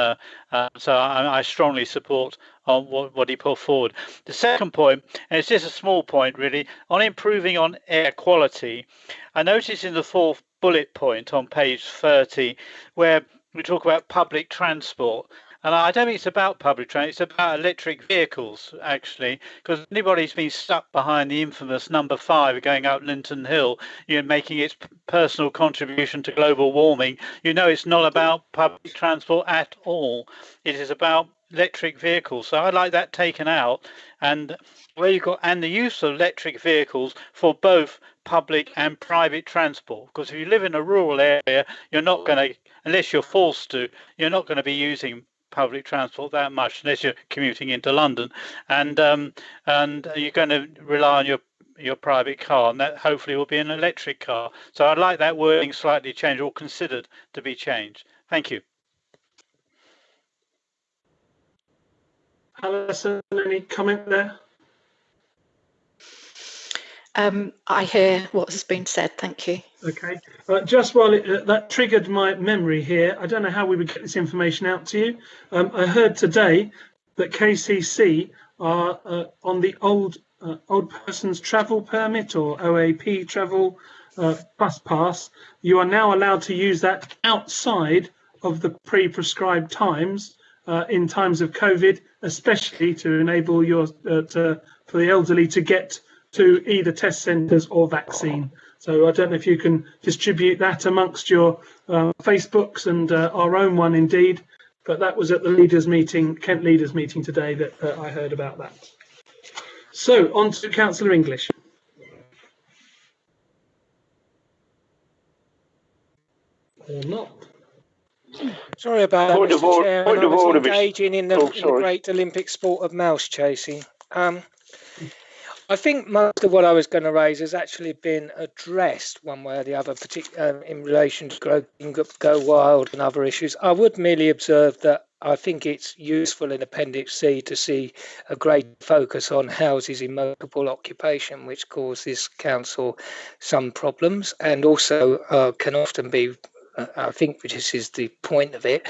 so I strongly support on what he put forward. The second point, and it's just a small point really, on improving on air quality, I noticed in the fourth bullet point on page 30 where we talk about public transport. And I don't think it's about public transport, it's about electric vehicles, actually, because anybody's been stuck behind the infamous number 5 going up Linton Hill, making its personal contribution to global warming. It's not about public transport at all. It is about electric vehicles. So I'd like that taken out, and where you've got and the use of electric vehicles for both public and private transport. Because if you live in a rural area, you're not going to, unless you're forced to, you're not going to be using public transport that much unless you're commuting into London, and you're going to rely on your private car, and that hopefully will be an electric car. So I'd like that wording slightly changed or considered to be changed. Thank you. Alison, any comment there? I hear what has been said. Thank you. Okay. Just while that triggered my memory here, I don't know how we would get this information out to you. I heard today that KCC are on the old person's travel permit or OAP travel bus pass. You are now allowed to use that outside of the pre-prescribed times in times of COVID, especially to enable for the elderly to get to either test centres or vaccine. So I don't know if you can distribute that amongst your Facebooks and our own one indeed, but that was at the leaders meeting, Kent leaders meeting today that I heard about that. So on to Councillor English. Or not. Sorry about that, Mr. Chairman. I was engaging in the great Olympic sport of mouse chasing. I think most of what I was going to raise has actually been addressed one way or the other, particularly in relation to Go Wild and other issues. I would merely observe that I think it's useful in Appendix C to see a great focus on houses in multiple occupation, which causes council some problems and also can often be, I think this is the point of it,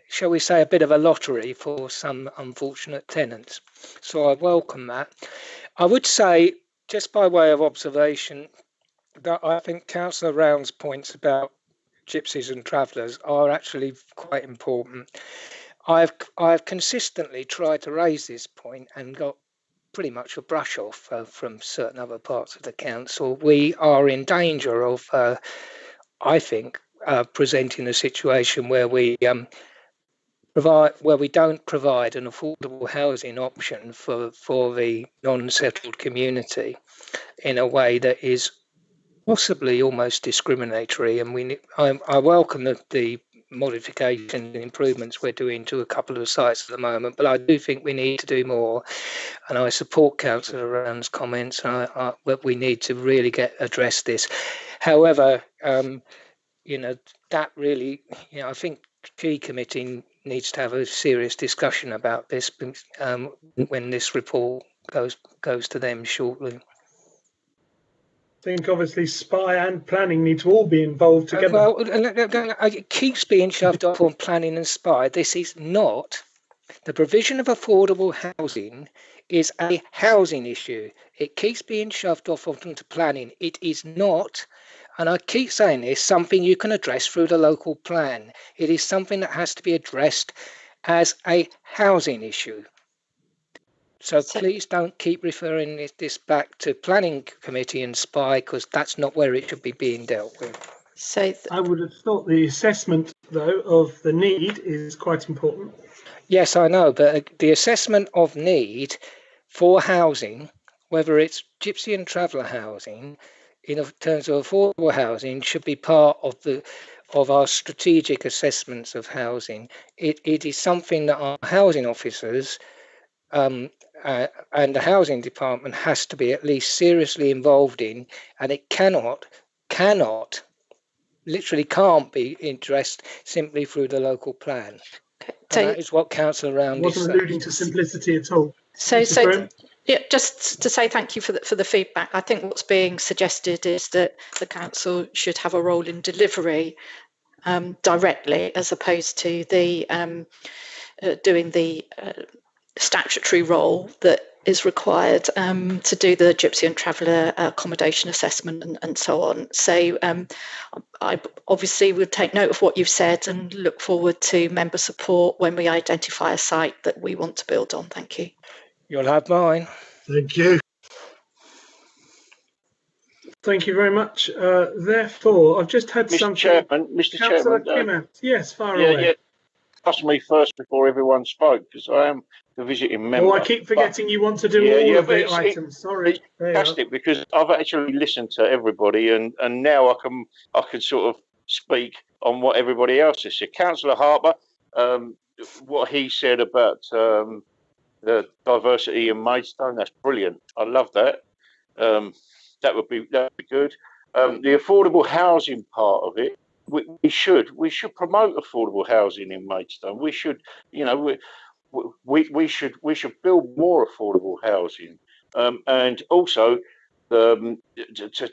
shall we say, a bit of a lottery for some unfortunate tenants. So I welcome that. I would say, just by way of observation, that I think Councillor Round's points about gypsies and travellers are actually quite important. I've consistently tried to raise this point and got pretty much a brush off from certain other parts of the council. We are in danger of, I think, presenting a situation where we don't provide an affordable housing option for the non-settled community in a way that is possibly almost discriminatory. And I welcome the modifications and improvements we're doing to a couple of the sites at the moment, but I do think we need to do more. And I support Councillor Round's comments that we need to really address this. However, that really, I think G Committee needs to have a serious discussion about this when this report goes to them shortly. I think obviously SPI and planning need to all be involved together. Well, it keeps being shoved off on planning and SPI. This is not. The provision of affordable housing is a housing issue. It keeps being shoved off onto planning. It is not, and I keep saying this, something you can address through the local plan. It is something that has to be addressed as a housing issue. So please don't keep referring this back to Planning Committee and SPI, because that's not where it should be being dealt with. So I would have thought the assessment, though, of the need is quite important. Yes, I know, but the assessment of need for housing, whether it's gypsy and traveller housing, in terms of affordable housing, should be part of our strategic assessments of housing. It is something that our housing officers and the housing department has to be at least seriously involved in, and it literally can't be addressed simply through the local plan. And that is what Councillor Round is saying. Wasn't alluding to simplicity at all. So yeah, just to say thank you for the feedback. I think what's being suggested is that the council should have a role in delivery directly, as opposed to the doing the statutory role that is required to do the gypsy and traveller accommodation assessment and so on. So I obviously would take note of what you've said and look forward to member support when we identify a site that we want to build on. Thank you. You'll have mine. Thank you. Thank you very much. Therefore, I've just had Mr. Chairman, Councillor Kimmett, yes, far away. Yeah. Ask me first before everyone spoke, because I am the visiting member. Oh, I keep forgetting you want to do all of the items. Sorry. It's fantastic, because I've actually listened to everybody, and now I can sort of speak on what everybody else has said. Councillor Harper, what he said about the diversity in Maidstone, that's brilliant. I love that. That would be good. The affordable housing part of it, we should promote affordable housing in Maidstone. We should, we should build more affordable housing, and also to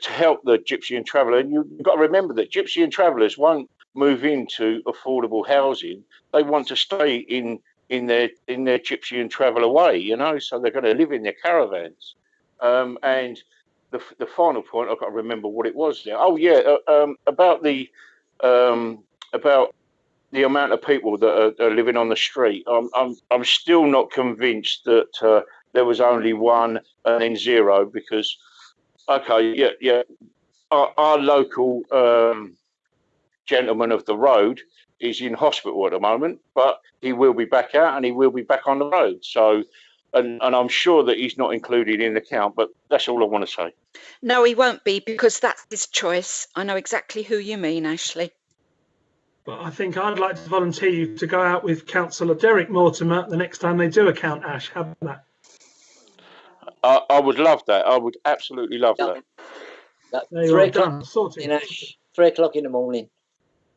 help the gypsy and traveller. And you've got to remember that gypsy and travellers won't move into affordable housing. They want to stay in their gypsy and traveller way, so they're going to live in their caravans. And the final point, I've got to remember what it was now. Oh yeah, about the amount of people that are living on the street. I'm still not convinced that there was only one and then zero, because our local gentleman of the road is in hospital at the moment, but he will be back out and he will be back on the road. So, and I'm sure that he's not included in the count, but that's all I want to say. No, he won't be, because that's his choice. I know exactly who you mean, Ashley. But I think I'd like to volunteer you to go out with Councillor Derek Mortimer the next time they do a count, Ash. How about that? I would love that. I would absolutely love that. 3 o'clock. 3 o'clock in the morning.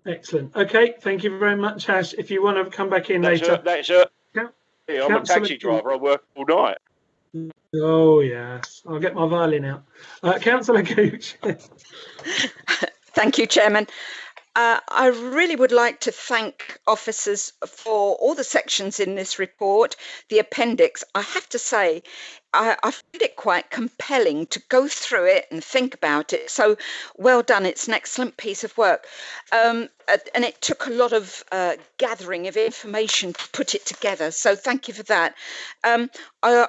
Excellent. Okay, thank you very much, Ash. If you want to come back in later. I'm a taxi driver. I work all night. Oh, yes. I'll get my violin out. Councillor Gooch. Thank you, Chairman. I really would like to thank officers for all the sections in this report. The appendix, I have to say, I find it quite compelling to go through it and think about it. So well done. It's an excellent piece of work. And it took a lot of gathering of information to put it together. So thank you for that. I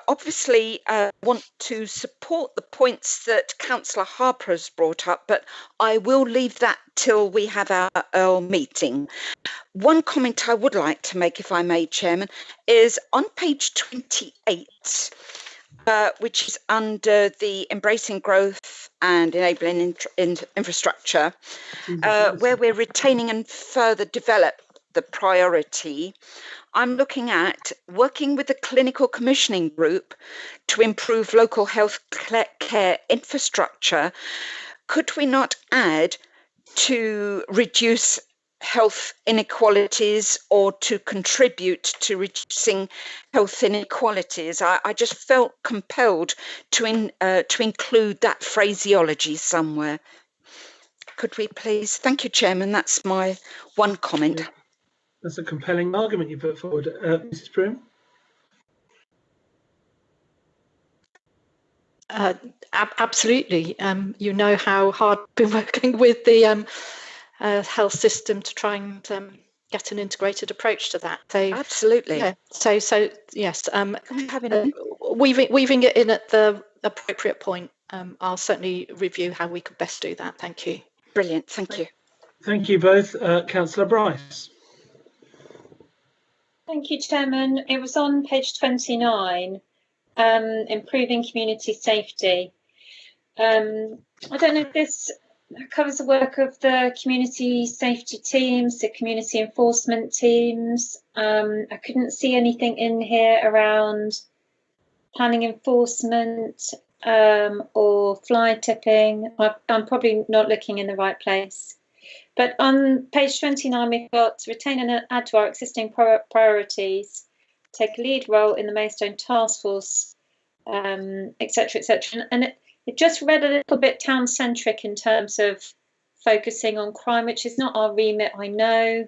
obviously want to support the points that Councillor Harper has brought up, but I will leave that till we have our meeting. One comment I would like to make, if I may, Chairman, is on page 28, which is under the Embracing Growth and Enabling Infrastructure, where we're retaining and further develop the priority, I'm looking at working with the clinical commissioning group to improve local health care infrastructure. Could we not add to reduce health inequalities or to contribute to reducing health inequalities? I just felt compelled to include that phraseology somewhere. Could we please? Thank you, Chairman. That's my one comment. Yeah. That's a compelling argument you put forward, Mrs. Broom. Absolutely. You know how hard I've been working with the health system to try and get an integrated approach to that. So absolutely. Yeah. So yes. Weaving it in at the appropriate point. I'll certainly review how we could best do that. Thank you. Brilliant. Thank you. Thank you both, Councillor Bryce. Thank you, Chairman. It was on page 29, improving community safety. I don't know if this covers the work of the community safety teams, the community enforcement teams. I couldn't see anything in here around planning enforcement or fly tipping. I'm probably not looking in the right place. But on page 29, we've got to retain and add to our existing priorities, take a lead role in the Maidstone Task Force, etc., etc. And it just read a little bit town-centric in terms of focusing on crime, which is not our remit, I know.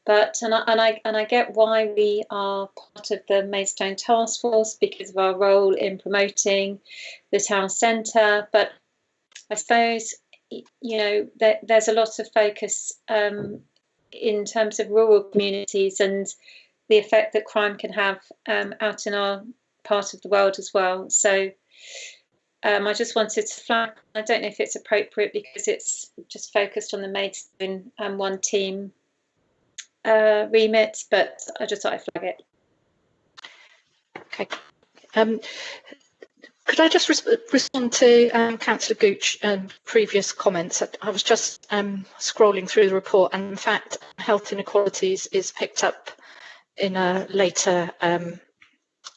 But and I get why we are part of the Maidstone Task Force because of our role in promoting the town centre. But I suppose, you know, there's a lot of focus in terms of rural communities and the effect that crime can have out in our part of the world as well. So I just wanted to flag. I don't know if it's appropriate because it's just focused on the Maidstone one team remit, but I just thought I'd flag it. Okay. Could I just respond to Councillor Gooch's previous comments? I was just scrolling through the report, and in fact, health inequalities is picked up in a later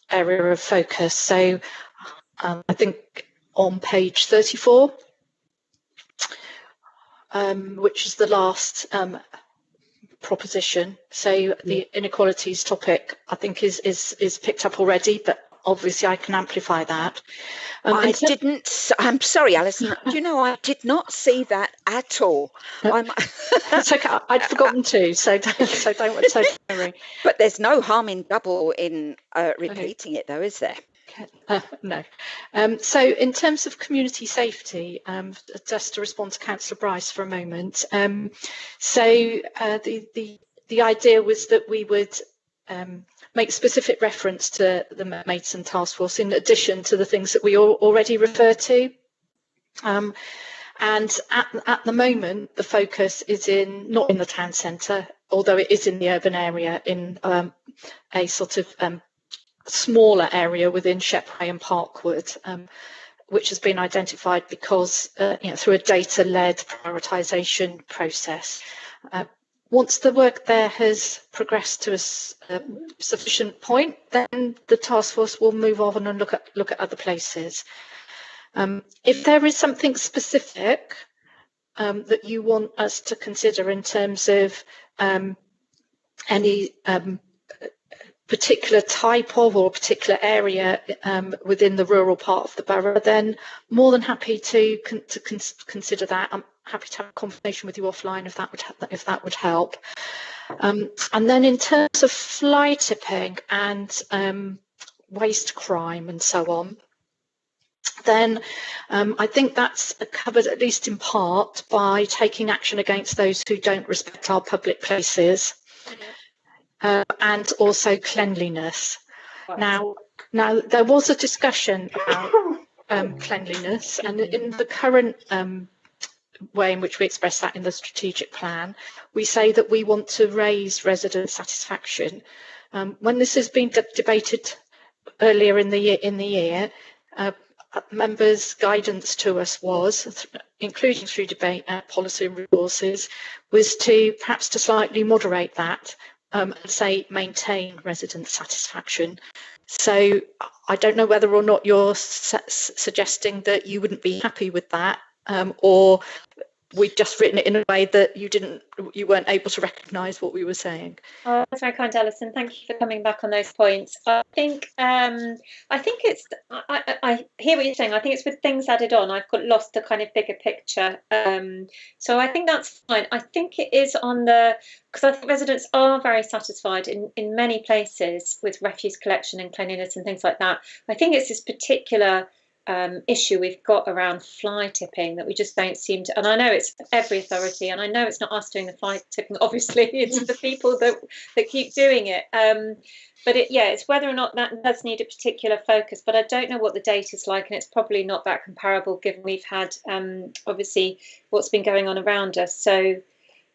area of focus. So I think on page 34, which is the last proposition. So the inequalities topic, I think, is picked up already, but obviously I can amplify that. I'm sorry, Alison. Do you know, I did not see that at all. That's okay. I'd forgotten to, so don't worry. But there's no harm in double in repeating it, though, is there? No. So in terms of community safety, just to respond to Councillor Bryce for a moment. The idea was that we would make specific reference to the Maidstone Task Force in addition to the things that we already refer to. And at the moment, the focus is not in the town centre, although it is in the urban area, in a sort of smaller area within Shepway and Parkwood, which has been identified because through a data-led prioritisation process. Once the work there has progressed to a sufficient point, then the task force will move on and look at other places. If there is something specific that you want us to consider in terms of any particular type of or particular area within the rural part of the borough, then more than happy to consider that. I'm happy to have a conversation with you offline if that would help. And then in terms of fly tipping and waste crime and so on, then I think that's covered at least in part by taking action against those who don't respect our public places. And also cleanliness. Now there was a discussion about cleanliness, and in the current way in which we express that in the strategic plan, we say that we want to raise resident satisfaction. When this has been debated earlier in the year, members' guidance to us was, including through debate at policy and resources, was to perhaps to slightly moderate that and say maintain resident satisfaction. So I don't know whether or not you're suggesting that you wouldn't be happy with that, or we'd just written it in a way that you weren't able to recognise what we were saying. Oh, that's very kind, Alison. Thank you for coming back on those points. I think it's. I hear what you're saying. I think it's with things added on. I've got lost the kind of bigger picture. So I think that's fine. I think it is on because I think residents are very satisfied in many places with refuse collection and cleanliness and things like that. I think it's this particular issue we've got around fly tipping that we just don't seem to, and I know it's every authority, and I know it's not us doing the fly tipping, obviously it's the people that keep doing it, but it's whether or not that does need a particular focus. But I don't know what the data is like, and it's probably not that comparable given we've had obviously what's been going on around us. So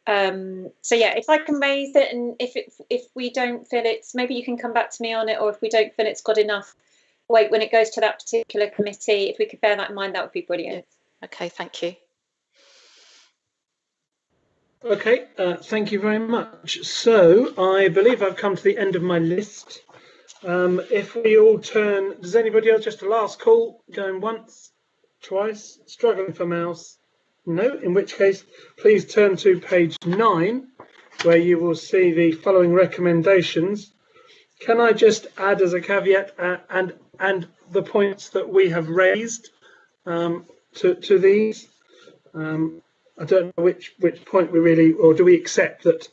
if I can raise it, and if we don't feel it's, maybe you can come back to me on it, or if we don't feel it's got enough weight when it goes to that particular committee, if we could bear that in mind, that would be brilliant. Okay, thank you. Okay, thank you very much. So I believe I've come to the end of my list. If we all turn, does anybody else, just a last call, going once, twice, struggling for mouse? No, in which case, please turn to page 9, where you will see the following recommendations. Can I just add as a caveat and the points that we have raised to these? I don't know which point we really, or do we accept that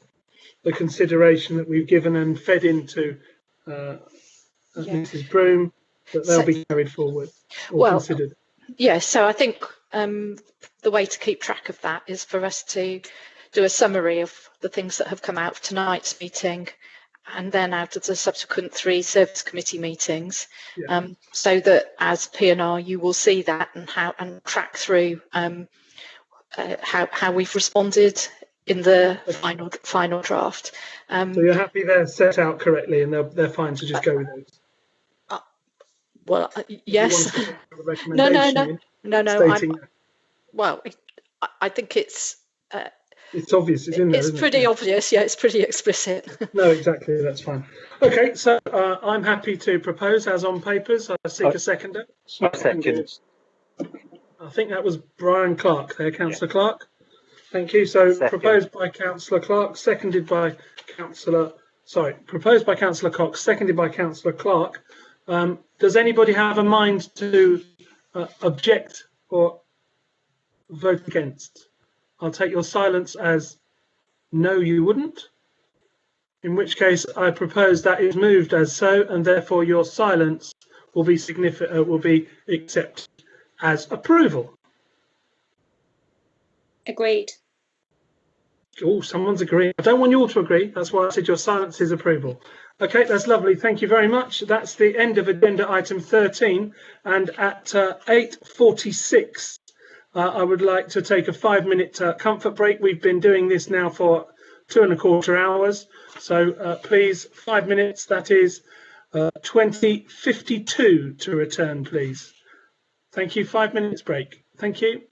the consideration that we've given and fed into Mrs. Broom, that they'll be carried forward or considered? Yes, so I think the way to keep track of that is for us to do a summary of the things that have come out of tonight's meeting, and then out of the subsequent 3 service committee meetings, so that as P&R you will see that and track through how we've responded in the final draft. So you're happy they're set out correctly and they're fine to just go with those? Yes. No. I think it's obvious, it's in there, it's pretty obvious. Yeah, it's pretty explicit. No, exactly, that's fine. Okay, so I'm happy to propose as on papers. I seek a seconder. Second. I think that was Brian Clark there, Councillor Clark. Thank you. So proposed by Councillor Clark, seconded by proposed by Councillor Cox, seconded by Councillor Clark. Does anybody have a mind to object or vote against? I'll take your silence as no, you wouldn't. In which case, I propose that is moved as so, and therefore your silence will be accepted as approval. Agreed. Oh, someone's agreeing. I don't want you all to agree. That's why I said your silence is approval. Okay, that's lovely. Thank you very much. That's the end of agenda item 13. And at 8:46, I would like to take a 5-minute comfort break. We've been doing this now for 2¼ hours. So please, 5 minutes. That is 20:52 to return, please. Thank you. 5 minutes break. Thank you.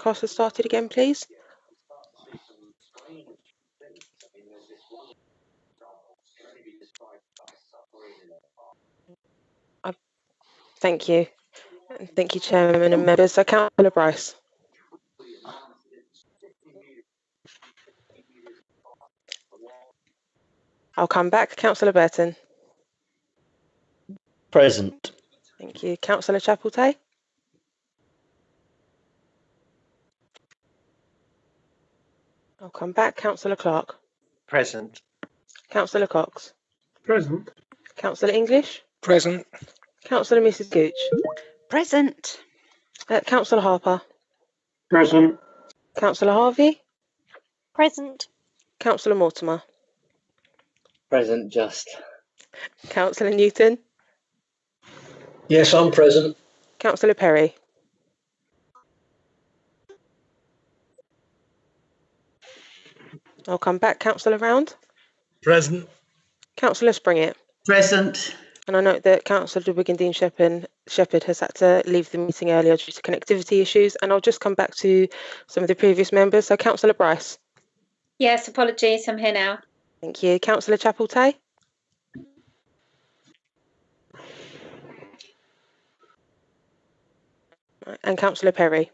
broadcast has started again, please? Thank you. Thank you, Chairman and members. So, Councillor Bryce. I'll come back. Councillor Burton. Present. Thank you. Councillor Chapeltay. I'll come back. Councillor Clark. Present. Councillor Cox. Present. Councillor English. Present. Councillor Mrs. Gooch. Present. Councillor Harper. Present. Councillor Harvey. Present. Councillor Mortimer. Present just. Councillor Newton. Yes, I'm present. Councillor Perry. I'll come back. Councillor Round. Present. Councillor Springett. Present. And I note that Councillor Wiggin-Dean Shepherd has had to leave the meeting earlier due to connectivity issues. And I'll just come back to some of the previous members. So, Councillor Bryce. Yes, apologies. I'm here now. Thank you. Councillor Chapeltay. And Councillor Perry.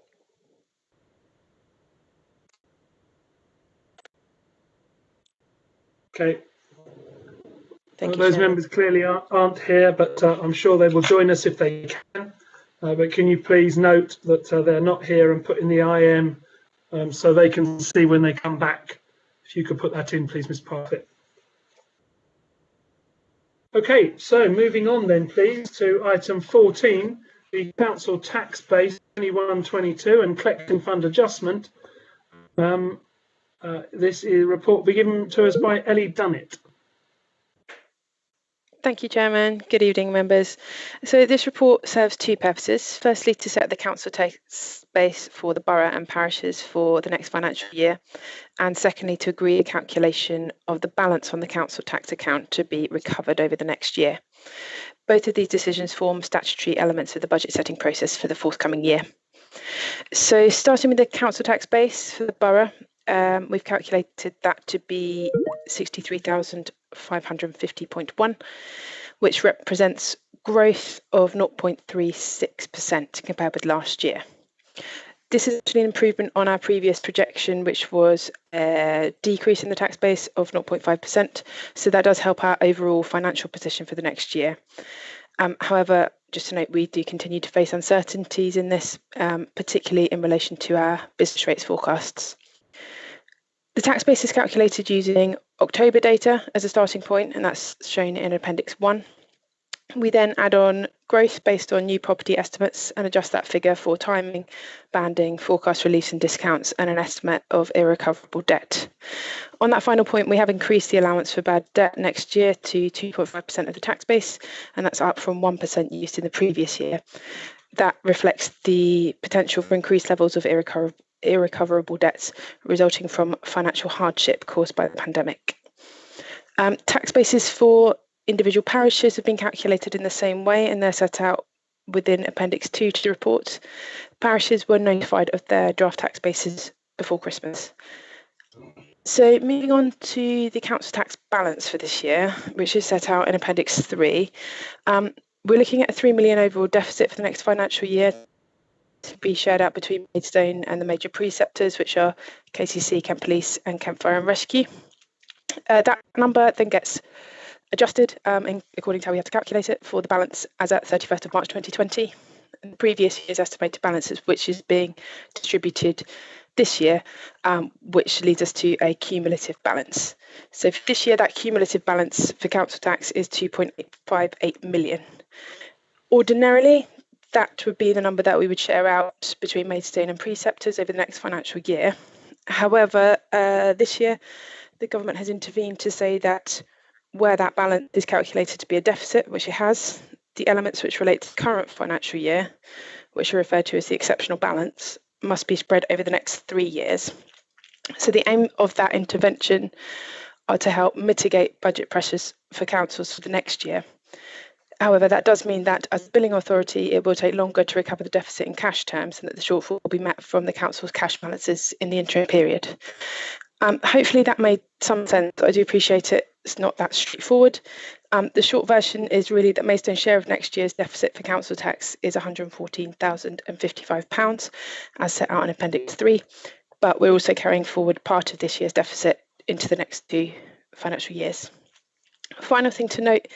Okay. Thank you, those Chairman. members clearly aren't here, but I'm sure they will join us if they can. But can you please note that they're not here and put in the IM so they can see when they come back. If you could put that in, please, Ms. Parfitt. Okay, so moving on then, please, to item 14, the council tax base 21-22 and collecting fund adjustment. This report will be given to us by Ellie Dunnett. Thank you, Chairman. Good evening, members. So this report serves two purposes. Firstly, to set the council tax base for the borough and parishes for the next financial year. And secondly, to agree a calculation of the balance on the council tax account to be recovered over the next year. Both of these decisions form statutory elements of the budget setting process for the forthcoming year. So starting with the council tax base for the borough, we've calculated that to be 63,550.1, which represents growth of 0.36% compared with last year. This is actually an improvement on our previous projection, which was a decrease in the tax base of 0.5%. So that does help our overall financial position for the next year. However, just to note, we do continue to face uncertainties in this, particularly in relation to our business rates forecasts. The tax base is calculated using October data as a starting point, and that's shown in Appendix 1. We then add on growth based on new property estimates and adjust that figure for timing, banding, forecast release and discounts, and an estimate of irrecoverable debt. On that final point, we have increased the allowance for bad debt next year to 2.5% of the tax base, and that's up from 1% used in the previous year. That reflects the potential for increased levels of irrecoverable debts resulting from financial hardship caused by the pandemic. Tax bases for individual parishes have been calculated in the same way, and they're set out within Appendix 2 to the report. Parishes were notified of their draft tax bases before Christmas. So moving on to the council tax balance for this year, which is set out in Appendix 3, we're looking at a 3 million overall deficit for the next financial year to be shared out between Maidstone and the major preceptors, which are KCC, Kent Police and Kent Fire and Rescue. That number then gets adjusted according to how we have to calculate it for the balance as at 31st of March 2020. And the previous year's estimated balances, which is being distributed this year, which leads us to a cumulative balance. So for this year, that cumulative balance for council tax is 2.58 million. Ordinarily, that would be the number that we would share out between Maidstone and preceptors over the next financial year. However, this year, the government has intervened to say that where that balance is calculated to be a deficit, which it has, the elements which relate to the current financial year, which are referred to as the exceptional balance, must be spread over the next 3 years. So the aim of that intervention are to help mitigate budget pressures for councils for the next year. However, that does mean that as a billing authority, it will take longer to recover the deficit in cash terms and that the shortfall will be met from the council's cash balances in the interim period. Hopefully that made some sense. I do appreciate it. It's not that straightforward. The short version is really that Maystone's share of next year's deficit for council tax is £114,055, as set out in Appendix 3, but we're also carrying forward part of this year's deficit into the next 2 financial years. Final thing to note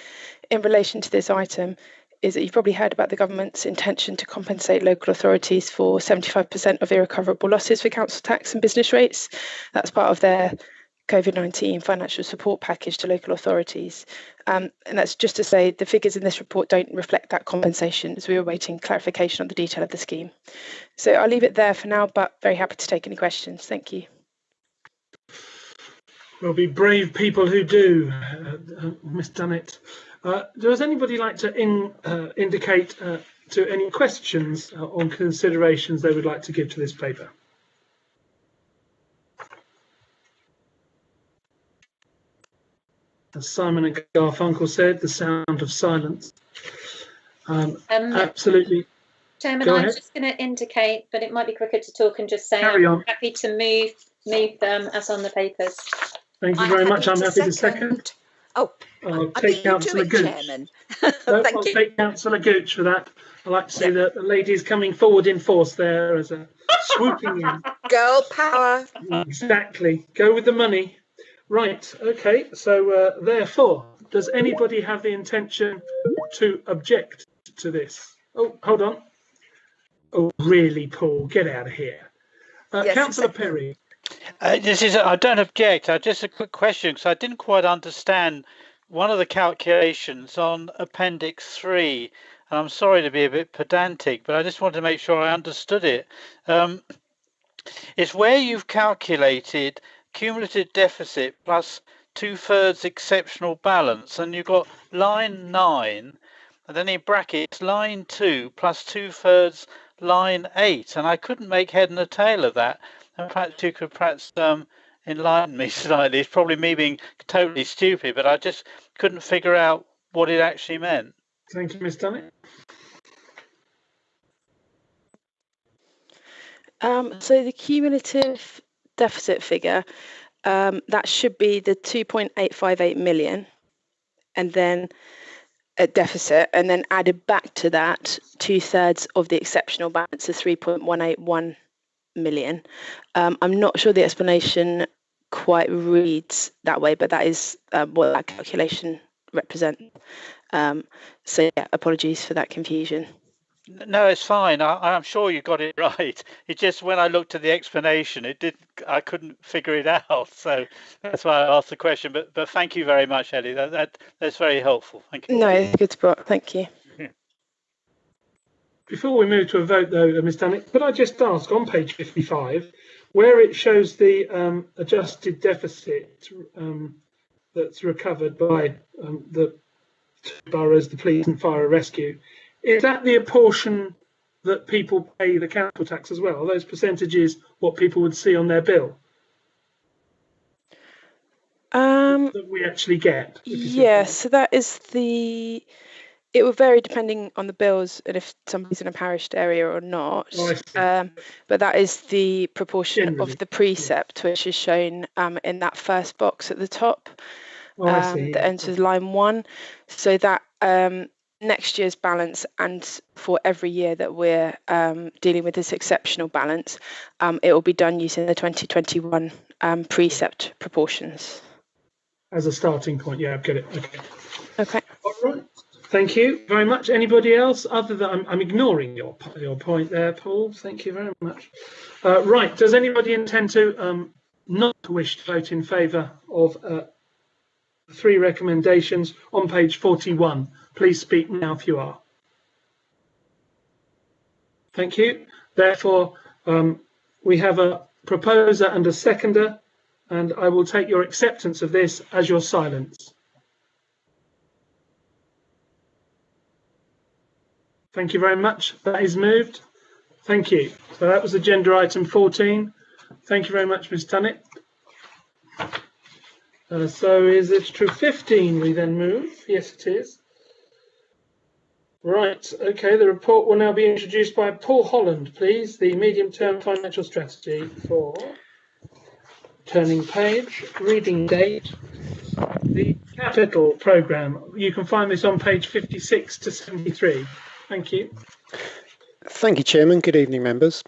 in relation to this item is that you've probably heard about the government's intention to compensate local authorities for 75% of irrecoverable losses for council tax and business rates. That's part of their COVID-19 financial support package to local authorities. And that's just to say the figures in this report don't reflect that compensation, as we are awaiting clarification on the detail of the scheme. So I'll leave it there for now, but very happy to take any questions. Thank you. We'll be brave people who do, Miss Dunnett. Does anybody like to indicate to any questions or considerations they would like to give to this paper? As Simon and Garfunkel said, the sound of silence. Absolutely. Chairman, I'm just going to indicate, but it might be quicker to talk and just say I'm happy to move them as on the papers. Thank you very much. I'm happy to second. Oh, I'll take Councillor Gooch. I'll take Councillor Gooch for that. I like to see the ladies coming forward in force there as a swooping in. Girl power. Exactly. Go with the money. Right. Okay. So therefore, does anybody have the intention to object to this? Oh, hold on. Oh, really, Paul? Get out of here. Councillor Perry. I don't object. Just a quick question, because I didn't quite understand one of the calculations on Appendix 3. And I'm sorry to be a bit pedantic, but I just wanted to make sure I understood it. It's where you've calculated cumulative deficit plus 2/3 exceptional balance, and you've got line 9, and then in brackets line 2 plus 2/3 line 8, and I couldn't make head and a tail of that. And perhaps you could enlighten me slightly. It's probably me being totally stupid, but I just couldn't figure out what it actually meant. Thank you, Ms. Dunnett. So the cumulative deficit figure, that should be the 2.858 million, and then a deficit, and then added back to that 2/3 of the exceptional balance of 3.181 million. I'm not sure the explanation quite reads that way, but that is what that calculation represents. So yeah, apologies for that confusion. No, it's fine. I'm sure you got it right. It just, when I looked at the explanation, I couldn't figure it out. So that's why I asked the question. But thank you very much, Ellie. That's very helpful. Thank you. No, it's good spot. Thank you. Before we move to a vote, though, Ms. Dunnett, could I just ask on page 55, where it shows the adjusted deficit that's recovered by the two boroughs, the police and fire and rescue, is that the portion that people pay the council tax as well? Are those percentages what people would see on their bill? That we actually get? Yes, so that is it will vary depending on the bills and if somebody's in a parished area or not. But that is the proportion of the precept, which is shown in that first box at the top that enters line 1. So that next year's balance, and for every year that we're dealing with this exceptional balance, it will be done using the 2021 precept proportions. As a starting point, yeah, I've got it. Okay. All right. Thank you very much. Anybody else? Other than I'm ignoring your point there, Paul. Thank you very much. Right. Does anybody intend to not wish to vote in favour of 3 recommendations on page 41? Please speak now if you are. Thank you. Therefore, we have a proposer and a seconder, and I will take your acceptance of this as your silence. Thank you very much. That is moved. Thank you. So that was agenda item 14. Thank you very much, Ms. Dunnett. So is it to 15 we then move? Yes, it is. Right, okay, the report will now be introduced by Paul Holland, please. The medium-term financial strategy for turning page, reading date, the capital programme. You can find this on page 56 to 73. Thank you. Thank you, Chairman. Good evening, members.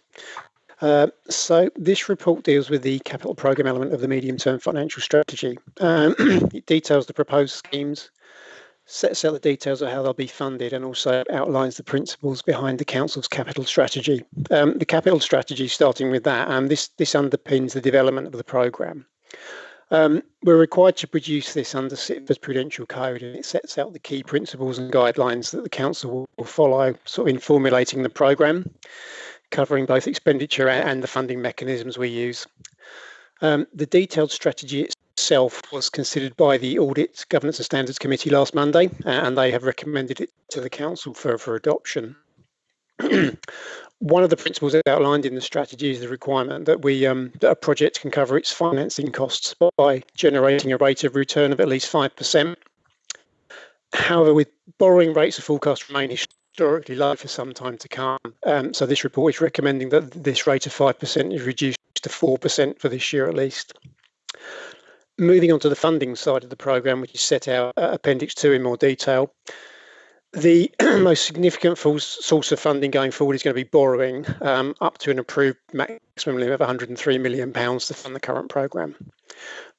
So this report deals with the capital programme element of the medium-term financial strategy. It details the proposed schemes, sets out the details of how they'll be funded, and also outlines the principles behind the Council's capital strategy. The capital strategy, starting with that, this underpins the development of the programme. We're required to produce this under SITFA's Prudential Code, and it sets out the key principles and guidelines that the Council will follow sort of in formulating the programme, covering both expenditure and the funding mechanisms we use. The detailed strategy itself was considered by the Audit, Governance and Standards Committee last Monday, and they have recommended it to the Council for adoption. One of the principles outlined in the strategy is the requirement that that a project can cover its financing costs by generating a rate of return of at least 5%. However, with borrowing rates are forecast to remain historically low for some time to come, so this report is recommending that this rate of 5% is reduced to 4% for this year at least. Moving on to the funding side of the programme, which is set out at Appendix 2 in more detail. The most significant source of funding going forward is going to be borrowing up to an approved maximum limit of £103 million to fund the current programme.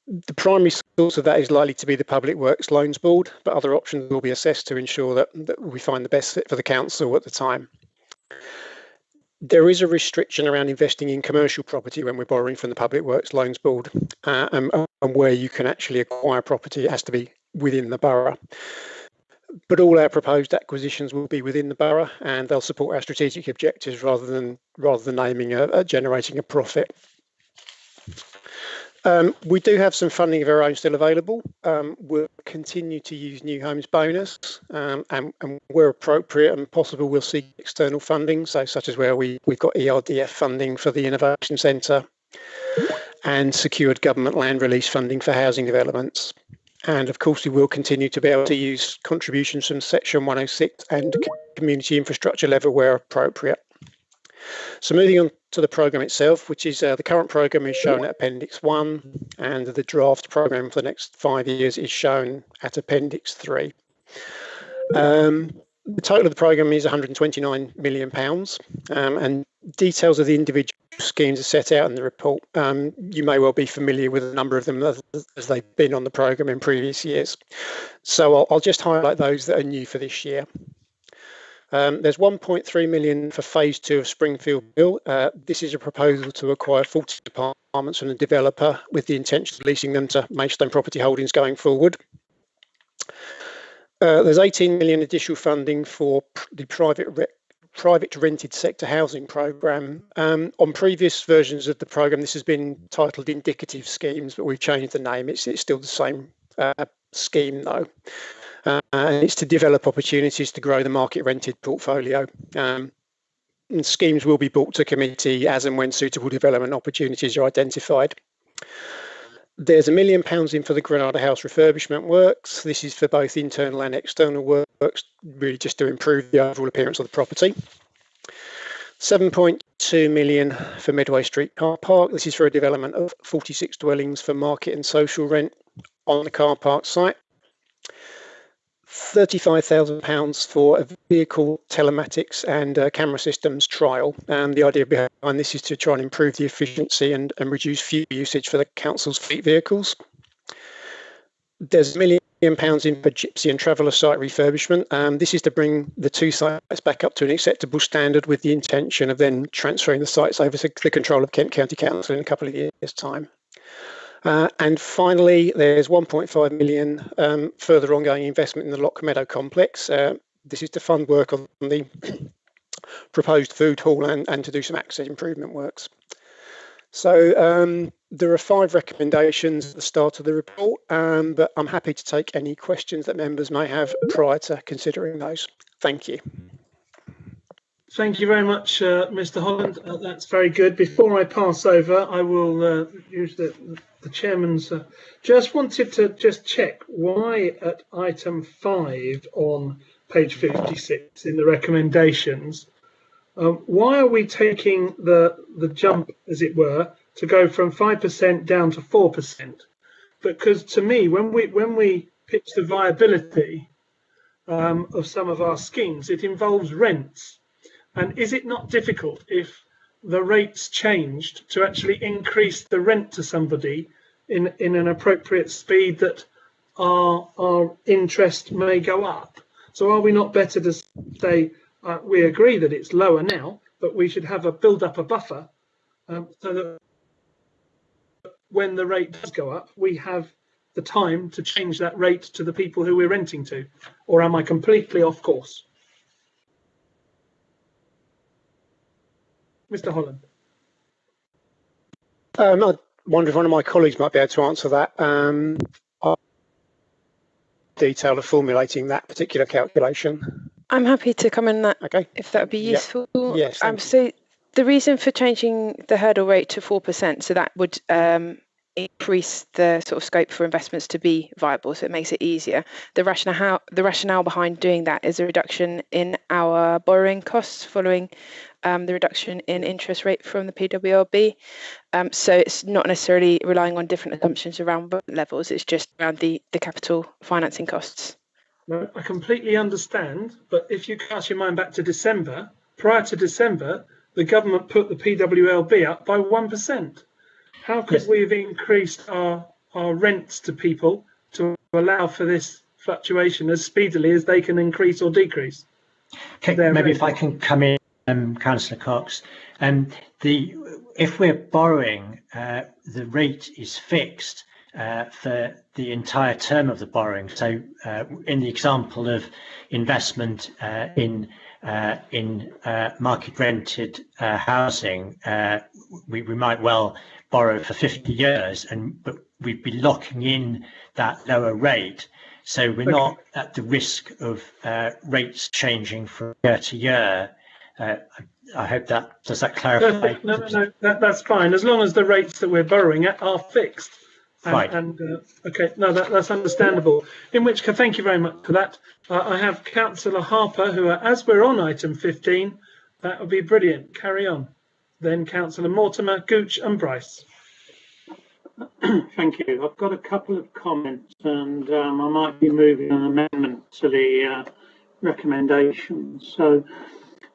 The primary source of that is likely to be the Public Works Loans Board, but other options will be assessed to ensure that we find the best fit for the Council at the time. There is a restriction around investing in commercial property when we're borrowing from the Public Works Loans Board, and where you can actually acquire property, it has to be within the borough. But all our proposed acquisitions will be within the borough, and they'll support our strategic objectives rather than aiming generating a profit. We do have some funding of our own still available. We'll continue to use New Homes Bonus, and where appropriate and possible, we'll seek external funding, such as where we've got ERDF funding for the Innovation Centre and secured government land release funding for housing developments. And of course, we will continue to be able to use contributions from Section 106 and community infrastructure level where appropriate. So moving on to the programme itself, which is the current programme is shown at Appendix 1, and the draft programme for the next 5 years is shown at Appendix 3. The total of the programme is £129 million, and details of the individual schemes are set out in the report. You may well be familiar with a number of them as they've been on the programme in previous years. So I'll just highlight those that are new for this year. There's 1.3 million for phase 2 of Springfield Mill. This is a proposal to acquire 40 apartments from the developer with the intention of leasing them to Maidstone Property Holdings going forward. There's 18 million additional funding for the private rented sector housing programme. On previous versions of the programme, this has been titled Indicative Schemes, but we've changed the name. It's still the same scheme though. And it's to develop opportunities to grow the market rented portfolio. And schemes will be brought to committee as and when suitable development opportunities are identified. There's £1 million in for the Granada House refurbishment works. This is for both internal and external works, really just to improve the overall appearance of the property. 7.2 million for Medway Street car park. This is for a development of 46 dwellings for market and social rent on the car park site. £35,000 for a vehicle telematics and camera systems trial. And the idea behind this is to try and improve the efficiency and reduce fuel usage for the council's fleet vehicles. There's £1 million in for Gypsy and Traveller site refurbishment. This is to bring the two sites back up to an acceptable standard with the intention of then transferring the sites over to the control of Kent County Council in a couple of years' time. And finally, there's 1.5 million further ongoing investment in the Lock Meadow complex. This is to fund work on the proposed food hall and to do some access improvement works. So there are 5 recommendations at the start of the report, but I'm happy to take any questions that members may have prior to considering those. Thank you. Thank you very much, Mr. Holland. That's very good. Before I pass over, I will use the chairman's. Just wanted to check why at item 5 on page 56 in the recommendations. Why are we taking the jump, as it were, to go from 5% down to 4%? Because to me, when we pitch the viability of some of our schemes, it involves rents. And is it not difficult if the rates changed to actually increase the rent to somebody in an appropriate speed that our interest may go up? So are we not better to say we agree that it's lower now, but we should have build up a buffer so that when the rate does go up, we have the time to change that rate to the people who we're renting to? Or am I completely off course? Mr. Holland. I wonder if one of my colleagues might be able to answer that. Detail of formulating that particular calculation. I'm happy to come in that, okay, if that would be useful. Yes. So the reason for changing the hurdle rate to 4%, so that would increase the sort of scope for investments to be viable, so it makes it easier. The rationale behind doing that is a reduction in our borrowing costs following the reduction in interest rate from the PWLB. So it's not necessarily relying on different assumptions around levels, it's just around the capital financing costs. No, I completely understand, but if you cast your mind back to December, prior to December, the government put the PWLB up by 1%. How could we have increased our rents to people to allow for this fluctuation as speedily as they can increase or decrease? Okay, maybe if I can come in, Councillor Cox. If we're borrowing, the rate is fixed for the entire term of the borrowing. So in the example of investment in market rented housing, we might well borrow for 50 years, but we'd be locking in that lower rate. So we're not at the risk of rates changing from year to year. I hope does that clarify? No, that's fine. As long as the rates that we're borrowing at are fixed. Right. Okay, no, that's understandable. In which case, thank you very much for that. I have Councillor Harper, who, as we're on item 15, that would be brilliant. Carry on. Then Councillor Mortimer, Gooch and Bryce. Thank you. I've got a couple of comments, and I might be moving an amendment to the recommendations. So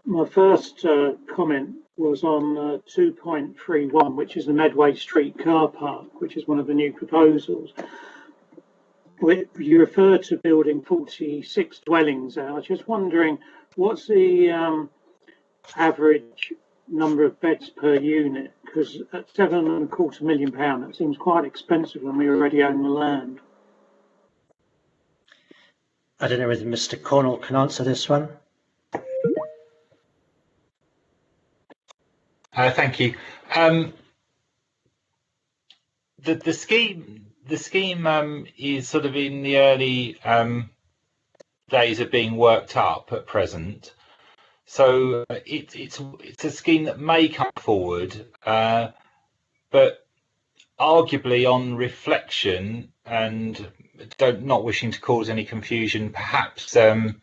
my first comment was on 2.31, which is the Medway Street car park, which is one of the new proposals. You refer to building 46 dwellings there. I was just wondering, what's the average number of beds per unit? Because at £7.25 million, it seems quite expensive when we already own the land. I don't know whether Mr. Cornell can answer this one. Thank you. The scheme is sort of in the early days of being worked up at present. So it's a scheme that may come forward, but arguably on reflection and not wishing to cause any confusion, perhaps the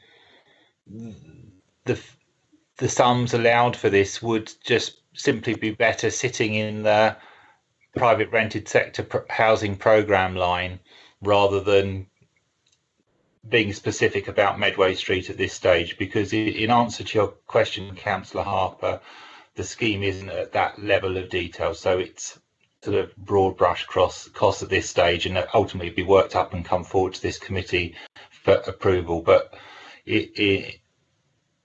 sums allowed for this would just simply be better sitting in the private rented sector housing programme line rather than being specific about Medway Street at this stage, because in answer to your question, Councillor Harper, the scheme isn't at that level of detail, so it's sort of broad brush costs at this stage, and ultimately be worked up and come forward to this committee for approval. But in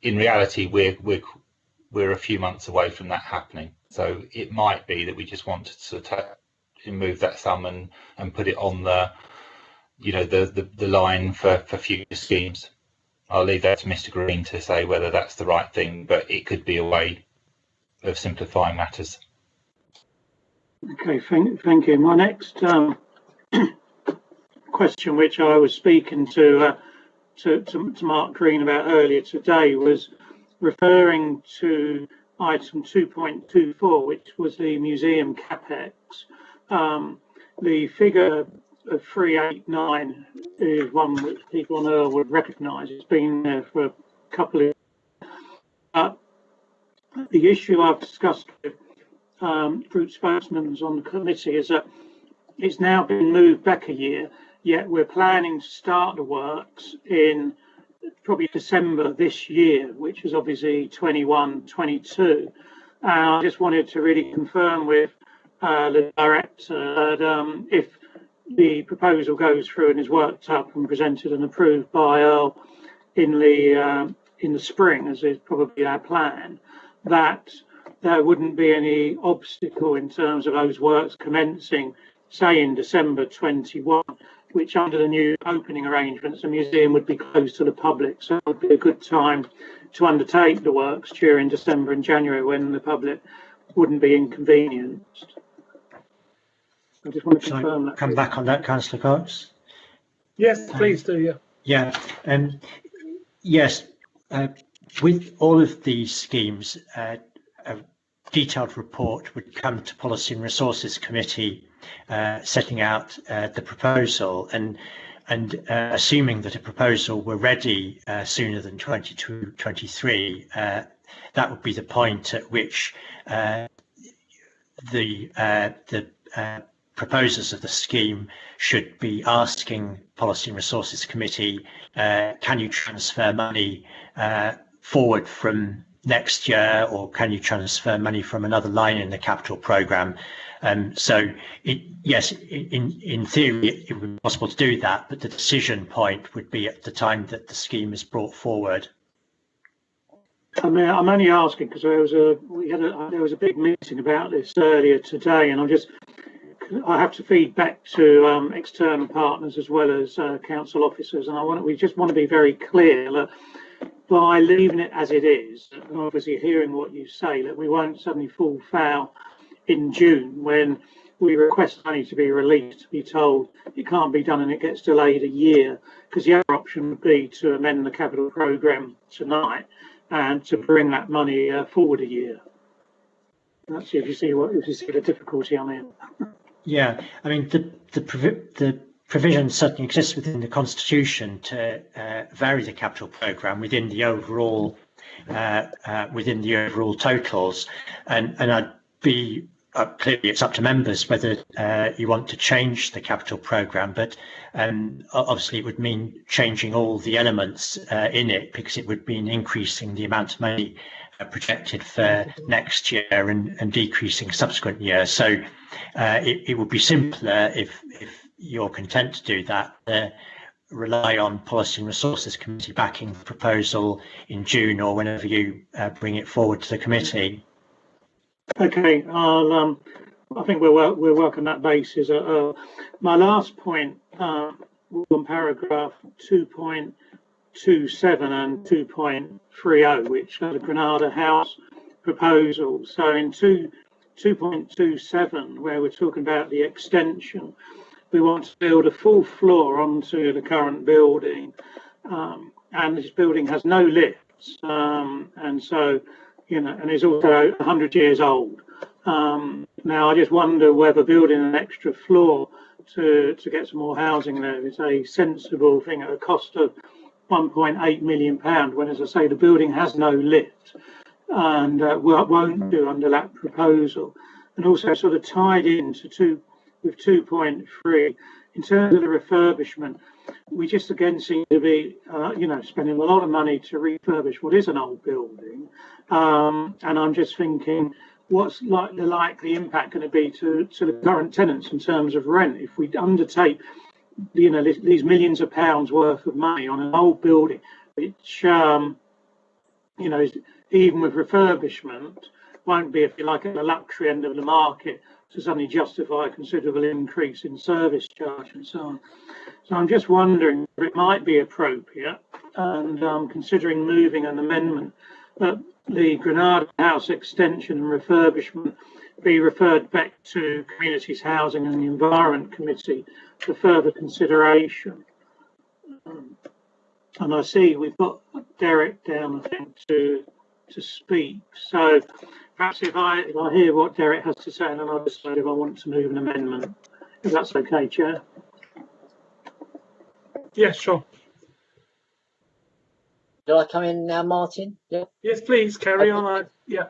reality, we're a few months away from that happening, so it might be that we just want to sort of move that sum and put it on the line for future schemes. I'll leave that to Mr. Green to say whether that's the right thing, but it could be a way of simplifying matters. Okay, thank you. My next question, which I was speaking to Mark Green about earlier today, was referring to item 2.24, which was the museum capex. The figure of 389 is one which people on Earl would recognise. It's been there for a couple of years. The issue I've discussed with group spokesmen on the committee is that it's now been moved back a year, yet we're planning to start the works in probably December this year, which is obviously 21-22. I just wanted to really confirm with the director that if the proposal goes through and is worked up and presented and approved by Earl in the spring, as is probably our plan, that there wouldn't be any obstacle in terms of those works commencing, say in December 21, which under the new opening arrangements, the museum would be closed to the public. So it would be a good time to undertake the works during December and January when the public wouldn't be inconvenienced. I just want to confirm that. Come back on that, Councillor Cox. Yes, please do. Yeah. Yeah. Yes. With all of these schemes, a detailed report would come to Policy and Resources Committee, setting out the proposal, and assuming that a proposal were ready sooner than 2023, that would be the point at which the proposers of the scheme should be asking Policy and Resources Committee, can you transfer money forward from next year, or can you transfer money from another line in the capital programme? So yes, in theory it would be possible to do that, but the decision point would be at the time that the scheme is brought forward. I mean, I'm only asking because there was a big meeting about this earlier today, and I have to feed back to external partners as well as council officers, and we just want to be very clear that by leaving it as it is, and obviously hearing what you say, that we won't suddenly fall foul in June when we request money to be released, to be told it can't be done and it gets delayed a year, because the other option would be to amend the capital programme tonight and to bring that money forward a year. That's if you see the difficulty I'm in. Yeah, I mean the provision certainly exists within the Constitution to vary the capital programme within the overall totals, and I'd be clearly it's up to members whether you want to change the capital programme, but obviously it would mean changing all the elements in it, because it would mean increasing the amount of money projected for next year and decreasing subsequent years. So it would be simpler if you're content to do that, rely on Policy and Resources Committee backing the proposal in June or whenever you bring it forward to the committee. Okay, I think we'll work on that basis. My last point on paragraph 2.27 and 2.30, which are the Granada House proposals. So in 2.27, where we're talking about the extension, we want to build a full floor onto the current building, and this building has no lifts, and so, and is also 100 years old. Now, I just wonder whether building an extra floor to get some more housing there is a sensible thing at a cost of £1.8 million, when, as I say, the building has no lift and won't do under that proposal. And also sort of tied into with 2.3, in terms of the refurbishment, we just again seem to be, spending a lot of money to refurbish what is an old building. And I'm just thinking, what's the likely impact going to be to the current tenants in terms of rent if we undertake, these millions of pounds worth of money on an old building, which, even with refurbishment, won't be, if you like, at the luxury end of the market to suddenly justify a considerable increase in service charge and so on. So I'm just wondering if it might be appropriate, and considering moving an amendment, that the Granada House extension and refurbishment be referred back to Communities, Housing and the Environment Committee for further consideration. And I see we've got Derek down, I think, to speak. So perhaps if I hear what Derek has to say, and then I'll decide if I want to move an amendment, if that's okay, Chair. Yeah, sure. Did I come in now, Martin? Yeah. Yes, please carry on. Yeah.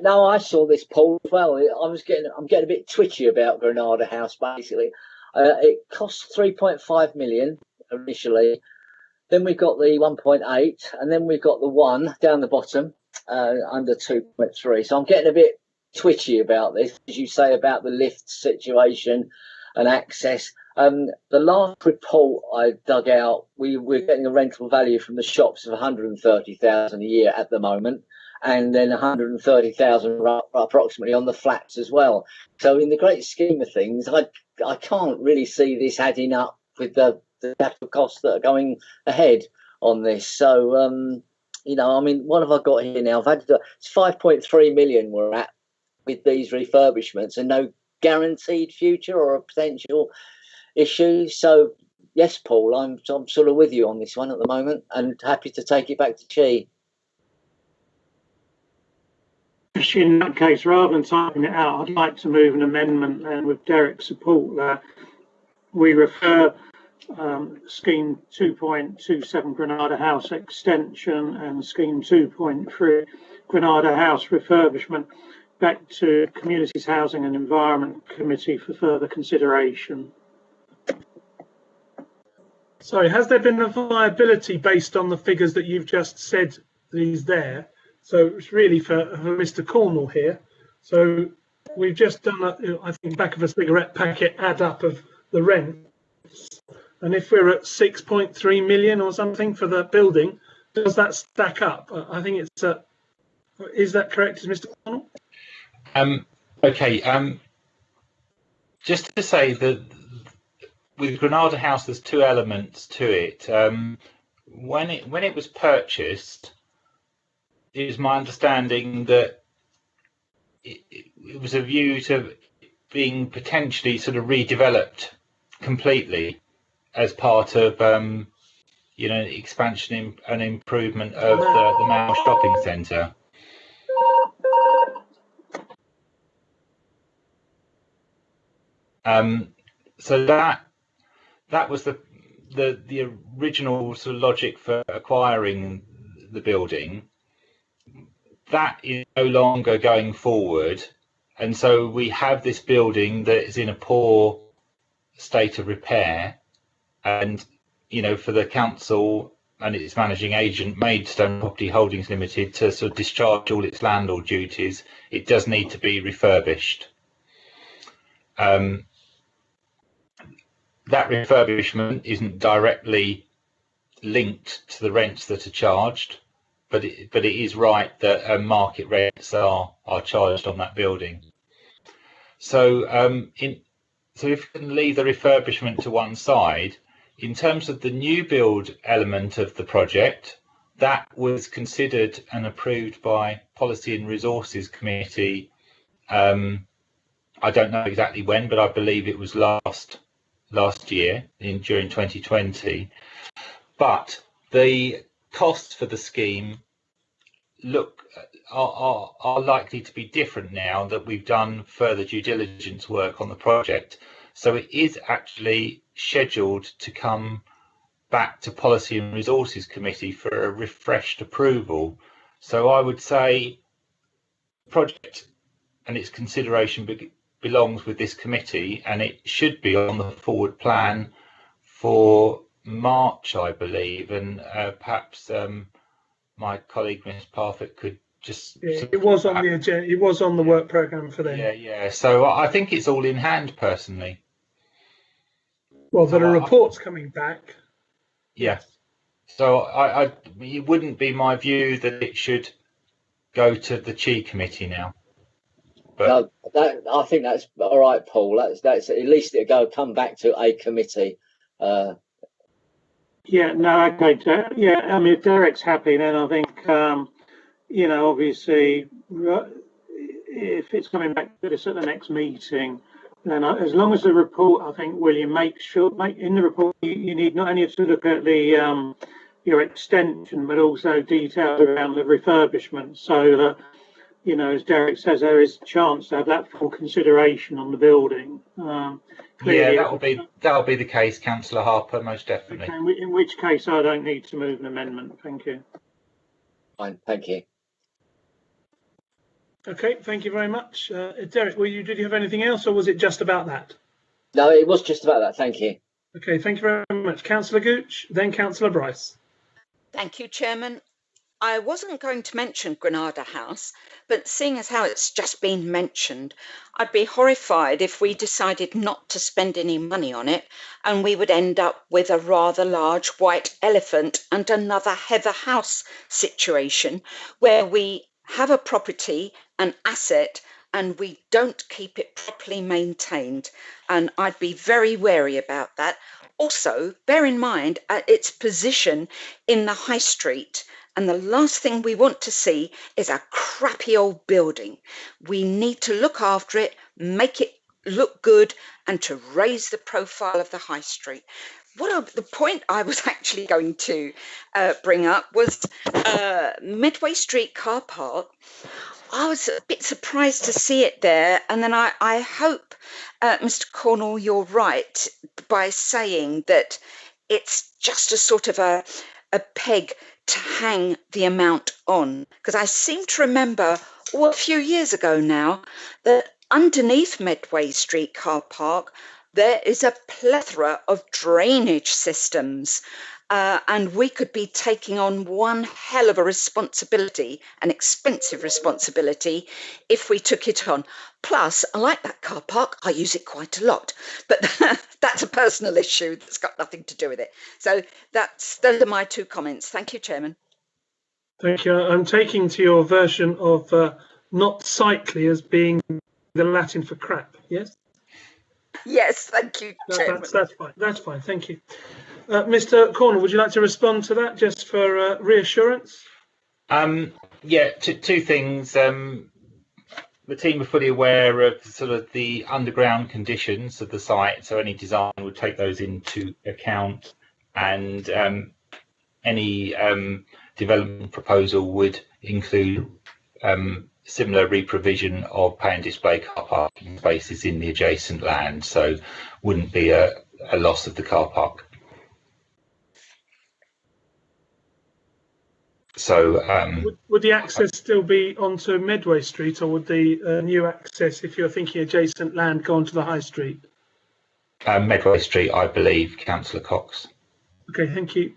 No, I saw this poll as well. I'm getting a bit twitchy about Granada House. Basically, it cost 3.5 million initially. Then we got the 1.8, and then we got the 1 down the bottom under 2.3. So I'm getting a bit twitchy about this, as you say, about the lift situation and access. The last report I dug out, we're getting a rental value from the shops of 130,000 a year at the moment, and then 130,000 approximately on the flats as well. So in the great scheme of things, I can't really see this adding up with the capital costs that are going ahead on this. So, you know, I mean, what have I got here now? It's 5.3 million we're at with these refurbishments, and no guaranteed future or a potential issue. So, yes, Paul, I'm sort of with you on this one at the moment, and happy to take it back to Chi. In that case, rather than typing it out, I'd like to move an amendment and with Derek's support that we refer Scheme 2.27 Granada House Extension and Scheme 2.3 Granada House Refurbishment back to Communities Housing and Environment Committee for further consideration. Sorry, has there been a viability based on the figures that you've just said is there? So it's really for Mr. Cornwall here. So we've just done, I think, back of a cigarette packet add up of the rent. And if we're at 6.3 million or something for the building, does that stack up? I think it's is that correct, Mr. Cornwall? Okay. Just to say that with Granada House, there's two elements to it. When it was purchased, it is my understanding that it was a view to being potentially sort of redeveloped completely as part of you know, expansion and improvement of the Mall shopping centre. So that was the original sort of logic for acquiring the building. That is no longer going forward, and so we have this building that is in a poor state of repair, and you know, for the council and its managing agent, Maidstone Property Holdings Limited, to sort of discharge all its landlord duties, it does need to be refurbished. That refurbishment isn't directly linked to the rents that are charged, but it is right that market rents are charged on that building. So so if we can leave the refurbishment to one side, in terms of the new build element of the project, that was considered and approved by Policy and Resources Committee. I don't know exactly when, but I believe it was last year during 2020. But the costs for the scheme are likely to be different now that we've done further due diligence work on the project. So it is actually scheduled to come back to Policy and Resources Committee for a refreshed approval. So I would say the project and its consideration belongs with this committee, and it should be on the forward plan for March, I believe, and perhaps my colleague Ms. Parfitt could just. Yeah, it was on the agenda. It was on the work programme for them. Yeah. So I think it's all in hand, personally. Well, there are reports coming back. Yeah. So it wouldn't be my view that it should go to the Chi committee now. But no, I think that's all right, Paul. That's at least it'll come back to a committee. Yeah, no, okay. Yeah, I mean, if Derek's happy, then I think, you know, obviously, if it's coming back to this at the next meeting, then as long as the report, I think, William, make in the report, you need not only to look at the your extension, but also details around the refurbishment, so that you know, as Derek says, there is a chance to have that full consideration on the building. Clearly, yeah, that'll be the case, Councillor Harper, most definitely. Okay, in which case I don't need to move an amendment. Thank you. Fine, thank you. Okay, thank you very much. Derek, did you have anything else, or was it just about that? No, it was just about that. Thank you. Okay, thank you very much. Councillor Gooch, then Councillor Bryce. Thank you, Chairman. I wasn't going to mention Granada House, but seeing as how it's just been mentioned, I'd be horrified if we decided not to spend any money on it and we would end up with a rather large white elephant and another Heather House situation where we have a property, an asset, and we don't keep it properly maintained. And I'd be very wary about that. Also, bear in mind its position in the high street. And the last thing we want to see is a crappy old building. We need to look after it, make it look good, and to raise the profile of the high street. The point I was actually going to bring up was Medway Street car park. I was a bit surprised to see it there, and then I hope, Mr. Cornwall, you're right by saying that it's just a sort of a peg to hang the amount on, because I seem to remember a few years ago now that underneath Medway Street car park there is a plethora of drainage systems, and we could be taking on one hell of a responsibility, an expensive responsibility, if we took it on. Plus, I like that car park. I use it quite a lot, but that's a personal issue that's got nothing to do with it. So those are my two comments. Thank you, Chairman. Thank you. I'm taking to your version of not sightly as being the Latin for crap, yes? Yes, thank you, Chairman. That's fine. That's fine. Thank you. Mr. Cornwall, would you like to respond to that just for reassurance? Yeah, two things. The team are fully aware of sort of the underground conditions of the site, so any design would take those into account, and any development proposal would include similar reprovision of pay and display car parking spaces in the adjacent land, so wouldn't be a loss of the car park. So would the access still be onto Medway Street, or would the new access, if you're thinking adjacent land, go onto the high street? Medway Street, I believe, Councillor Cox. Okay, thank you.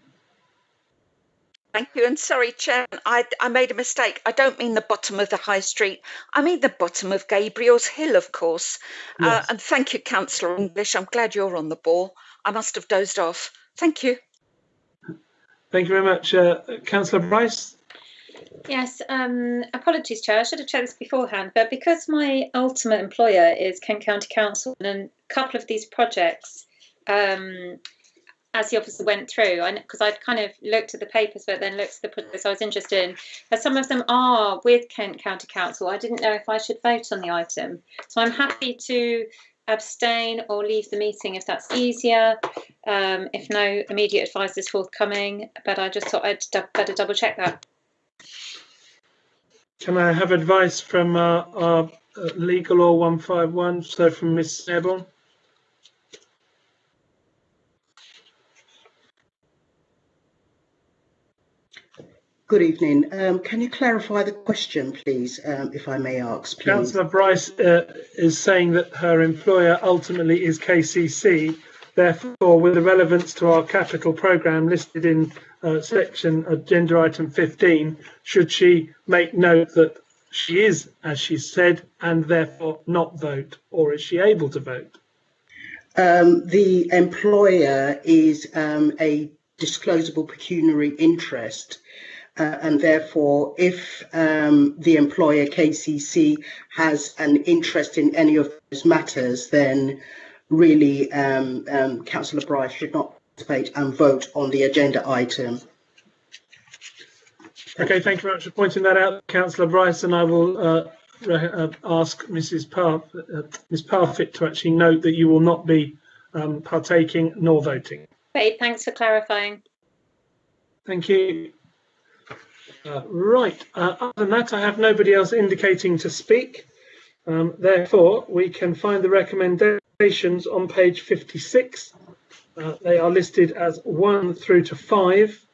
Thank you, and sorry, Chairman, I made a mistake. I don't mean the bottom of the high street. I mean the bottom of Gabriel's Hill, of course. Yes. And thank you, Councillor English. I'm glad you're on the ball. I must have dozed off. Thank you. Thank you very much. Councillor Bryce? Yes, apologies, Chair. I should have checked this beforehand, but because my ultimate employer is Kent County Council, and a couple of these projects, as the officer went through, because I'd kind of looked at the papers, but then looked at the projects I was interested in, but some of them are with Kent County Council. I didn't know if I should vote on the item. So I'm happy to abstain or leave the meeting if that's easier, if no immediate advice is forthcoming, but I just thought I'd better double check that. Can I have advice from our Legal Law 151, so from Ms. Snellborn? Good evening. Can you clarify the question, please, if I may ask, please? Councillor Bryce is saying that her employer ultimately is KCC. Therefore, with the relevance to our capital programme listed in section agenda item 15, should she make note that she is, as she said, and therefore not vote, or is she able to vote? The employer is a disclosable pecuniary interest. And therefore, if the employer KCC has an interest in any of those matters, then really Councillor Bryce should not participate and vote on the agenda item. Okay, thank you very much for pointing that out, Councillor Bryce, and I will ask Ms. Parfitt to actually note that you will not be partaking nor voting. Great, thanks for clarifying. Thank you. Right. Other than that, I have nobody else indicating to speak. Therefore, we can find the recommendations on page 56. They are listed as 1 through to 5.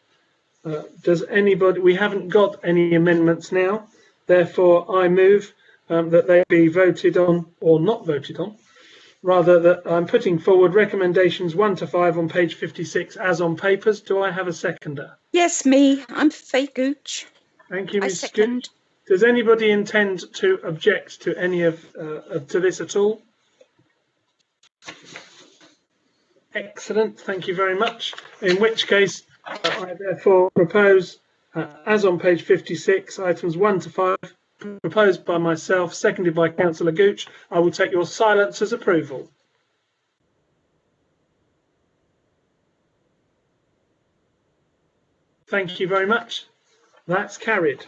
Does anybody? We haven't got any amendments now. Therefore, I move that they be voted on or not voted on. Rather, that I'm putting forward recommendations 1 to 5 on page 56 as on papers. Do I have a seconder? Yes, me. I'm Faye Gooch. Thank you, I Ms. second. Gooch. Does anybody intend to object to any to this at all? Excellent. Thank you very much. In which case, I therefore propose, as on page 56, items 1 to 5, proposed by myself, seconded by Councillor Gooch. I will take your silence as approval. Thank you very much. That's carried.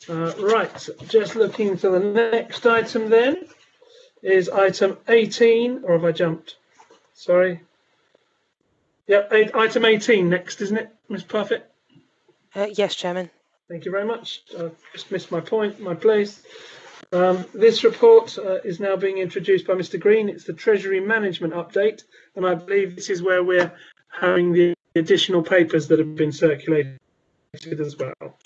Right, just looking to the next item then, is item 18, or have I jumped? Sorry. Yep, item 18 next, isn't it, Ms. Parfitt? Yes, Chairman. Thank you very much. Just missed my place. This report is now being introduced by Mr. Green. It's the Treasury Management Update, and I believe this is where we're having the additional papers that have been circulated as well.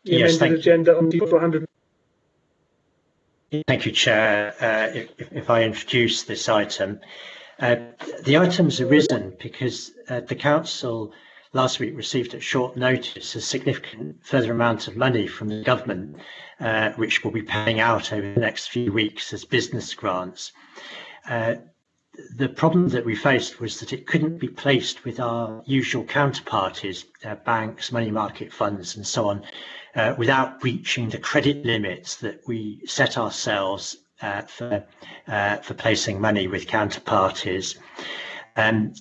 The amended agenda on 400. Thank you, Chair. If I introduce this item, the item's arisen because the Council last week received at short notice a significant further amount of money from the government, which will be paying out over the next few weeks as business grants. The problem that we faced was that it couldn't be placed with our usual counterparties, banks, money market funds and so on, without breaching the credit limits that we set ourselves for placing money with counterparties.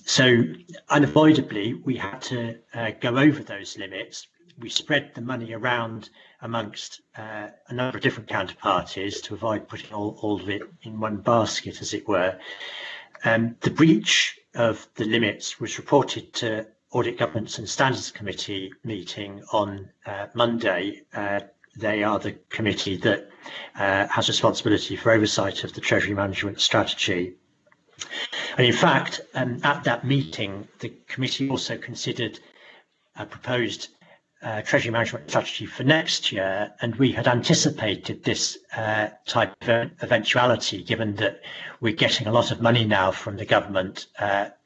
So unavoidably, we had to go over those limits. We spread the money around amongst a number of different counterparties to avoid putting all of it in one basket, as it were. The breach of the limits was reported to Audit, Governance and Standards Committee meeting on Monday. They are the committee that has responsibility for oversight of the Treasury Management Strategy. And in fact, at that meeting, the committee also considered a proposed Treasury Management Strategy for next year, and we had anticipated this type of eventuality, given that we're getting a lot of money now from the government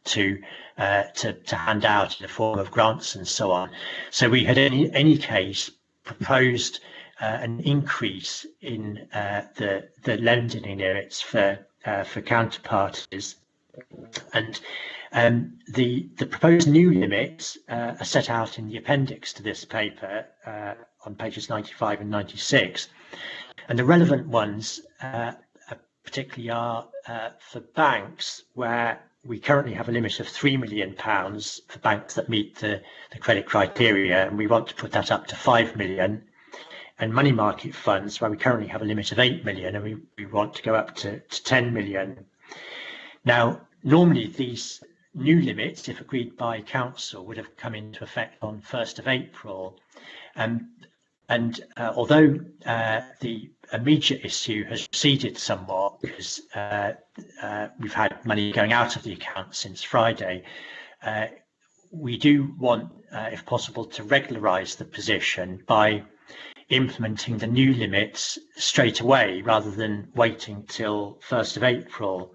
to hand out in the form of grants and so on. So we had in any case proposed an increase in the lending limits for counterparties, and the proposed new limits are set out in the appendix to this paper on pages 95 and 96, and the relevant ones particularly are for banks, where we currently have a limit of £3 million for banks that meet the credit criteria, and we want to put that up to 5 million. And money market funds, where we currently have a limit of 8 million, and we want to go up to 10 million. Now, normally these new limits, if agreed by Council, would have come into effect on 1st of April. And although the immediate issue has receded somewhat because we've had money going out of the account since Friday, we do want, if possible, to regularise the position by implementing the new limits straight away rather than waiting till 1st of April.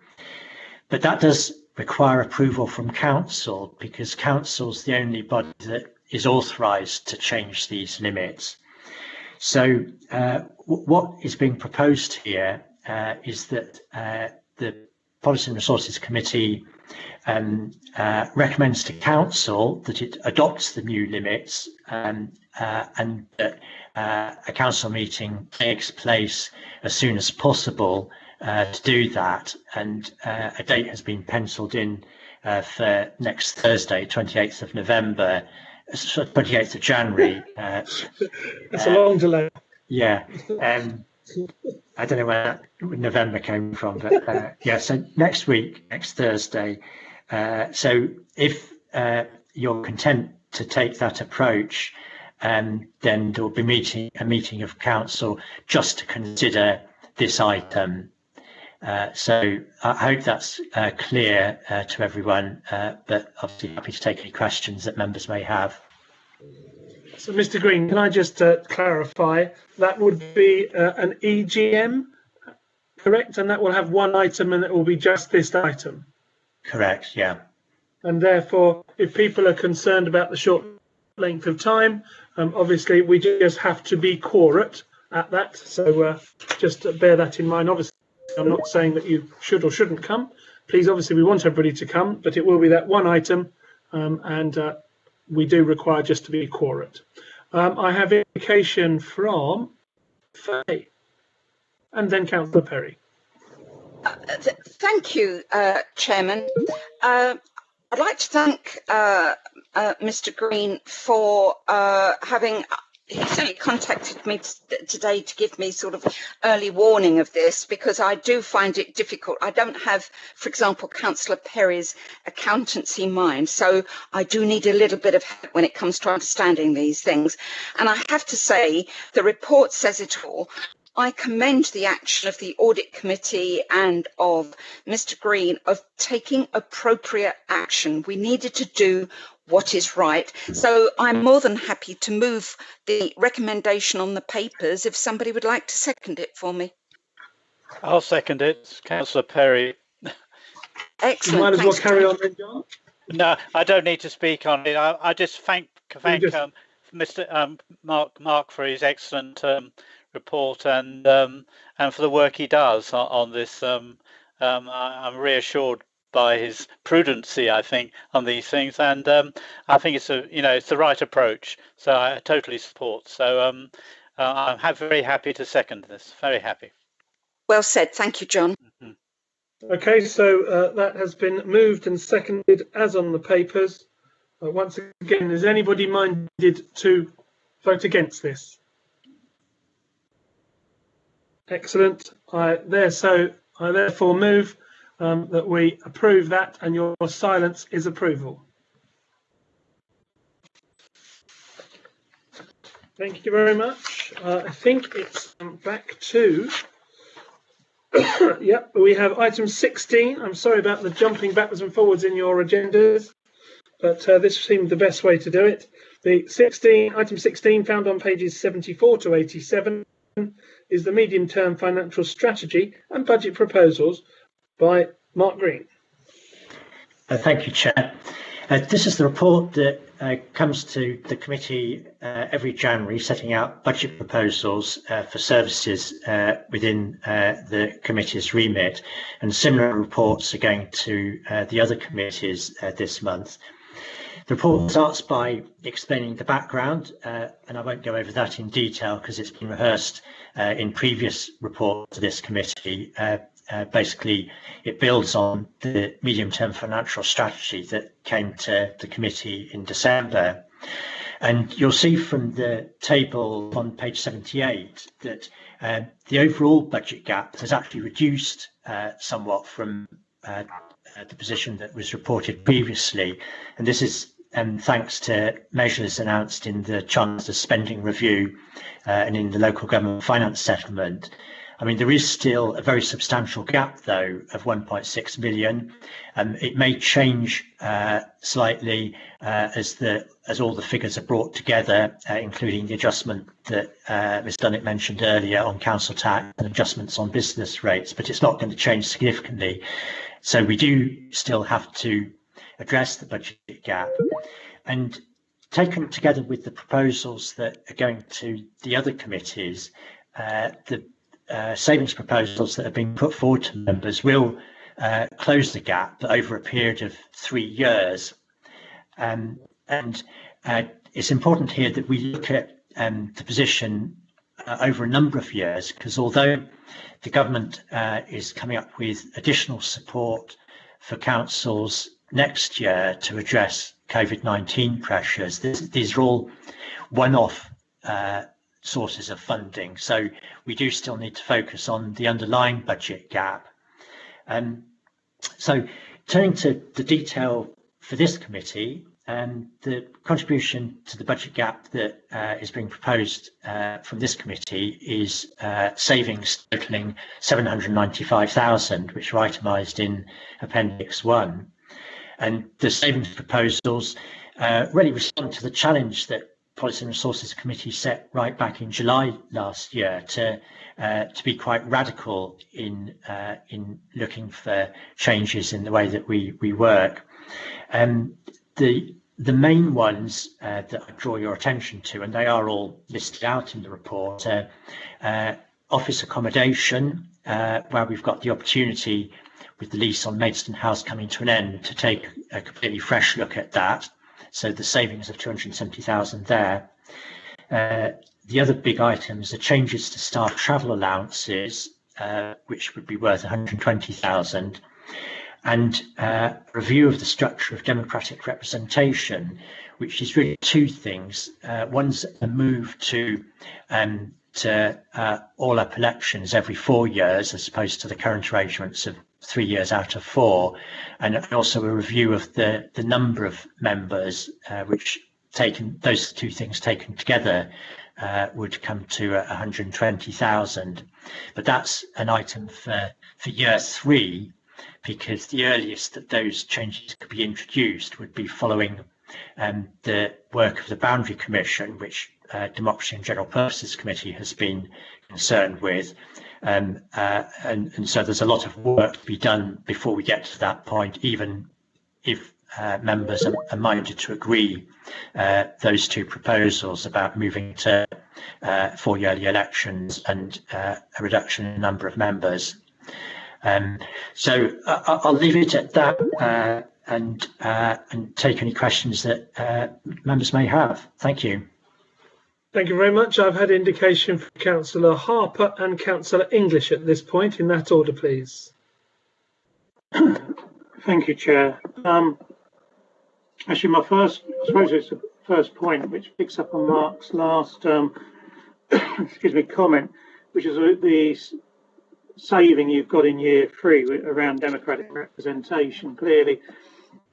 But that does require approval from Council, because Council's the only body that is authorised to change these limits. So what is being proposed here is that the Policy and Resources Committee recommends to Council that it adopts the new limits, and that a Council meeting takes place as soon as possible to do that. And a date has been penciled in for next Thursday, 28th of November, 28th of January. That's a long delay. Yeah. I don't know where November came from, but yeah, so next week, next Thursday. So if you're content to take that approach, then there will be a meeting of council just to consider this item. So I hope that's clear to everyone, but obviously happy to take any questions that members may have. So, Mr. Green, can I just clarify? That would be an EGM, correct? And that will have one item, and it will be just this item. Correct. Yeah. And therefore, if people are concerned about the short length of time, obviously we just have to be quorate at that. So just bear that in mind. Obviously, I'm not saying that you should or shouldn't come. Please, obviously, we want everybody to come, but it will be that one item, and we do require just to be quorate. I have indication from Faye and then Councillor Perry. Thank you, Chairman. I'd like to thank Mr. Green for having. He certainly contacted me today to give me sort of early warning of this, because I do find it difficult. I don't have, for example, Councillor Perry's accountancy mind, so I do need a little bit of help when it comes to understanding these things. And I have to say, the report says it all. I commend the action of the Audit Committee and of Mr. Green of taking appropriate action. We needed to do what is right. So I'm more than happy to move the recommendation on the papers if somebody would like to second it for me. I'll second it, Councillor Perry. Excellent. You might as well carry on then, John. No, I don't need to speak on it. I just thank Mr. Mark for his excellent report and for the work he does on this. I'm reassured by his prudency, I think, on these things, and I think it's it's the right approach. So I totally support. So I'm very happy to second this. Very happy. Well said. Thank you, John. Mm-hmm. Okay, so that has been moved and seconded as on the papers. Once again, is anybody minded to vote against this? Excellent. I therefore move that we approve that, and your silence is approval. Thank you very much. I think it's back to, yep, we have item 16. I'm sorry about the jumping backwards and forwards in your agendas, but this seemed the best way to do it. Item 16, found on pages 74 to 87, is the medium-term financial strategy and budget proposals by Mark Green. Thank you, Chair. This is the report that comes to the committee every January, setting out budget proposals for services within the committee's remit, and similar reports are going to the other committees this month. The report starts by explaining the background, and I won't go over that in detail because it's been rehearsed in previous reports to this committee. Basically, it builds on the medium-term financial strategy that came to the committee in December. And you'll see from the table on page 78 that the overall budget gap has actually reduced somewhat from the position that was reported previously. And this is thanks to measures announced in the Chancellor's spending review and in the local government finance settlement. I mean, there is still a very substantial gap, though, of 1.6 million. It may change slightly as all the figures are brought together, including the adjustment that Ms Dunnett mentioned earlier on council tax and adjustments on business rates, but it's not going to change significantly. So we do still have to address the budget gap. And taken together with the proposals that are going to the other committees, the savings proposals that have been put forward to members will close the gap over a period of 3 years. And it's important here that we look at the position over a number of years, because although the government is coming up with additional support for councils next year to address COVID-19 pressures, these are all one-off sources of funding. So we do still need to focus on the underlying budget gap. So turning to the detail for this committee, the contribution to the budget gap that is being proposed from this committee is savings totaling 795,000, which are itemised in Appendix 1. And the savings proposals really respond to the challenge that Policy and Resources Committee set right back in July last year to be quite radical in looking for changes in the way that we work. The main ones that I draw your attention to, and they are all listed out in the report, office accommodation, where we've got the opportunity with the lease on Maidstone House coming to an end to take a completely fresh look at that. So the savings of 270,000 there. The other big items are changes to staff travel allowances, which would be worth 120,000. And review of the structure of democratic representation, which is really two things. One's a move to all-up elections every 4 years, as opposed to the current arrangements of 3 years out of 4, and also a review of the number of members, which those two things taken together would come to 120,000. But that's an item for year 3. Because the earliest that those changes could be introduced would be following the work of the Boundary Commission, which Democracy and General Purposes Committee has been concerned with. And so there's a lot of work to be done before we get to that point, even if members are minded to agree those two proposals about moving to 4-yearly elections and a reduction in the number of members. So I'll leave it at that and take any questions that members may have. Thank you. Thank you very much. I've had indication from Councillor Harper and Councillor English at this point. In that order, please. Thank you, Chair. Actually, I suppose it's the first point, which picks up on Mark's last comment, which is the saving you've got in year 3 around democratic representation. Clearly,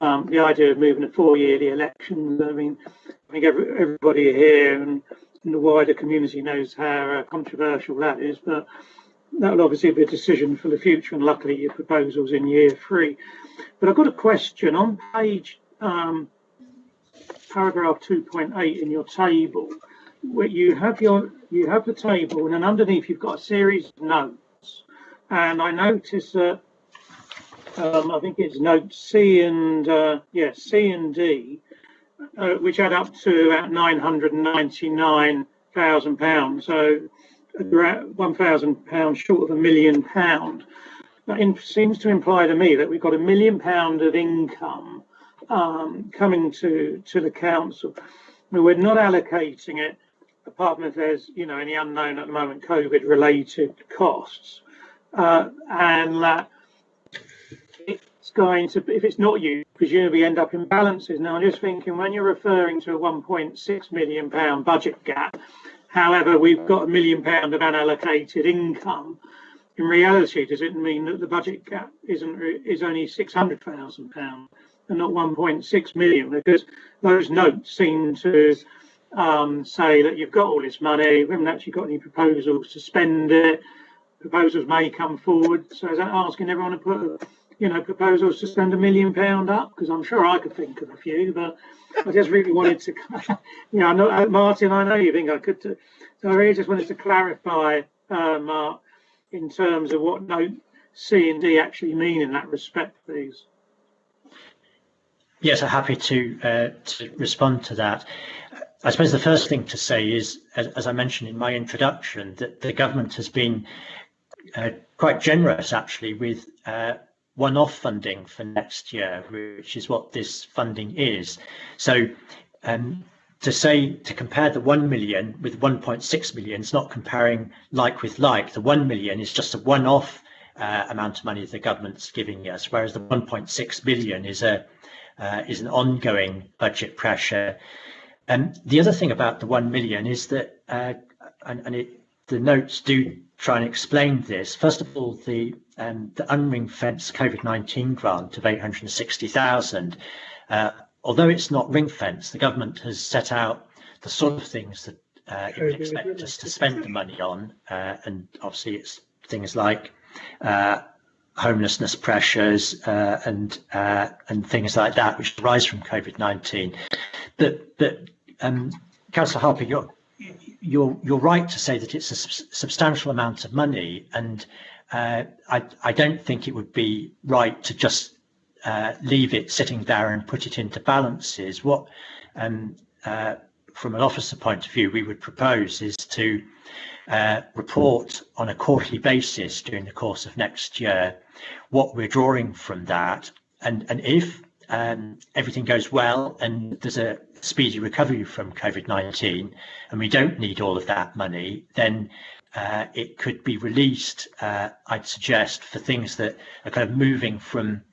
the idea of moving to 4-yearly elections, I think everybody here and the wider community knows how controversial that is, but that will obviously be a decision for the future, and luckily your proposal's in year 3. But I've got a question on page paragraph 2.8 in your table, where you have the table, and then underneath you've got a series of notes. And I notice that I think it's notes C and D, which add up to about £999,000. So £1,000 short of £1 million. That seems to imply to me that we've got £1 million of income coming to the council. We're not allocating it, apart from if there's any unknown at the moment COVID-related costs. And that it's going to, if it's not used, presumably end up in balances. Now, I'm just thinking, when you're referring to a £1.6 million budget gap, however, we've got £1 million of unallocated income. In reality, does it mean that the budget gap is only £600,000 and not 1.6 million? Because those notes seem to say that you've got all this money, we haven't actually got any proposals to spend it. Proposals may come forward. So is that asking everyone to put, proposals to spend £1 million up? Because I'm sure I could think of a few, but I just really wanted to, I know, Martin, I know you think I could. So I really just wanted to clarify, Mark, in terms of what note C and D actually mean in that respect, please. Yes, I'm happy to respond to that. I suppose the first thing to say is, as I mentioned in my introduction, that the government has been quite generous actually with one-off funding for next year, which is what this funding is. So to compare the 1 million with 1.6 million is not comparing like with like. The 1 million is just a one-off amount of money the government's giving us, whereas the 1.6 billion is an ongoing budget pressure. And the other thing about the 1 million is that, the notes do try and explain this. First of all, the unring-fenced COVID-19 grant of 860,000 although it's not ring fenced, the government has set out the sort of things that it would expect us to spend the money on, and obviously it's things like homelessness pressures and things like that, which arise from COVID-19. But Councillor Harper, you're right to say that it's a substantial amount of money, and I don't think it would be right to just leave it sitting there and put it into balances. What from an officer point of view we would propose is to report on a quarterly basis during the course of next year what we're drawing from that, and if everything goes well and there's a speedy recovery from COVID-19 and we don't need all of that money, then it could be released, I'd suggest, for things that are kind of moving from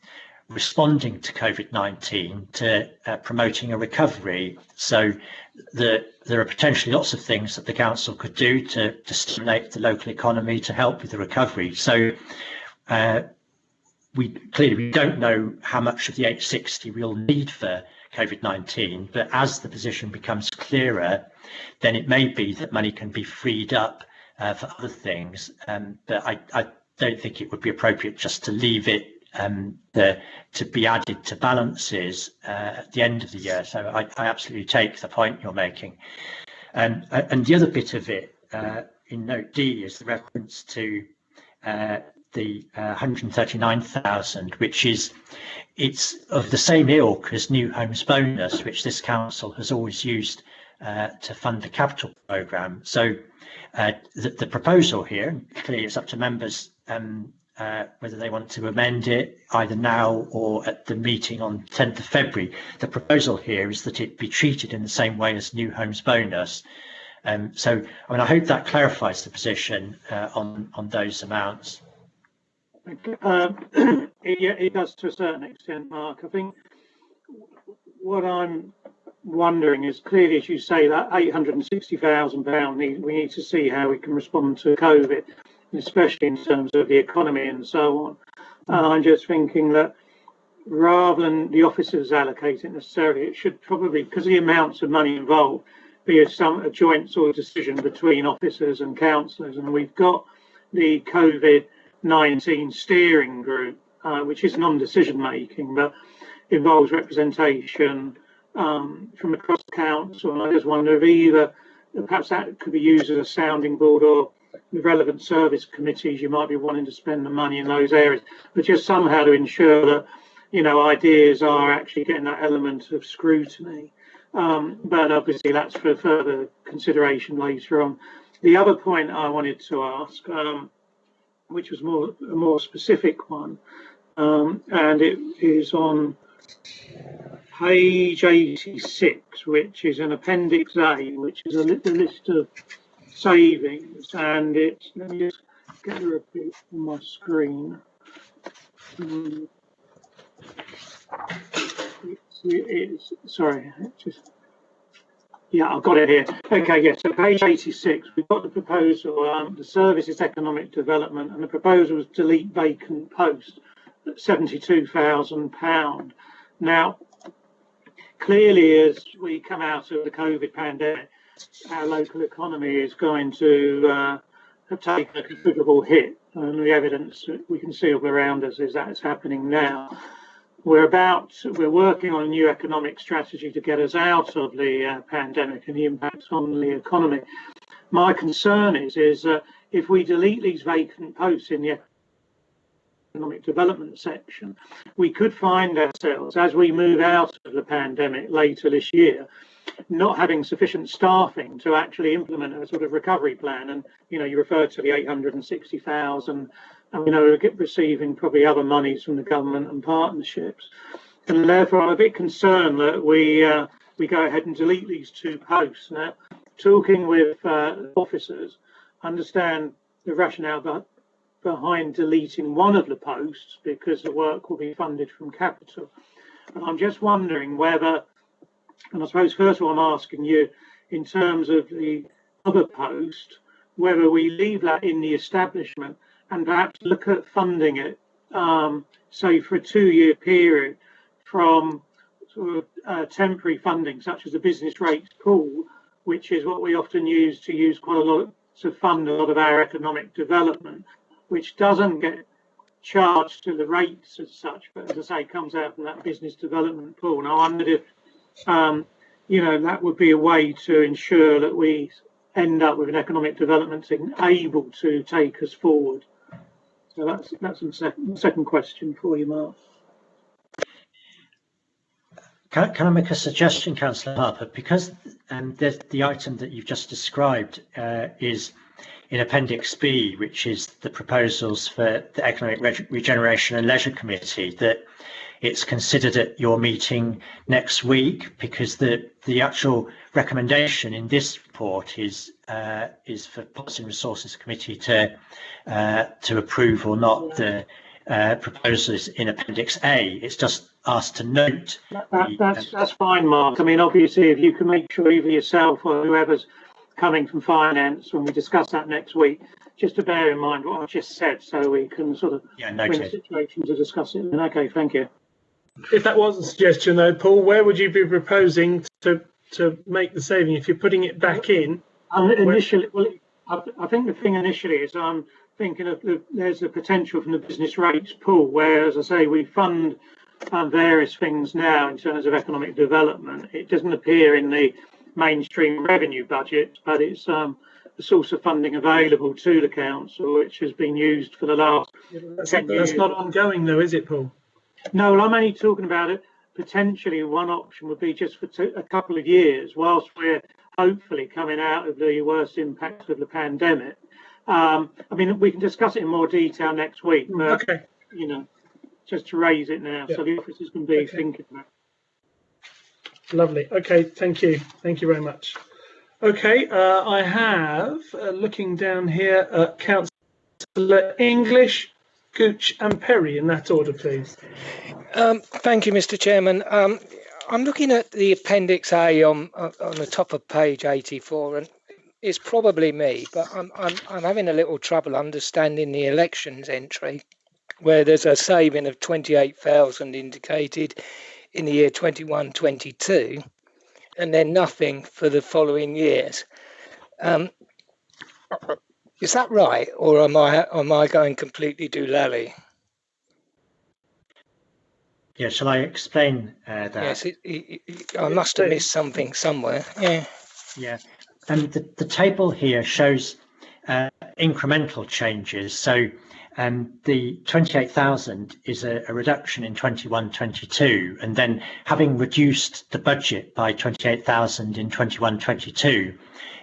responding to COVID-19 to promoting a recovery. So there are potentially lots of things that the council could do to stimulate the local economy to help with the recovery. So we don't know how much of the 860 we'll need for COVID-19, but as the position becomes clearer, then it may be that money can be freed up for other things. But I don't think it would be appropriate just to leave it to be added to balances at the end of the year. So I absolutely take the point you're making. And the other bit of it in note D is the reference to the 139,000, which it's of the same ilk as New Homes Bonus, which this council has always used to fund the capital programme. So the proposal here, clearly it's up to members whether they want to amend it either now or at the meeting on 10th of February. The proposal here is that it be treated in the same way as New Homes Bonus. So I mean, I hope that clarifies the position on those amounts. It does to a certain extent, Mark. I think what I'm wondering is, clearly, as you say, that £860,000, we need to see how we can respond to COVID, especially in terms of the economy and so on. I'm just thinking that rather than the officers allocate it necessarily, it should probably, because of the amounts of money involved, be a joint sort of decision between officers and councillors. And we've got the COVID-19 steering group, which is non-decision making, but involves representation from across the council. And I just wonder if either perhaps that could be used as a sounding board, or the relevant service committees, you might be wanting to spend the money in those areas, but just somehow to ensure that, you know, ideas are actually getting that element of scrutiny. But obviously that's for further consideration later on. The other point I wanted to ask, which was a more specific one, and it is on page 86, which is an Appendix A, which is a list of savings, and it's, let me just get a repeat on my screen. I've got it here. Okay, yes, so page 86, we've got the proposal, the services economic development, and the proposal was delete vacant posts at £72,000. Now, clearly, as we come out of the COVID pandemic, our local economy is going to have taken a considerable hit, and the evidence that we can see all around us is that it's happening now. We're working on a new economic strategy to get us out of the pandemic and the impacts on the economy. My concern is if we delete these vacant posts in the economic development section, we could find ourselves, as we move out of the pandemic later this year, not having sufficient staffing to actually implement a sort of recovery plan. And, you know, you referred to the 860,000, and, you know, we're receiving probably other monies from the government and partnerships. And therefore, I'm a bit concerned that we go ahead and delete these two posts. Now, talking with officers, understand the rationale behind deleting one of the posts, because the work will be funded from capital. And I'm just wondering whether, and I suppose first of all I'm asking you, in terms of the other post, whether we leave that in the establishment and perhaps look at funding it, say for a 2-year period, from sort of temporary funding, such as the business rates pool, which is what we often use quite a lot to fund a lot of our economic development, which doesn't get charged to the rates as such, but as I say, comes out from that business development pool. And I wondered if, that would be a way to ensure that we end up with an economic development thing able to take us forward. So that's the second question for you, Mark. Can I make a suggestion, Councillor Harper? Because the item that you've just described is in Appendix B, which is the proposals for the Economic Regeneration and Leisure Committee, that it's considered at your meeting next week, because the actual recommendation in this report is for Policy and Resources Committee to approve or not the proposals in Appendix A. It's just asked to note. That's fine, Mark. I mean, obviously, if you can make sure either yourself or whoever's coming from finance when we discuss that next week, just to bear in mind what I've just said, so we can sort of be in a situation to discuss it. Okay, thank you. If that was a suggestion, though, Paul, where would you be proposing to make the saving if you're putting it back in? Initially, well, I think the thing initially is I'm thinking of there's the potential from the business rates pool, where, as I say, we fund various things now in terms of economic development. It doesn't appear in the mainstream revenue budget, but it's a source of funding available to the council, which has been used for the last 10 years. That's not ongoing, though, is it, Paul? No, well, I'm only talking about it. Potentially, one option would be just for a couple of years, whilst we're hopefully coming out of the worst impacts of the pandemic. I mean, we can discuss it in more detail next week, but okay, just to raise it now, so the officers can be thinking about it. Lovely. Okay, thank you very much. Okay, I have looking down here at Councillor English, Gooch and Perry, in that order, please. Thank you, Mr. Chairman. I'm looking at the Appendix A on the top of page 84, and it's probably me, but I'm having a little trouble understanding the elections entry, where there's a saving of 28,000 indicated in the year 21-22, and then nothing for the following years. Is that right, or am I going completely doolally? Yeah, shall I explain that? Yes, I must have missed something somewhere. Yeah. Yeah, and the table here shows incremental changes. So the 28,000 is a reduction in 21-22, and then having reduced the budget by 28,000 in 21-22,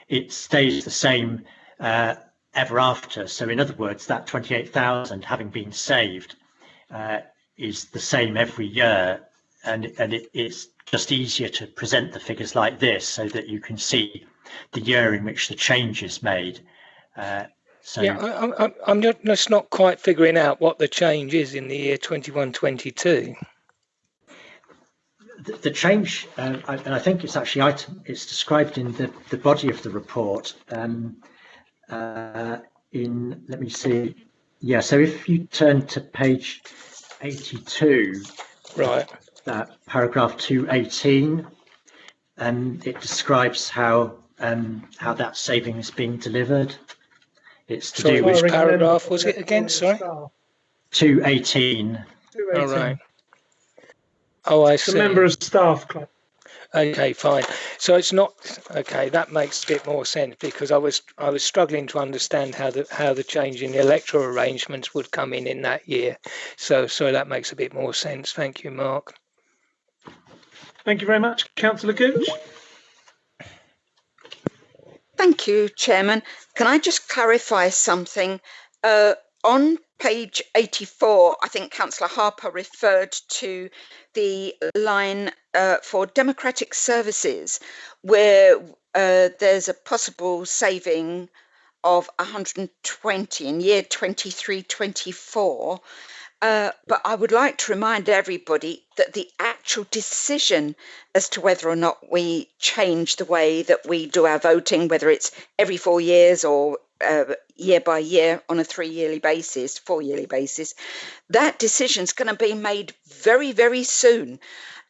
it stays the same ever after. So in other words, that 28,000 having been saved is the same every year, and it's just easier to present the figures like this so that you can see the year in which the change is made. I'm just not quite figuring out what the change is in the year 21-22. The change, and I think it's actually it's described in the body of the report. Let me see. Yeah, so if you turn to page 82, right, that paragraph 218, it describes how that saving is being delivered. It's to do with which paragraph was it again? Sorry, 218. All right. Oh, I see. The member of staff club. Okay, fine. So it's not okay. That makes a bit more sense, because I was struggling to understand how the change in the electoral arrangements would come in that year. So that makes a bit more sense. Thank you, Mark. Thank you very much, Councillor Gooch. Thank you, Chairman. Can I just clarify something? On page 84, I think Councillor Harper referred to the line for democratic services, where there's a possible saving of 120 in year 23-24. But I would like to remind everybody that the actual decision as to whether or not we change the way that we do our voting, whether it's every 4 years or year by year on a 4-yearly basis, that decision is going to be made very, very soon.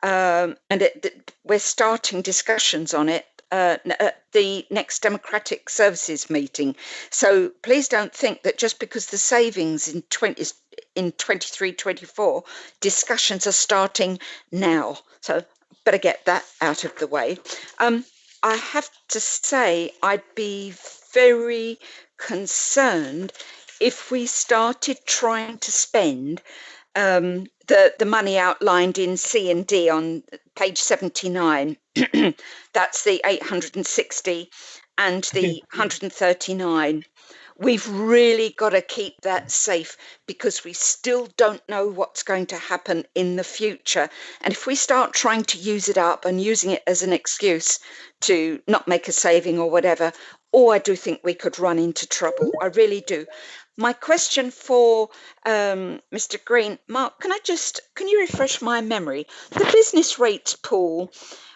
we're starting discussions on it at the next Democratic Services meeting. So please don't think that just because the savings in 23-24, discussions are starting now. So better get that out of the way. I have to say I'd be very concerned if we started trying to spend the money outlined in C and D on page 79. That's the 860 and the 139. We've really got to keep that safe because we still don't know what's going to happen in the future. And if we start trying to use it up and using it as an excuse to not make a saving or whatever, I do think we could run into trouble. I really do. My question for Mr. Green, Mark, can you refresh my memory? The business rates pool,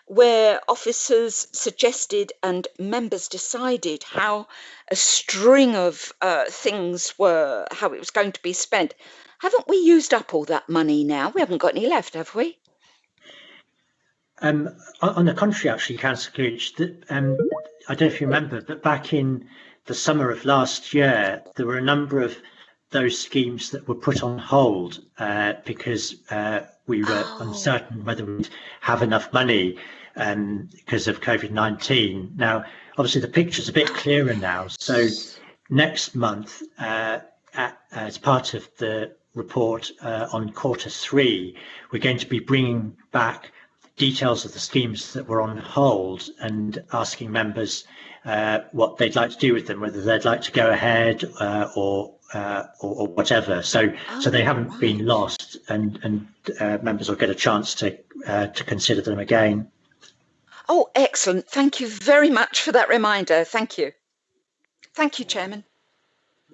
where officers suggested and members decided how a string of things were, how it was going to be spent. Haven't we used up all that money now? We haven't got any left, have we? On the contrary, actually, Councillor Gooch, I don't know if you remember, but back in the summer of last year, there were a number of those schemes that were put on hold because we were uncertain whether we'd have enough money because of COVID-19. Now, obviously, the picture's a bit clearer now. So next month, as part of the report on Q3, we're going to be bringing back details of the schemes that were on hold and asking members what they'd like to do with them, whether they'd like to go ahead or whatever. So they haven't been lost, and members will get a chance to consider them again. Oh, excellent. Thank you very much for that reminder. Thank you. Thank you, Chairman.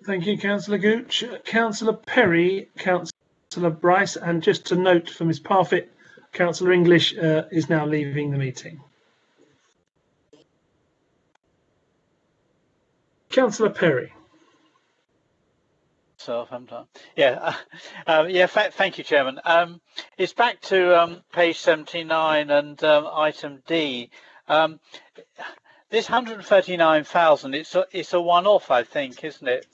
Thank you, Councillor Gooch. Councillor Perry, Councillor Bryce, and just to note for Ms Parfitt, Councillor English is now leaving the meeting. Councillor Perry. Thank you, Chairman. It's back to page 79 and item D. This 139,000, it's a one-off, I think, isn't it,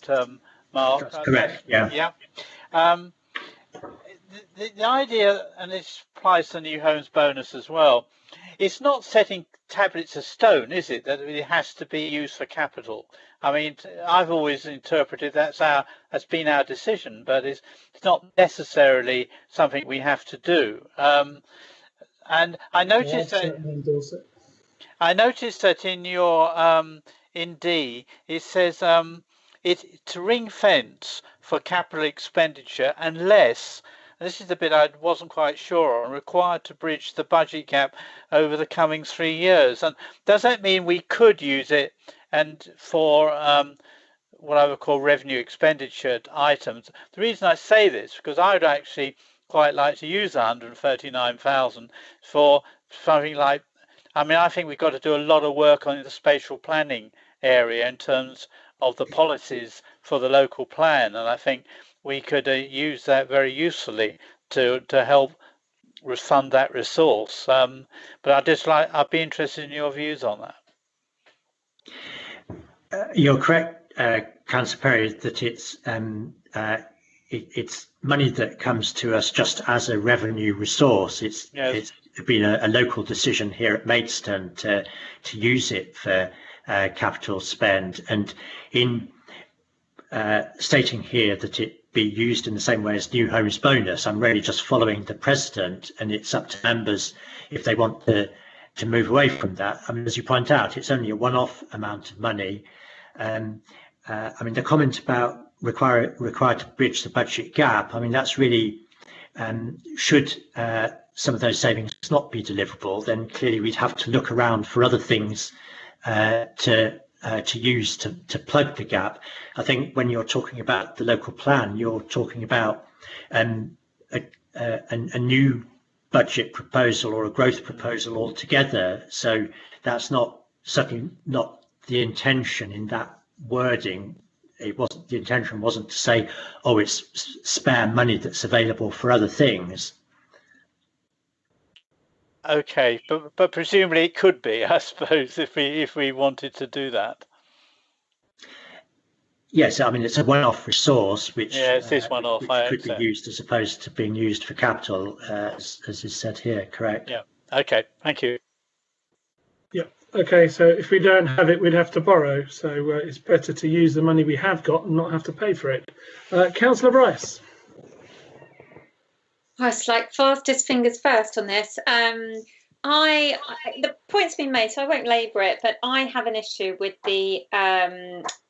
Mark? That's correct. Yeah. Yeah. The idea, and this applies to new homes bonus as well, it's not setting tablets of stone, is it, that it has to be used for capital? I mean, I've always interpreted that's been our decision, but it's not necessarily something we have to do. And I noticed that in your in D it says it's to ring fence for capital expenditure unless. This is the bit I wasn't quite sure on, required to bridge the budget gap over the coming 3 years. And does that mean we could use it and for what I would call revenue expenditure items? The reason I say this, because I would actually quite like to use 139,000 for something like, I mean, I think we've got to do a lot of work on the spatial planning area in terms of the policies for the local plan. And I think we could use that very usefully to help refund that resource. But I'd be interested in your views on that. You're correct, Councillor Perry, that it's money that comes to us just as a revenue resource. It's been a local decision here at Maidstone to use it for capital spend, and in stating here that it be used in the same way as new homes bonus, I'm really just following the precedent, and it's up to members if they want to move away from that. I mean, as you point out, it's only a one-off amount of money. I mean, the comment about required to bridge the budget gap, I mean, that's really, should some of those savings not be deliverable, then clearly we'd have to look around for other things to use to plug the gap. I think when you're talking about the local plan, you're talking about a new budget proposal or a growth proposal altogether. So that's certainly not the intention in that wording. The intention wasn't to say, oh, it's spare money that's available for other things. Okay, but presumably it could be, I suppose, if we wanted to do that. Yes, I mean it's a one-off resource which it is one-off. which could be used as opposed to being used for capital, as is said here. Correct. Yeah. Okay. Thank you. Yeah. Okay. So if we don't have it, we'd have to borrow. So it's better to use the money we have got and not have to pay for it. Councillor Bryce. It's like fastest fingers first on this. The point's been made, so I won't labour it, but I have an issue with the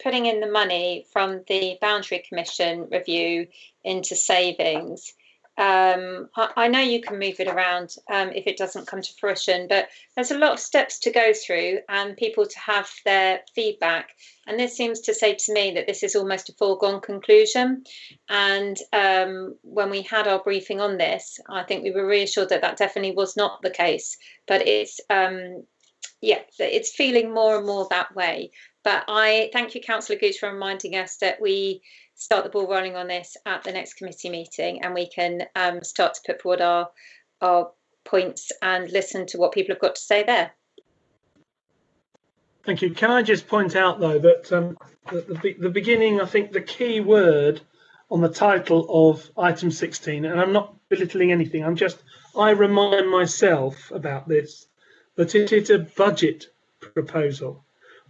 putting in the money from the Boundary Commission review into savings. I know you can move it around if it doesn't come to fruition, but there's a lot of steps to go through and people to have their feedback. And this seems to say to me that this is almost a foregone conclusion. And when we had our briefing on this, I think we were reassured that that definitely was not the case. But it's, it's feeling more and more that way. But I thank you, Councillor Gooch, for reminding us that we start the ball rolling on this at the next committee meeting, and we can start to put forward our points and listen to what people have got to say there. Thank you. Can I just point out, though, that the beginning, I think the key word on the title of item 16, and I'm not belittling anything, I remind myself about this, that it is a budget proposal.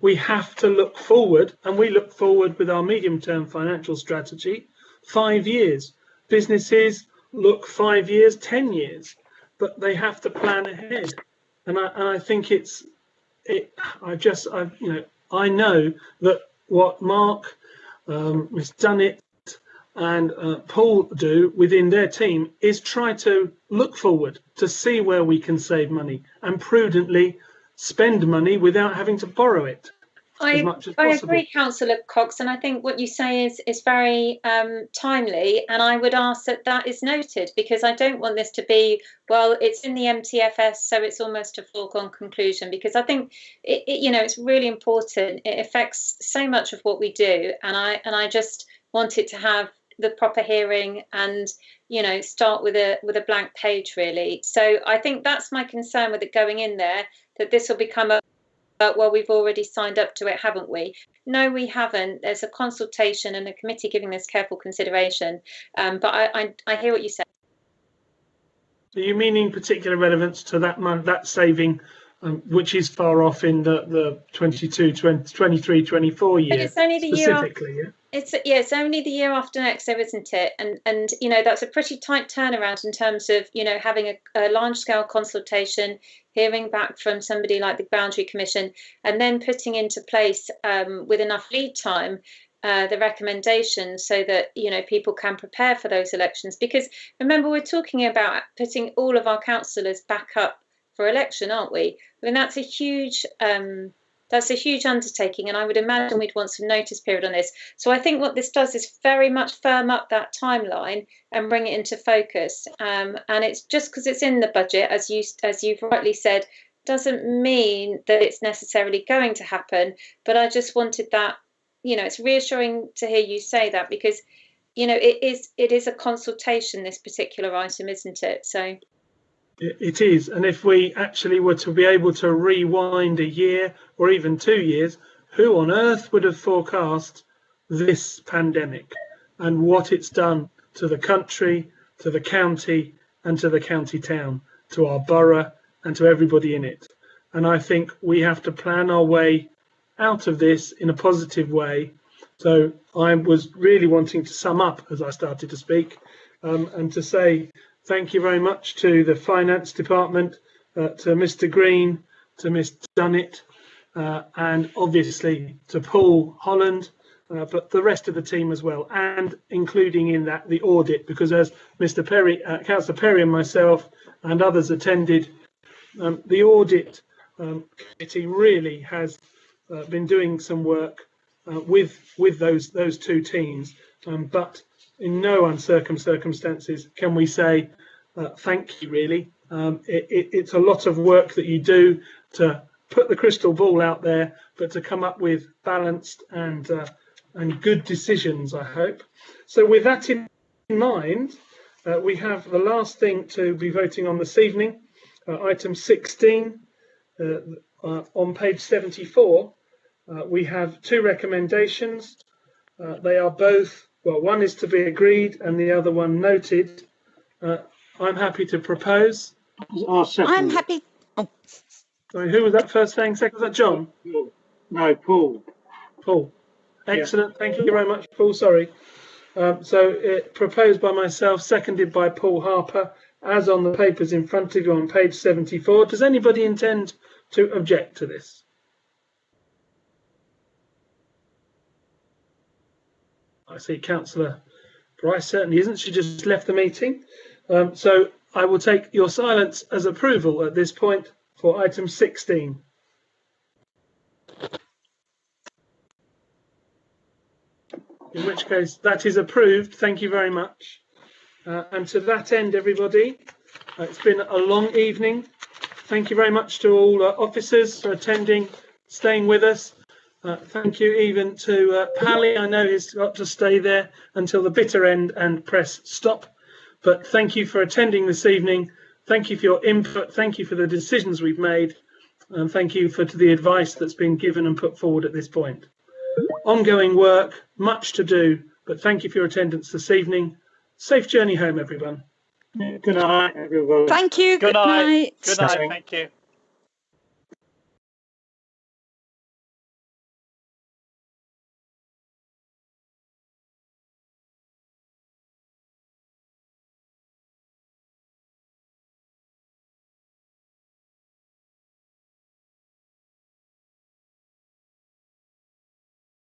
We have to look forward, and we look forward with our medium-term financial strategy, 5 years. Businesses look 5 years, 10 years, but they have to plan ahead. And I think I know that what Mark, Ms. Dunnett, and Paul do within their team is try to look forward to see where we can save money and prudently spend money without having to borrow it as much as possible. I agree, Councillor Cox, and I think what you say is very timely, and I would ask that is noted, because I don't want this to be, well, it's in the MTFS, so it's almost a foregone conclusion, because I think it's really important. It affects so much of what we do, and I just want it to have the proper hearing and start with a blank page, really. So I think that's my concern with it going in there, that this will become well, we've already signed up to it, haven't we? No, we haven't. There's a consultation and a committee giving this careful consideration. But I hear what you say. Are you meaning particular relevance to that saving, which is far off in the 22, 23, 24 year? But it's only the specifically, year. It's only the year after next, though, isn't it? And that's a pretty tight turnaround in terms of having a large scale consultation, hearing back from somebody like the Boundary Commission, and then putting into place with enough lead time the recommendations so that people can prepare for those elections. Because remember, we're talking about putting all of our councillors back up for election, aren't we? I mean, that's a huge undertaking, and I would imagine we'd want some notice period on this. So I think what this does is very much firm up that timeline and bring it into focus. And it's just because it's in the budget, as you've rightly said, doesn't mean that it's necessarily going to happen. But I just wanted that, it's reassuring to hear you say that, because it is a consultation, this particular item, isn't it? So. It is, and if we actually were to be able to rewind a year or even 2 years, who on earth would have forecast this pandemic and what it's done to the country, to the county, and to the county town, to our borough and to everybody in it? And I think we have to plan our way out of this in a positive way. So I was really wanting to sum up as I started to speak, and to say thank you very much to the Finance Department, to Mr. Green, to Ms. Dunnett, and obviously to Paul Holland, but the rest of the team as well, and including in that the audit, because as Mr. Perry, Councillor Perry and myself and others attended, the audit committee really has been doing some work with those two teams, but in no uncertain circumstances can we say thank you, really. It's a lot of work that you do to put the crystal ball out there, but to come up with balanced and good decisions, I hope. So with that in mind, we have the last thing to be voting on this evening, Item 16, on page 74, we have two recommendations. They are both, well, one is to be agreed and the other one noted. I'm happy to propose. I'm happy. Oh. Sorry, who was that first saying? Second, was that John? No, Paul. Paul. Excellent. Yeah. Thank you very much, Paul. Sorry. So proposed by myself, seconded by Paul Harper, as on the papers in front of you on page 74. Does anybody intend to object to this? I see Councillor Bryce certainly isn't. She just left the meeting. So I will take your silence as approval at this point for item 16. In which case, that is approved. Thank you very much. And to that end, everybody, it's been a long evening. Thank you very much to all officers for attending, staying with us. Thank you even to Pally. I know he's got to stay there until the bitter end and press stop. But thank you for attending this evening. Thank you for your input. Thank you for the decisions we've made. And thank you for the advice that's been given and put forward at this point. Ongoing work, much to do, but thank you for your attendance this evening. Safe journey home, everyone. Good night, everyone. Thank you. Good night. Good night. Thank you.